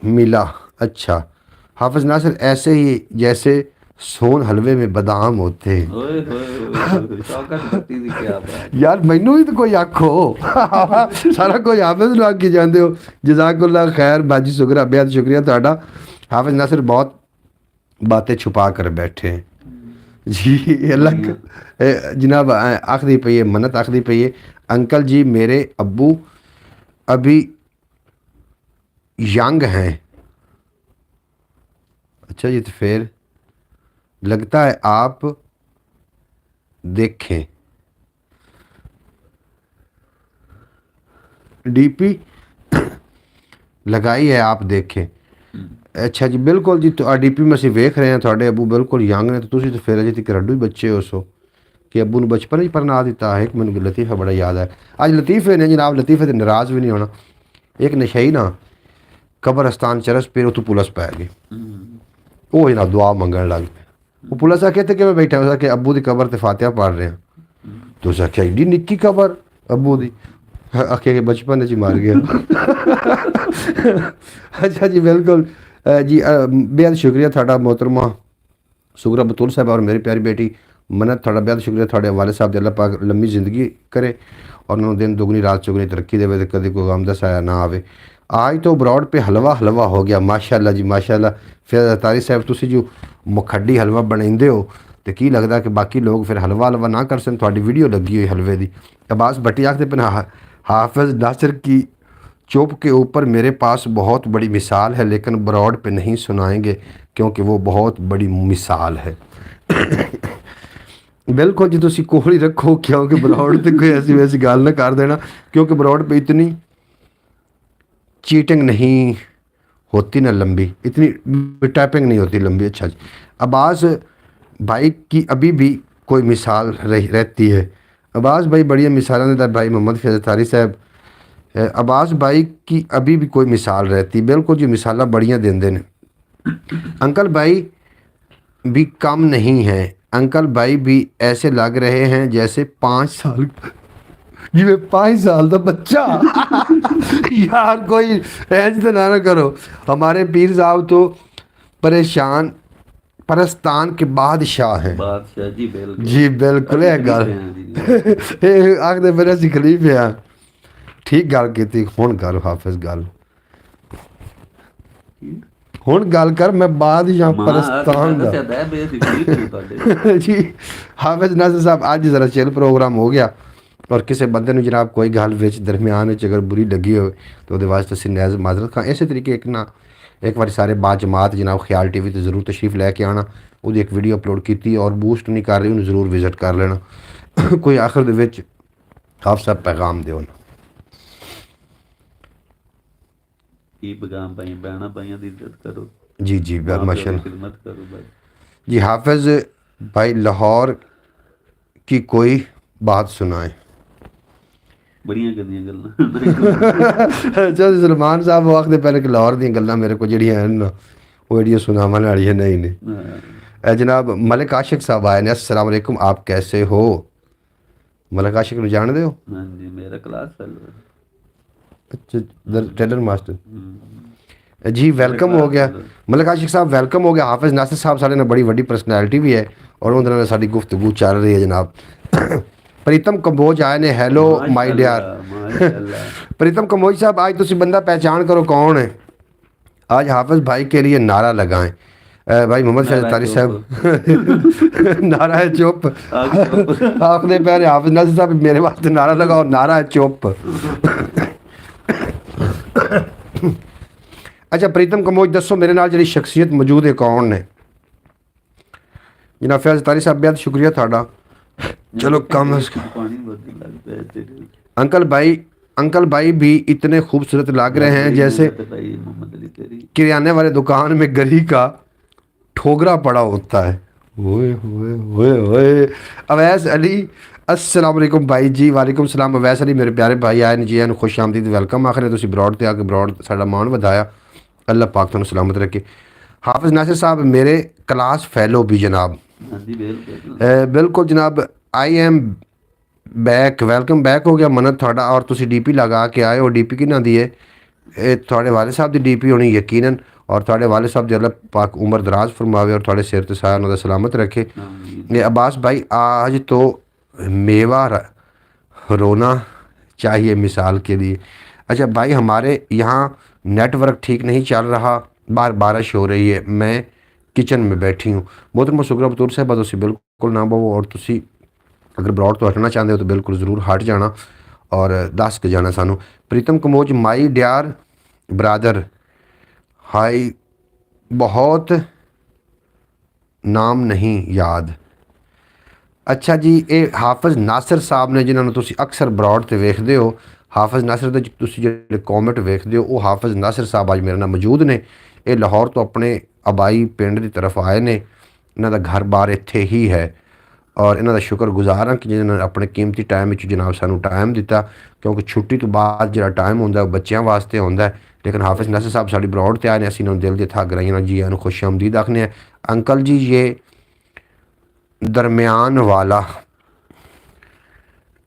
मिला। अच्छा हाफिज़ नासिर ऐसे ही जैसे सोन हलवे में बादाम होते हैं। ओए होए शौकत करती थी क्या बात। यार मैनू ही तो कोई आखो सारा कोई हाफिज़ नूं आखी जाते हो। जज़ाकुल्लाह खैर बाजी शुक्रिया बेहद शुक्रिया ਤੁਹਾਡਾ। हाफिज़ नासिर बहुत बातें छुपा कर बैठे हैं जी। अल्लाह जनाब आखदी पई है मन्नत आखदी पई है अंकल जी मेरे अब्बू अभी यंग हैं। अच्छा जी तो फिर लगता है आप देखें, डीपी लगाई है आप देखें। अच्छा जी बिल्कुल जी, तो डीपी में ਅਸੀਂ ਵੇਖ ਰਹੇ ਹਾਂ ਤੁਹਾਡੇ ਅੱਬੂ ਬਿਲਕੁਲ ਯੰਗ ਨੇ, ਤੇ ਤੁਸੀਂ ਤਾਂ ਫਿਰ ਅਜੇ ਤੱਕ ਰੱਡੂ ਹੀ ਬੱਚੇ ਹੋ ਸੋ ਕਿ ਅੱਬੂ ਨੂੰ ਬਚਪਨ ਹੀ ਪਰਨਾ ਦਿੱਤਾ ਹੈ। ਮੈਨੂੰ ਲਤੀਫਾ ਬੜਾ ਯਾਦ ਹੈ, ਅੱਜ ਲਤੀਫੇ ਨੇ ਜਨਾਬ, ਲਤੀਫੇ ਤੇ ਨਾਰਾਜ਼ ਵੀ ਨਹੀਂ ਹੋਣਾ। ਇੱਕ ਨਸ਼ਈ ਨਾ ਕਬਰਸਤਾਨ ਚਰਸ ਪੇ ਉਤੋਂ ਪੁਲਿਸ ਪੈ ਗਈ, ਉਹ ਜਨਾਬ ਦੁਆ ਮੰਗਣ ਲੱਗ ਪਿਆ। ਉਹ ਪੁਲਿਸ ਆਖਿਆ ਤੇ ਕਿਵੇਂ ਬੈਠਾ ਹੋਇਆ ਕਿ ਅੱਬੂ ਦੀ ਕਬਰ ਤੇ ਫਾਤਿਹਾ ਪੜ੍ਹ ਰਹੇ ਹਾਂ। ਤੁਸੀਂ ਆਖਿਆ ਏਡੀ ਨਿੱਕੀ ਕਬਰ ਅੱਬੂ ਦੀ, आखे के बचपन च मार गया। अच्छा जी बिल्कुल जी, बेहद शुक्रिया थाड़ा मोहतरमा सुगरा बतूल साहब और मेरी प्यारी बेटी मन्नत, थाड़ा बेहद शुक्रिया थाड़े वाले साहब अल्लाह पाक लंबी जिंदगी करे और उन्होंने दिन दुगनी रात चुगनी तरक्की दे, कभी कोई गम दा साया ना आवे। आज तो ब्रॉड पे हलवा हलवा हो गया, माशाअल्लाह जी माशाअल्लाह। फिर तारी साहब तुसी जो मुखड्डी हलवा बनाइंदे हो तो की लगता कि बाकी लोग फिर हलवा हलवा ना कर सन। थोड़ी वीडियो लगी हुई हलवे की, अब्बास भट्टी आखते पे हाफिज़ नासिर की चुप के ऊपर मेरे पास बहुत बड़ी मिसाल है, लेकिन ब्रॉड पे नहीं सुनाएंगे क्योंकि वो बहुत बड़ी मिसाल है। बिल्कुल जी, तुसी कोल ही रखो क्योंकि ब्रॉड पे कोई ऐसी वैसी गल ना कर देना, क्योंकि ब्रॉड पे इतनी चीटिंग नहीं होती ना लंबी, इतनी टैपिंग नहीं होती लंबी। अच्छा जी, अब्बास भाई की अभी भी कोई मिसाल रहती है। अब्बास भाई बढ़िया मिसाल देता भाई मोहम्मद फैज़ तारी साहब। अब्बास भाई की अभी भी कोई मिसाल रहती, बिल्कुल जी मिसाला बढ़िया देंदे ने। अंकल भाई भी कम नहीं है, अंकल भाई भी ऐसे लग रहे हैं जैसे 5 साल जिਵੇਂ 5 साल का बच्चा। यार कोई ऐसे तो ना करो, हमारे पीर साहब तो परेशान परस्तान के बादशाह हैं। बादशाह जी बिल्कुल जी बिल्कुल है गल आखते फिर असी खलीफे हाँ। ठीक गल की हुण कर हाफिज़ गल, हुण गल कर, मैं बादशाह परस्तान दा जी। हाफिज़ नासिर साहब आज जरा चिल प्रोग्राम हो गया और किसी बंदे नूं जनाब कोई गल विच दरम्यान विच अगर बुरी लगी हो तो वो वास्ते असीं नैज़ माजरत खां। इस तरीके एक बार सारे बाजमात जनाब ख्याल टीवी तो जरूर तशरीफ़ लैके आना, वो एक वीडियो अपलोड की और बूस्ट नहीं कर रही, उन्हें जरूर विजिट कर लेना। कोई आखिर दे विच आप सब पैगाम दो ना की पैगाम पाई बहना पाइयां दी इज्जत करो जी जी माशाअल्लाह खिदमत करो भाई जी। हाफिज़ भाई लाहौर की कोई बात सुनाए। बड़ियां गंदियां गल्लां। अच्छा सलमान साहब वो आखते पहले कि लाहौर दी गल्लां मेरे को जड़ियां हैं ना वो जड़ियां सुनावन वालियां नहीं ने। जनाब मलिक आशिक साहब आए ने, अस्सलाम वालेकुम, आप कैसे हो? मलिक आशिक नूं जानदे हो? हां जी, मेरा क्लास फेलो है। अच्छा टेलर मास्टर जी, वेलकम हो गया मलिक आशिक साहब, वेलकम हो गया। हाफिज़ नासिर साहब साढ़े ने बड़ी वड्डी पर्सनैलिटी भी है और उन्होंने ने साडी गुफ्तगू चल रही है जनाब। प्रीतम कंबोज आए ने, हेलो माय डियर। प्रीतम कंबोज साहब आज तुसी बंदा पहचान करो कौन है। आज हाफिज़ भाई के लिए नारा लगाएं। भाई मोहम्मद फैज़ तारी साहब नारा है चुप। आपने पहले हाफिज़ नासिर साहब मेरे वास्ते नारा लगाओ, नारा है चुप। अच्छा प्रीतम कंबोज दसो मेरे नाल जी शख्सियत मौजूद है कौन ने? जनाब फैज़ तारी साहब बेहद शुक्रिया थाड़ा। चलो कम अंकल भाई भी इतने खूबसूरत लग रहे हैं जैसे किराने वाले दुकान में गरी का ठोगरा पड़ा होता है। ओए ओए ओए ओए। अवैस अली अस्सलाम वालेकुम भाई जी। वालेकुम सलाम अवैस अली मेरे प्यारे भाई आए ने जी, एन खुश आमदीद वेलकम आखिर तुसी ब्रॉड ते आके ब्रॉड साडा मान वधाया, अल्लाह पाक तुहानू सलामत रखे। हाफिज़ नासिर साहब मेरे क्लास फैलो भी जनाब। बिल्कुल जनाब, I am back, welcome back हो गया मनत थोड़ा। और तुसी डीपी लगा के आए हो, डीपी किन्ना दी है? थोड़े वाले साहब की डीपी होनी यकीनन, और थोड़े वाले साहब जी अल्लाह पाक उम्र दराज फरमावे और थोड़े सिर ते साया उन्होंने सलामत रखे। ये अब्बास भाई आज तो मेवा रोना चाहिए मिसाल के लिए। अच्छा भाई हमारे यहाँ नेटवर्क ठीक नहीं चल रहा, बाहर बारिश हो रही है, मैं किचन में बैठी हूँ। मोहतरमा सुगरा बतूर साहब तुसी बिल्कुल ना बवो, और तुसी अगर ब्रॉड तो हटना चाहते हो तो बिल्कुल ज़रूर हट जाना और दस के जाना सानू। प्रीतम कमोज माई डियर ब्रदर हाई, बहुत नाम नहीं याद। ਅੱਛਾ ਜੀ, ਇਹ ਹਾਫਿਜ਼ ਨਾਸਰ ਸਾਹਿਬ ਨੇ ਜਿਨ੍ਹਾਂ ਨੂੰ ਤੁਸੀਂ ਅਕਸਰ ਬਰੋਡ ਤੇ ਵੇਖਦੇ ਹੋ। ਹਾਫਿਜ਼ ਨਾਸਰ ਦੇ ਤੁਸੀਂ ਜਿਹੜੇ ਕਮੈਂਟ ਵੇਖਦੇ ਹੋ ਉਹ ਹਾਫਿਜ਼ ਨਾਸਰ ਸਾਹਿਬ ਅੱਜ ਮੇਰੇ ਨਾਲ ਮੌਜੂਦ ਨੇ। ਇਹ ਲਾਹੌਰ ਤੋਂ ਆਪਣੇ ਆਬਾਈ ਪਿੰਡ ਦੀ ਤਰਫ ਆਏ ਨੇ। ਇਹਨਾਂ ਦਾ ਘਰ-ਬਾਰ ਇੱਥੇ ਹੀ ਹੈ ਔਰ ਇਹਨਾਂ ਦਾ ਸ਼ੁਕਰਗੁਜ਼ਾਰ ਹਾਂ ਕਿ ਜਿਨ੍ਹਾਂ ਨੇ ਆਪਣੇ ਕੀਮਤੀ ਟਾਈਮ ਵਿੱਚ ਜਨਾਬ ਸਾਨੂੰ ਟਾਈਮ ਦਿੱਤਾ, ਕਿਉਂਕਿ ਛੁੱਟੀ ਤੋਂ ਬਾਅਦ ਜਿਹੜਾ ਟਾਈਮ ਹੁੰਦਾ ਉਹ ਬੱਚਿਆਂ ਵਾਸਤੇ ਹੁੰਦਾ ਹੈ। ਲੇਕਿਨ ਹਾਫਿਜ਼ ਨਾਸਰ ਸਾਹਿਬ ਸਾਡੀ ਬਰੋਡ ਤੇ ਆਏ ਨੇ, ਅਸੀਂ ਇਹਨਾਂ ਨੂੰ ਦਿਲ ਦੇ ਥਾਂ ਗਰਾਈਆਂ ਨਾਲ ਜੀ ਆਇਆਂ ਨੂੰ ਖੁਸ਼ ਆਮਦੀਦ ਆਖਦੇ हैं। अंकल जी ये दरमियान वाला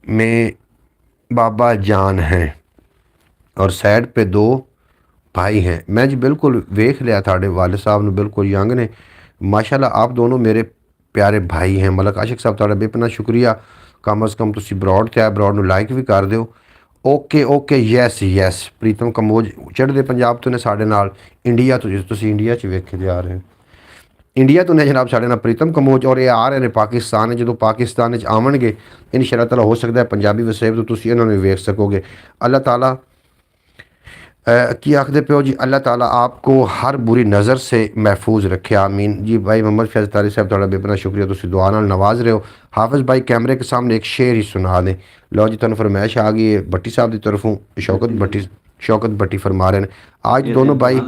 में बाबा जान हैं और साइड पे दो भाई हैं। मैं जी बिल्कुल वेख लिया थाड़े वाले साहब ने, बिल्कुल यंग ने माशाल्लाह। आप दोनों मेरे प्यारे भाई हैं। मलक आशिक साहब तुहाड़ा बेपना शुक्रिया, कम अज़ कम तुसी ब्रॉड ते आए, ब्रॉड नूं लाइक भी कर दिओ। ओके ओके यस यस प्रीतम कंबोज चढ़दे पंजाब तो ने साडे नाल, इंडिया तो जिस तुसी इंडिया च वेखे जा रहे हैं, इंडिया तो ने जनाब साढ़े नाल प्रीतम कंबोज और ये आ रहे हैं पाकिस्तान। जो पाकिस्तान आवणगे इंशाअल्लाह ताला हो सकता है पंजाबी वसेब तो तुसी इन्हां नूं वेख सकोगे। अल्लाह ताला की आखदे पे हो जी, अल्लाह ताला आपको हर बुरी नज़र से महफूज रखे, आमीन जी। भाई मोहम्मद फैज़ तारी साहब तुहाड़ा बेपना शुक्रिया, तुसी दुआ नाल नवाज रहे हो। हाफिज़ भाई कैमरे के सामने एक शेर ही सुना दें। लो जी तुहानूं फरमाइश आ गई है भट्टी साहब की तरफों, शौकत भट्टी फरमा रहे हैं, आज दोनों भाई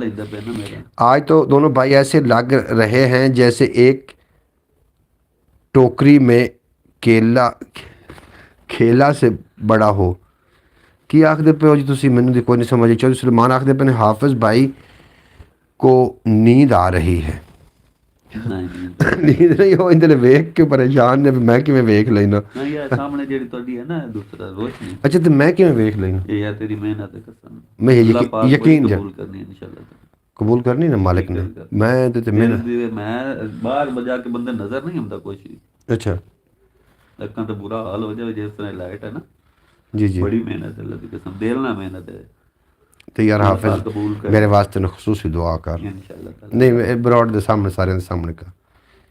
आज तो दोनों भाई ऐसे लग रहे हैं जैसे एक टोकरी में खेला से बड़ा हो। की आखदे पे हो जी तुसी, मैनूं तो कोई नहीं समझ। चौधरी सलमान आखदे पे ने हाफिज़ भाई को नींद आ रही है। नींद नहीं हो इंदे वेख के परेशान ने, मैं किवें वेख लेना। नहीं यार सामने जेड़ी तोड़ी है ना दूसरा रोशनी। अच्छा तो मैं किवें वेख लेना? ये यार तेरी मेहनत है कसम, मैं यकीन कबूल करनी है इंशाल्लाह, कबूल करनी ना मालिक ने। मैं तो मेहनत मैं बाहर बजा के बंदे नजर नहीं आंदा कुछ भी। अच्छा अक्कां तो बुरा हाल हो जाए जिस तरह लाइट है ना जी जी, बड़ी मेहनत है अल्लाह की कसम, दिल ना मेहनत है। तो यार हाफिज़ मेरे वास्ते न खुसूसी दुआ कर इंशाल्लाह नहीं ब्रॉड दे सामने सारे दे सामने का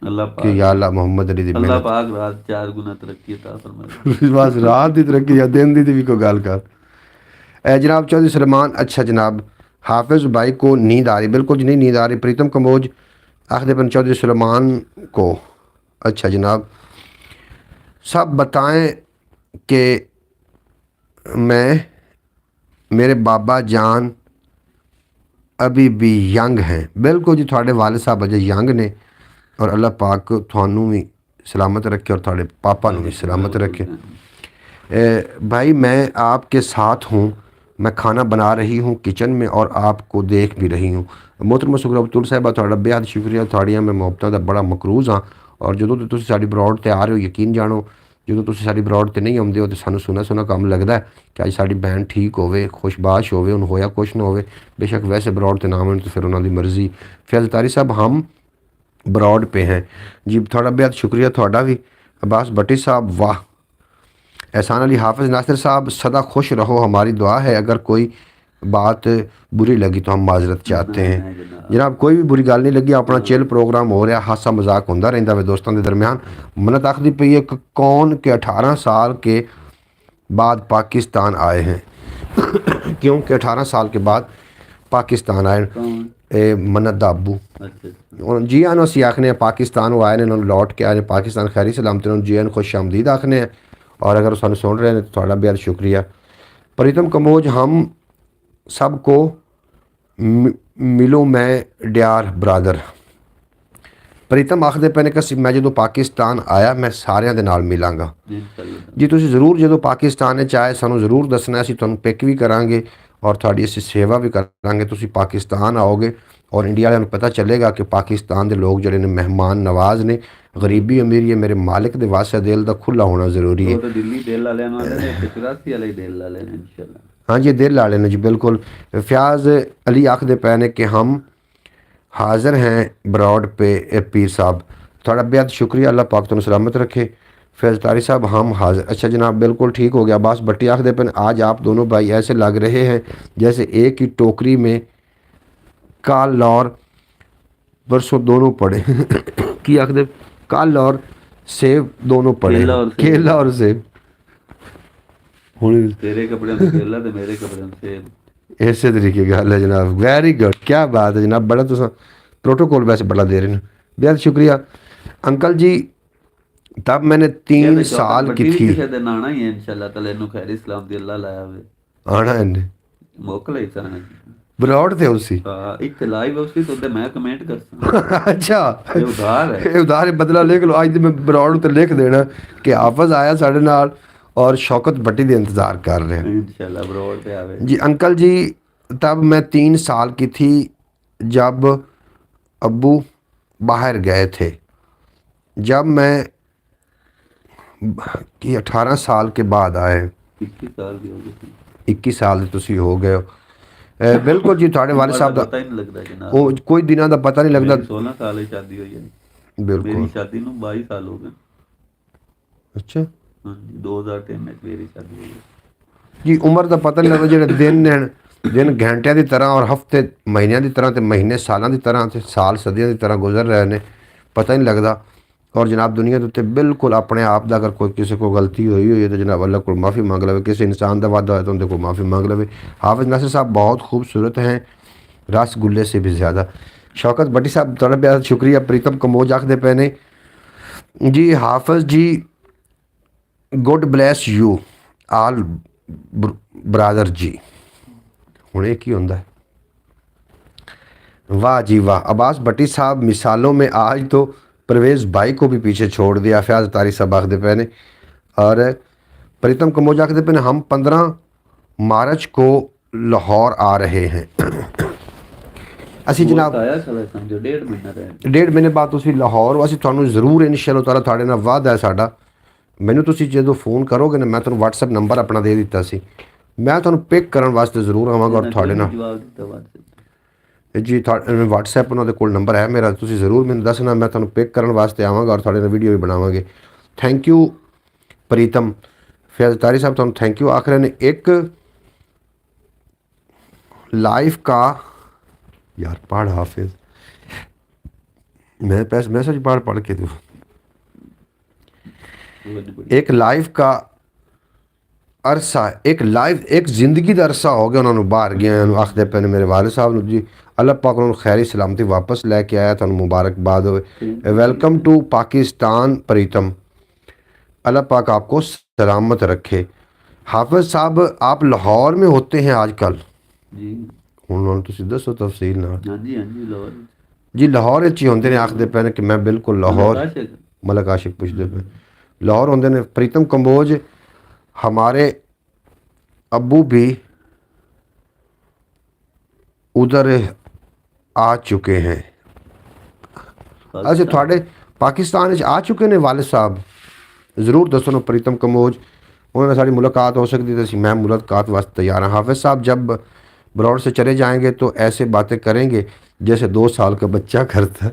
अल्लाह कि पाक या अल्लाह मोहम्मद अली दी अल्लाह मेहनत पाक रात 4 गुना तरक्की अता फरमाए। बस रात दी तरक्की या दिन दी भी कोई गल कर। जनाब चौधरी सलमान, अच्छा जनाब हाफिज़ भाई को नींद आ रही? बिल्कुल जी नहीं नींद आ रही। प्रीतम कंबोज आखदे बन चौधरी सलमान को, अच्छा जनाब सब बताएं कि मैं मेरे बाबा जान अभी भी यंग हैं। बिल्कुल जी थोड़े वाले साहब अजे यंग ने और अल्लाह पाक थानू भी सलामत रखे और थोड़े पापा नू भी सलामत रखे। भाई मैं आपके साथ हूँ, मैं खाना बना रही हूँ किचन में और आपको देख भी रही हूँ। मोहतरमा सुखरा अब्दुल साहबा थोड़ा बेहद शुक्रिया, थोड़ियाँ मैं मुहब्बतां दा बड़ा मकरूज़ हाँ। और जो तुसीं साडी ब्रॉड ते आ रहे हो यकीन जानो, जो तुसीं साडी ब्रॉड ते नहीं आउंदे हो तो सानू सुना सुना कम लगता है कि अज साडी भैन ठीक होवे, खुशबाश होवे, उन्हें होया कुछ ना होवे। बेशक वैसे ब्रॉड ते ना आवन तो फिर उन्होंने मर्जी। फैज़ तारी साहब हम ब्रॉड पे हैं जी, थोड़ा बेहद शुक्रिया थोड़ा भी। अब्बास भट्टी साहब वाह। एहसान अली हाफिज़ नासिर साहब सदा खुश रहो, हमारी दुआ है, अगर कोई बात बुरी लगी तो हम माजरत चाहते हैं। जनाब कोई भी बुरी गल नहीं लगी, अपना चिल प्रोग्राम हो रहा, हासा मजाक होंदा रहिंदा वे दोस्तों के दरमियान। मन्नत आखदी पई है कौन के 18 साल के बाद पाकिस्तान आए हैं क्योंकि 18 साल के बाद पाकिस्तान आए मन्नत दा अब्बू जी आनो असी आखने पाकिस्तान वो आए ने, उन्होंने लौट के आए पाकिस्तान खैरी सलामती उन्होंने जी आन खुश आमदीद आखने हैं। और अगर सानू सुन रहे हैं तो थोड़ा बेहद शुक्रिया। प्रीतम कंबोज हम सबको मिलो मैं डियार ब्रादर। प्रीतम आखदे पे ने कि मैं जो पाकिस्तान आया मैं सारिਆਂ ਦੇ ਨਾਲ मिलांगा जी। तुसीं ज़रूर जो पाकिस्तान आए सानू ज़रूर दसना, असीं तुहानूं पिक भी करांगे और थोड़ी असीं सेवा भी करांगे। तुसीं पाकिस्तान आओगे और इंडिया वालों पता चलेगा कि पाकिस्तान के लोग जिहड़े ने मेहमान नवाज ने, गरीबी अमीरी है मेरे मालिक दे वास्ते दिल दा खुला होना ज़रूरी है। दिल्ली दिल वाले ने 84 वाले दिल वाले ने इंशाल्लाह। हाँ जी दिल लाले ने जी बिल्कुल। फ़याज़ अली आखदे पे ने कि हम हाज़िर हैं ब्रॉड पे पीर साहब, थोड़ा बेहद शुक्रिया, अल्लाह पाक तुम सलामत रखे। फैज़ तारी साहब हम हाज़िर, अच्छा जनाब बिल्कुल ठीक हो गया। अब्बास भट्टी आखदे पे आज आप दोनों भाई ऐसे लग रहे हैं जैसे एक ही टोकरी में काल और परसों दोनों पड़े की आखदे काल और सेब दोनों पड़े, केला और सेब। तेरे कपड़े में केला ते मेरे कपड़े में सेब, इसे तरीके गल है जनाब। वेरी गुड, क्या बात है जनाब, बड़ा तुम प्रोटोकॉल वैसे बड़ा दे रहे हैं, बेहद शुक्रिया। अंकल जी तब मैंने 3 साल की थी। ਕਿਸੇ ਦੇ ਨਾਣਾ ਹੀ ਹੈ ਇਨਸ਼ਾਅੱਲਾ ਤਾਲਾ ਇਹਨੂੰ ਖੈਰ ਇਸਲਾਮ ਦੀ ਅੱਲਾ ਲਾਇਆ ਹੋਵੇ आना इन्हें ਮੋਕਲ ਹੀ ਸਾਨਾ बरौड़ थे उसी। ਹਾਂ ਇੱਕ ਲਾਈਵ ਉਸੇ ਤੋਂ ਤੇ ਮੈਂ ਕਮੈਂਟ ਕਰਦਾ अच्छा ਇਹ ਉਧਾਰ ਹੈ ਇਹ ਉਧਾਰ ਬਦਲਾ ਲਿਖ ਲਓ। ਅੱਜ ਤੇ ਮੈਂ ਬਰੌੜ ਤੇ ਲਿਖ ਦੇਣਾ ਕਿ ਹਾਫਿਜ਼ ਆਇਆ ਸਾਡੇ ਨਾਲ और शौकत भट्टी ਦੇ इंतज़ार कर रहे हैं। इंशाल्लाह बरोड़ पे आवे जी अंकल जी, तब मैं 3 साल की थी जब अब्बू बाहर गए थे। जब मैं कि 18 साल के बाद आए। 21 साल ਦੀ ਹੋ ਗਈ 21 ਸਾਲ ਦੇ ਤੁਸੀਂ ਹੋ ਗਏ ਹੋ। ਬਿਲਕੁਲ ਜੀ, ਤੁਹਾਡੇ ਵਾਲਿਦ ਸਾਹਿਬ ਦਾ ਪਤਾ ਹੀ ਨਹੀਂ ਲੱਗਦਾ ਜਨਾਬ ਉਹ ਕੋਈ ਦਿਨਾਂ ਦਾ ਪਤਾ ਨਹੀਂ ਲੱਗਦਾ। 16 ਸਾਲ ਦੀ ਸ਼ਾਦੀ ਹੋਈ ਹੈ ਬਿਲਕੁਲ। ਮੇਰੀ ਸ਼ਾਦੀ ਨੂੰ 22 ਸਾਲ ਹੋ ਗਏ ਅੱਛਾ ਹਾਂਜੀ 2003 ਵਿੱਚ ਮੇਰੀ ਸ਼ਾਦੀ ਹੋਈ ਹੈ ਜੀ, ਉਮਰ ਦਾ ਪਤਾ ਨਹੀਂ ਲੱਗਦਾ। ਜਿਹੜੇ ਦਿਨ ਨੇ ਦਿਨ ਘੰਟਿਆਂ ਦੀ ਤਰ੍ਹਾਂ ਔਰ ਹਫ਼ਤੇ ਮਹੀਨਿਆਂ ਦੀ ਤਰ੍ਹਾਂ ਤੇ ਮਹੀਨੇ ਸਾਲਾਂ ਦੀ ਤਰ੍ਹਾਂ ਤੇ ਸਾਲ ਸਦੀਆਂ ਦੀ ਤਰ੍ਹਾਂ ਗੁਜ਼ਰ ਰਹੇ ਨੇ, ਪਤਾ ਹੀ ਨਹੀਂ ਲੱਗਦਾ। ਔਰ ਜਨਾਬ ਦੁਨੀਆ ਦੇ ਉੱਤੇ ਬਿਲਕੁਲ ਆਪਣੇ ਆਪ ਦਾ ਅਗਰ ਕੋਈ ਕਿਸੇ ਕੋਲ ਗਲਤੀ ਹੋਈ ਹੈ ਤਾਂ ਜਨਾਬ ਅੱਲਾਹ ਕੋਲ ਮਾफ़ी ਮੰਗ ਲਵੇ। ਕਿਸੇ ਇਨਸਾਨ ਦਾ ਵਾਦਾ ਹੋਇਆ ਤਾਂ ਉਹਦੇ ਕੋਲ ਮਾफ़ी ਮੰਗ ਲਵੇ। हाफिज़ नासिर साहब बहुत खूबसूरत हैं, रसगुल्ले से भी ज़्यादा। शौकत भट्टी साहब थोड़ा बहुत शुक्रिया। प्रीतम कमोज आखते पे ने जी हाफिज़ जी God bless you all brother जी। हुणे की होंदा है? वाह जी वाह। अब्बास भट्टी साहब मिसालों में आज तो परवेज़ भाई को भी पीछे छोड़ दिया। फयाज तारी साहब आखते पे ने और प्रीतम कमोज आखते पे ने हम 15 मार्च को लाहौर आ रहे हैं। ਅਸੀਂ ਜਨਾਬ ਆਇਆ ਸਾਲਾ ਸਮਝੋ 1.5 ਮਹੀਨਾ ਰਹਿ 1.5 ਮਹੀਨੇ ਬਾਅਦ ਤੁਸੀਂ ਲਾਹੌਰ, ਅਸੀਂ ਤੁਹਾਨੂੰ ਜ਼ਰੂਰ ਇਨਸ਼ਾਅੱਲਾ ਤਾਲਾ ਤੁਹਾਡੇ ਨਾਲ ਵਾਅਦਾ ਹੈ ਸਾਡਾ। ਮੈਨੂੰ ਤੁਸੀਂ ਜਦੋਂ ਫੋਨ ਕਰੋਗੇ ਨਾ, ਮੈਂ ਤੁਹਾਨੂੰ WhatsApp ਨੰਬਰ ਆਪਣਾ ਦੇ ਦਿੱਤਾ ਸੀ, ਮੈਂ ਤੁਹਾਨੂੰ ਪਿਕ ਕਰਨ ਵਾਸਤੇ ਜ਼ਰੂਰ ਆਵਾਂਗਾ ਔਰ ਤੁਹਾਡੇ ਨਾਲ ਜਵਾਬ ਦਿੱਤਾ WhatsApp ਜੀ WhatsApp ਉਹਨਾਂ ਦੇ ਕੋਲ ਨੰਬਰ ਹੈ ਮੇਰਾ, ਤੁਸੀਂ ਜ਼ਰੂਰ ਮੈਨੂੰ ਦੱਸਣਾ, ਮੈਂ ਤੁਹਾਨੂੰ ਪਿਕ ਕਰਨ ਵਾਸਤੇ ਆਵਾਂਗਾ ਔਰ ਤੁਹਾਡੇ ਨਾਲ ਵੀਡੀਓ ਵੀ ਬਣਾਵਾਂਗੇ। Thank you Pritam. फयाज तारी साहब ਤੁਹਾਨੂੰ थैंक यू आख रहे हैं। एक लाइफ का यार पढ़ हाफिज, मैं मैसेज पढ़ के दूँ। एक लाइफ का अरसा, एक लाइफ एक जिंदगी का अरसा हो गया उन्होंने बाहर गए आखते पे ने मेरे वालिद साहब जी अल्लाह पाक उन्होंने खैरी सलामती वापस लैके आया, तुहानू मुबारकबाद हो। वेलकम टू पाकिस्तान प्रीतम, अल्लाह पाक आपको सलामत रखे। हाफिज़ साहब आप लाहौर में होते हैं आजकल जी? उन्होंने तुसी दसो तफसील ना। हाँ जी लाहौर जी लाहौर ही होंगे ने, आखते पे ने कि मैं बिल्कुल लाहौर मलक आशिक पुछते पे लाहौर होंगे ने। प्रीतम कंबोज हमारे अब्बू भी उधर आ चुके हैं। अच्छा थोड़े पाकिस्तान आ चुके ने वालिद साहब? ज़रूर दसो ना प्रीतम कंबोज, उन्होंने साड़ी मुलाकात हो सकती थी, मैं मुलाकात वास्ते तैयार हाँ। हाफिज़ साहब जब बरौड़ से चले जाएंगे तो ऐसे बातें करेंगे जैसे 2 साल का बच्चा करता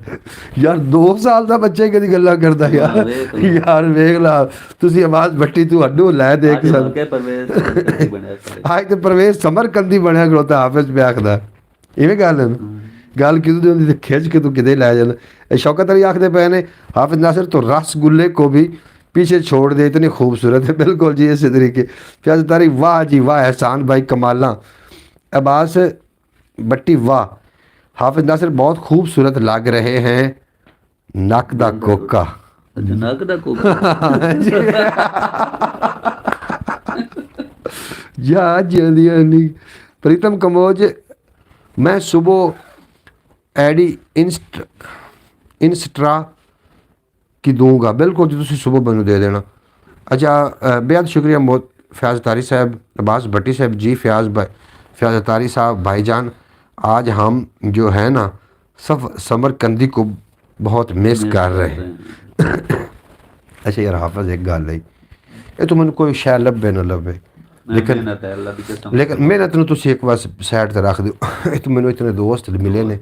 यार 2 साल का बच्चे कदी गल्लां करदा यार यार वेख ला तुसी आवाज़ भट्टी तू हड्डू लै देख सक आज तो परवेज़ समरकंदी बनया खड़ोता हाफिज़ पे आखदा इवें गल है गल किदू दी होंदी खिच के तू किते लै जाना। शौकत अली आखदे पे ने हाफिज़ नासिर तो रसगुल्ले को भी पीछे छोड़ दे, इतनी खूबसूरत है। बिल्कुल जी इसी तरीके। फयाज तारी वाह जी वाह, एहसान भाई कमाला। अब्बास भट्टी वाह, हाफिज़ नासिर बहुत खूबसूरत लग रहे हैं। नक दा कोका, नक दा कोका या जी। प्रीतम कंबोज मैं सुबह एडी इंस्ट्रा की दूंगा। बिल्कुल जी तुसी सुबह मैनू दे देना। अच्छा बेहद शुक्रिया फयाज तारी साहब, अब्बास भट्टी साहब जी। फयाज तारी साहब भाईजान, आज हम जो है ना सब समरकंदी को बहुत मिस कर रहे हैं। अच्छा यार हाफिज़ एक गल है, ये तो मैंने कोई शै लभे ना लभे, लेकिन मेहनत नूं तुसीं एक बार साइड ते रख दो। तो मैनू इतने दोस्त मिले ने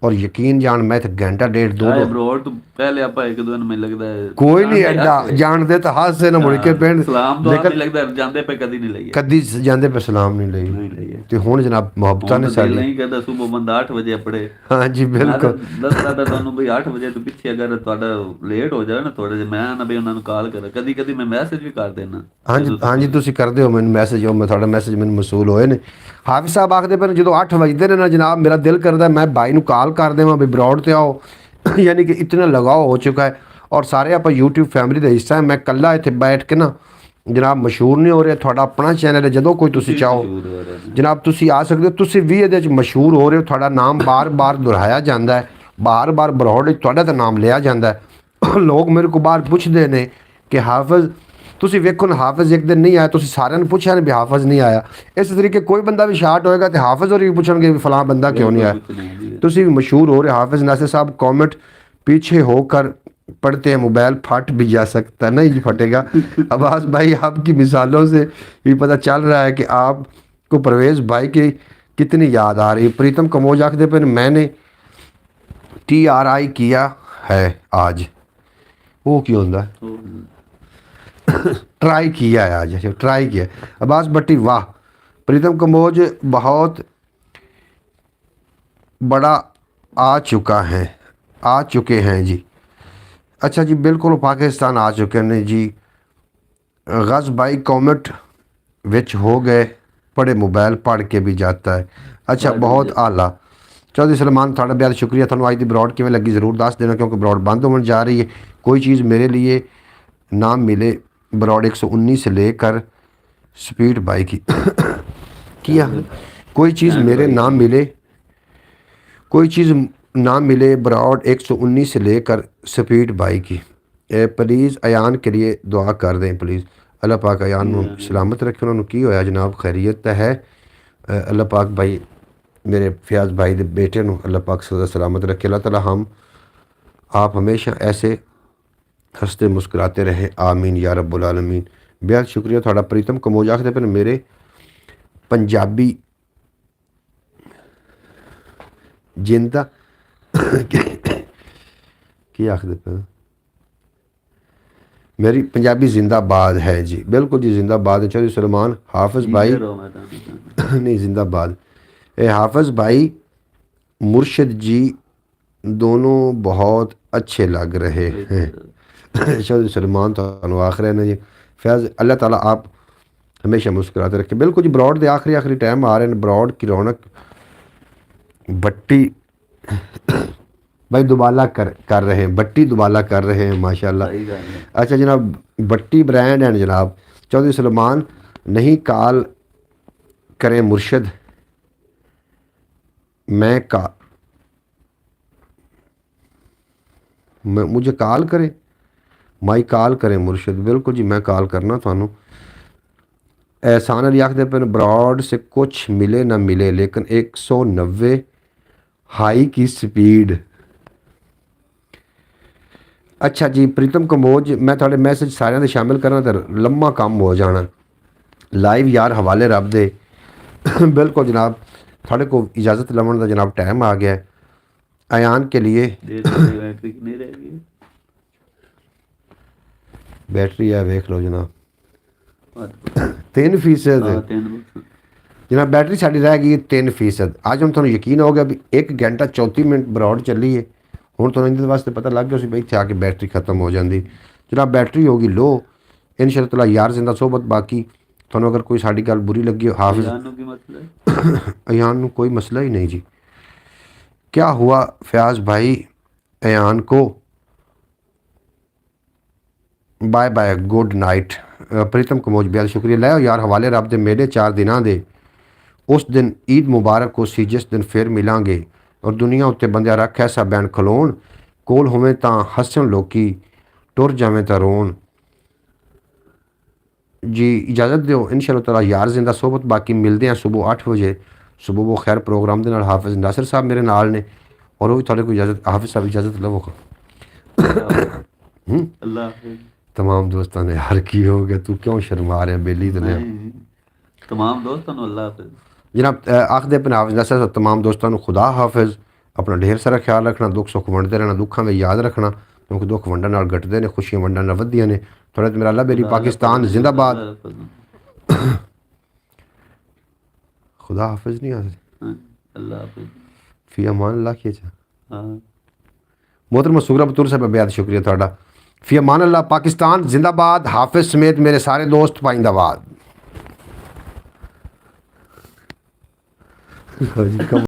और यकीन जान मैं तो घंटा 1.5 2 बरोड़ तो पहले आपा एक दो दिन में लगदा है कोई नहीं एडा जानते तो हाथ से ना मुड़ के पिंड सलाम तो नहीं लगदा जांदे पे कदी नहीं लई कदी जांदे पे सलाम नहीं लई ते हुण जनाब मोहब्बतां ने साडी नहीं कहदा सुबह बंदा 8 बजे अपड़े। हां जी बिल्कुल दसदा ता तुहानू भाई 8 बजे तो पीछे अगर तुहाडा लेट हो जाए ना थोड़े जे मैं ना भाई उन्हां नू कॉल कर कदी कदी मैं मैसेज भी कर देना। हां जी तुसीं करदे हो मैनू मैसेज, मैं तुहाडा मैसेज मैनू मसूल होए ने। हाफिज़ साहब आखदे पे जो 8 बजते ने ना जनाब मेरा दिल करदा मैं भाई नू कॉल कर देवां भी बरौड़ ते आओ यानी कि इतना लगाव हो चुका है ਔਰ ਸਾਰੇ ਆਪਾਂ YouTube ਫੈਮਿਲੀ ਦਾ ਹਿੱਸਾ ਹੈ। ਮੈਂ ਇਕੱਲਾ ਇੱਥੇ ਬੈਠ ਕੇ ਨਾ ਜਨਾਬ ਮਸ਼ਹੂਰ ਨਹੀਂ ਹੋ ਰਿਹਾ। ਤੁਹਾਡਾ ਆਪਣਾ ਚੈਨਲ ਹੈ, ਜਦੋਂ ਕੋਈ ਤੁਸੀਂ ਚਾਹੋ ਜਨਾਬ ਤੁਸੀਂ ਆ ਸਕਦੇ ਹੋ। ਤੁਸੀਂ ਵੀ ਇਹਦੇ 'ਚ ਮਸ਼ਹੂਰ ਹੋ ਰਹੇ ਹੋ, ਤੁਹਾਡਾ ਨਾਮ ਬਾਰ-ਬਾਰ ਦੁਹਰਾਇਆ ਜਾਂਦਾ ਹੈ, ਬਾਰ-ਬਾਰ ਬਰੌਡ ਵਿੱਚ ਤੁਹਾਡਾ ਤਾਂ ਨਾਮ ਲਿਆ ਜਾਂਦਾ ਹੈ। ਲੋਕ ਮੇਰੇ ਕੋਲ ਬਾਹਰ ਪੁੱਛਦੇ ਨੇ ਕਿ ਹਾਫਿਜ਼ ਤੁਸੀਂ ਵੇਖੋ ਨਾ, ਹਾਫਿਜ਼ ਇੱਕ ਦਿਨ ਨਹੀਂ ਆਇਆ, ਤੁਸੀਂ ਸਾਰਿਆਂ ਨੂੰ ਪੁੱਛਿਆ ਨੇ ਵੀ ਹਾਫਿਜ਼ ਨਹੀਂ ਆਇਆ। ਇਸ ਤਰੀਕੇ ਕੋਈ ਬੰਦਾ ਵੀ ਸ਼ਾਰਟ ਹੋਏਗਾ ਤੇ ਹਾਫਿਜ਼ ਹੋਰੀ ਵੀ ਪੁੱਛਣਗੇ ਵੀ ਫਲਾਂ ਬੰਦਾ क्यों नहीं आया। ਤੁਸੀਂ ਵੀ ਮਸ਼ਹੂਰ ਹੋ ਰਹੇ हाफिज नासिर साहब। कमेंट पीछे होकर पढ़ते हैं, मोबाइल फट भी जा सकता है। नहीं फटेगा। अब्बास भाई आपकी मिसालों से भी पता चल रहा है कि आपको परवेज़ भाई की कितनी याद आ रही है। प्रीतम कमोज आखदे पर मैंने TRI किया है आज, वो क्यों होता है? ट्राई किया है आज, अच्छा ट्राई किया। अब्बास भट्टी वाह, प्रीतम कम्बोज बहुत बड़ा आ चुके हैं जी। अच्छा जी बिल्कुल पाकिस्तान आ चुके हैं जी। गज़ भाई कॉमेंट विच हो गए पढ़े, मोबाइल पढ़ के भी जाता है। अच्छा बहुत आला। चौधरी सलमान थाड़ा बहुत शुक्रिया। थानू अज दी ब्रॉड किवें लगी ज़रूर दस देना, क्योंकि ब्रॉड बंद होने जा रही है। कोई चीज़ मेरे लिए ना मिले, ब्रॉड 119 से लेकर स्पीड बाइक की किया। कोई चीज़ मेरे ना मिले, कोई चीज़ ना मिले, ब्रॉड 119 से लेकर स्पीड बाइक की। प्लीज़ अयान के लिए दुआ कर दें प्लीज़। अल्लाह पाक अयान नूं सलामत रखे। उन्होंने की होया जनाब? खैरियत है। अल्लाह पाक भाई मेरे फयाज भाई दे बेटे नूं अल्लाह पाक सदा सलामत रखे। अल्लाह ताला हम आप हमेशा ऐसे हंसते मुस्कुराते रहे, आमीन या रब्बुल आलमीन। बेहद शुक्रिया थोड़ा। प्रीतम कमोज आखदे पे मेरे पंजाबी जिंदा की आखदे पे मेरी पंजाबी जिंदाबाद है जी। बिल्कुल जी जिंदाबाद है। चौधरी सलमान हाफिज़ भाई नहीं जिंदाबाद। हाफिज़ भाई मुर्शिद जी दोनों बहुत अच्छे लग रहे हैं। चौधरी सलमान तो आखिर है ना जी। फैज़ अल्लाह ताला आप हमेशा मुस्कुराते रखे। बिल्कुल जी ब्रॉड के आखिरी टाइम आ रहे हैं। ब्रॉड की रौनक भट्टी भाई दुबाला कर रहे हैं, भट्टी दुबाला कर रहे हैं माशाल्लाह। अच्छा जनाब भट्टी ब्रांड है जनाब। चौधरी सलमान नहीं कॉल करें मुर्शिद, मुझे कॉल करें, माई कॉल करें मुर्शिद। बिल्कुल जी मैं कॉल करना थानू। एहसान अली आखदे पे ब्रॉड से कुछ मिले ना मिले, लेकिन 190 हाई की स्पीड। अच्छा जी प्रीतम कम्बोज मैं थोड़े मैसेज सारे शामिल करना तो लम्मा काम हो जाना। लाइव यार हवाले रब दे। बिल्कुल जनाब थोड़े को इजाज़त लवन का जनाब टाइम आ गया है। अयान के लिए बैटरी है वेख लो जनाब 3% जनाब बैटरी साड़ी रह गई 3%। आज हम थोड़ा यकीन हो गया भी 1 घंटा 34 मिनट ब्रॉड चली है। हुण तो इहदे वास्ते पता लग गया सी भाई इत्थे आके बैटरी खत्म हो जाती। जनाब बैटरी होगी लो इंशाअल्लाह यार जिंदा सोबत। बाकी थोड़ा अगर कोई साड़ी गल बुरी लगी हो हाफिज़ अयान नूं कोई मसला ही नहीं जी। क्या हुआ फयाज भाई अयान को? Bye bye good night. Pritam कमोज बेहद शुक्रिया। लै यार हवाले रब दे मेले 4 दिनां दे उस दिन ईद मुबारक को सी जिस दिन फिर मिलांगे और दुनिया उत्ते बंदिया रख ऐसा बैन खलोन कोल होवें तां हसन लोकी टुर जावें तां रोन। जी इजाज़त दो इंशाअल्लाह ताला यार जिंदा सोबत। बाकी मिलते हैं सुबह 8 बजे सुबह वो खैर प्रोग्राम के नाल। हाफिज़ नासिर साहब मेरे नाल ने और वो भी थोड़े को इजाज़त हाफिज़ साहब इजाज़त लवो। तमाम दोस्तों ने यार की हो गया तू क्यों शर्मा रहे बेली तने तमाम दोस्तों को अल्लाह हाफिज़। जनाब आखदे पे हाफिज़ नासिर साहब तमाम दोस्तों को खुदा हाफिज़। अपना ढेर सारा ख्याल रखना, दुख सुख वंडते रहना, दुखों में याद रखना क्योंकि दुख वंडन नाल घटदे ने, खुशियां वंडन नाल वधदियां ने। थोड़ा मेरा अल्लाह बेली पाकिस्तान जिंदाबाद। खुदा हाफिज़ नहीं आते अल्लाह हाफिज़ फी अमान अल्लाह की। मोहतरम सुगरा बतूर साहब बेहद शुक्रिया थोड़ा। फी अमान अल्लाह। पाकिस्तान जिंदाबाद। हाफिज़ समेत मेरे सारे दोस्त पाइंदाबाद।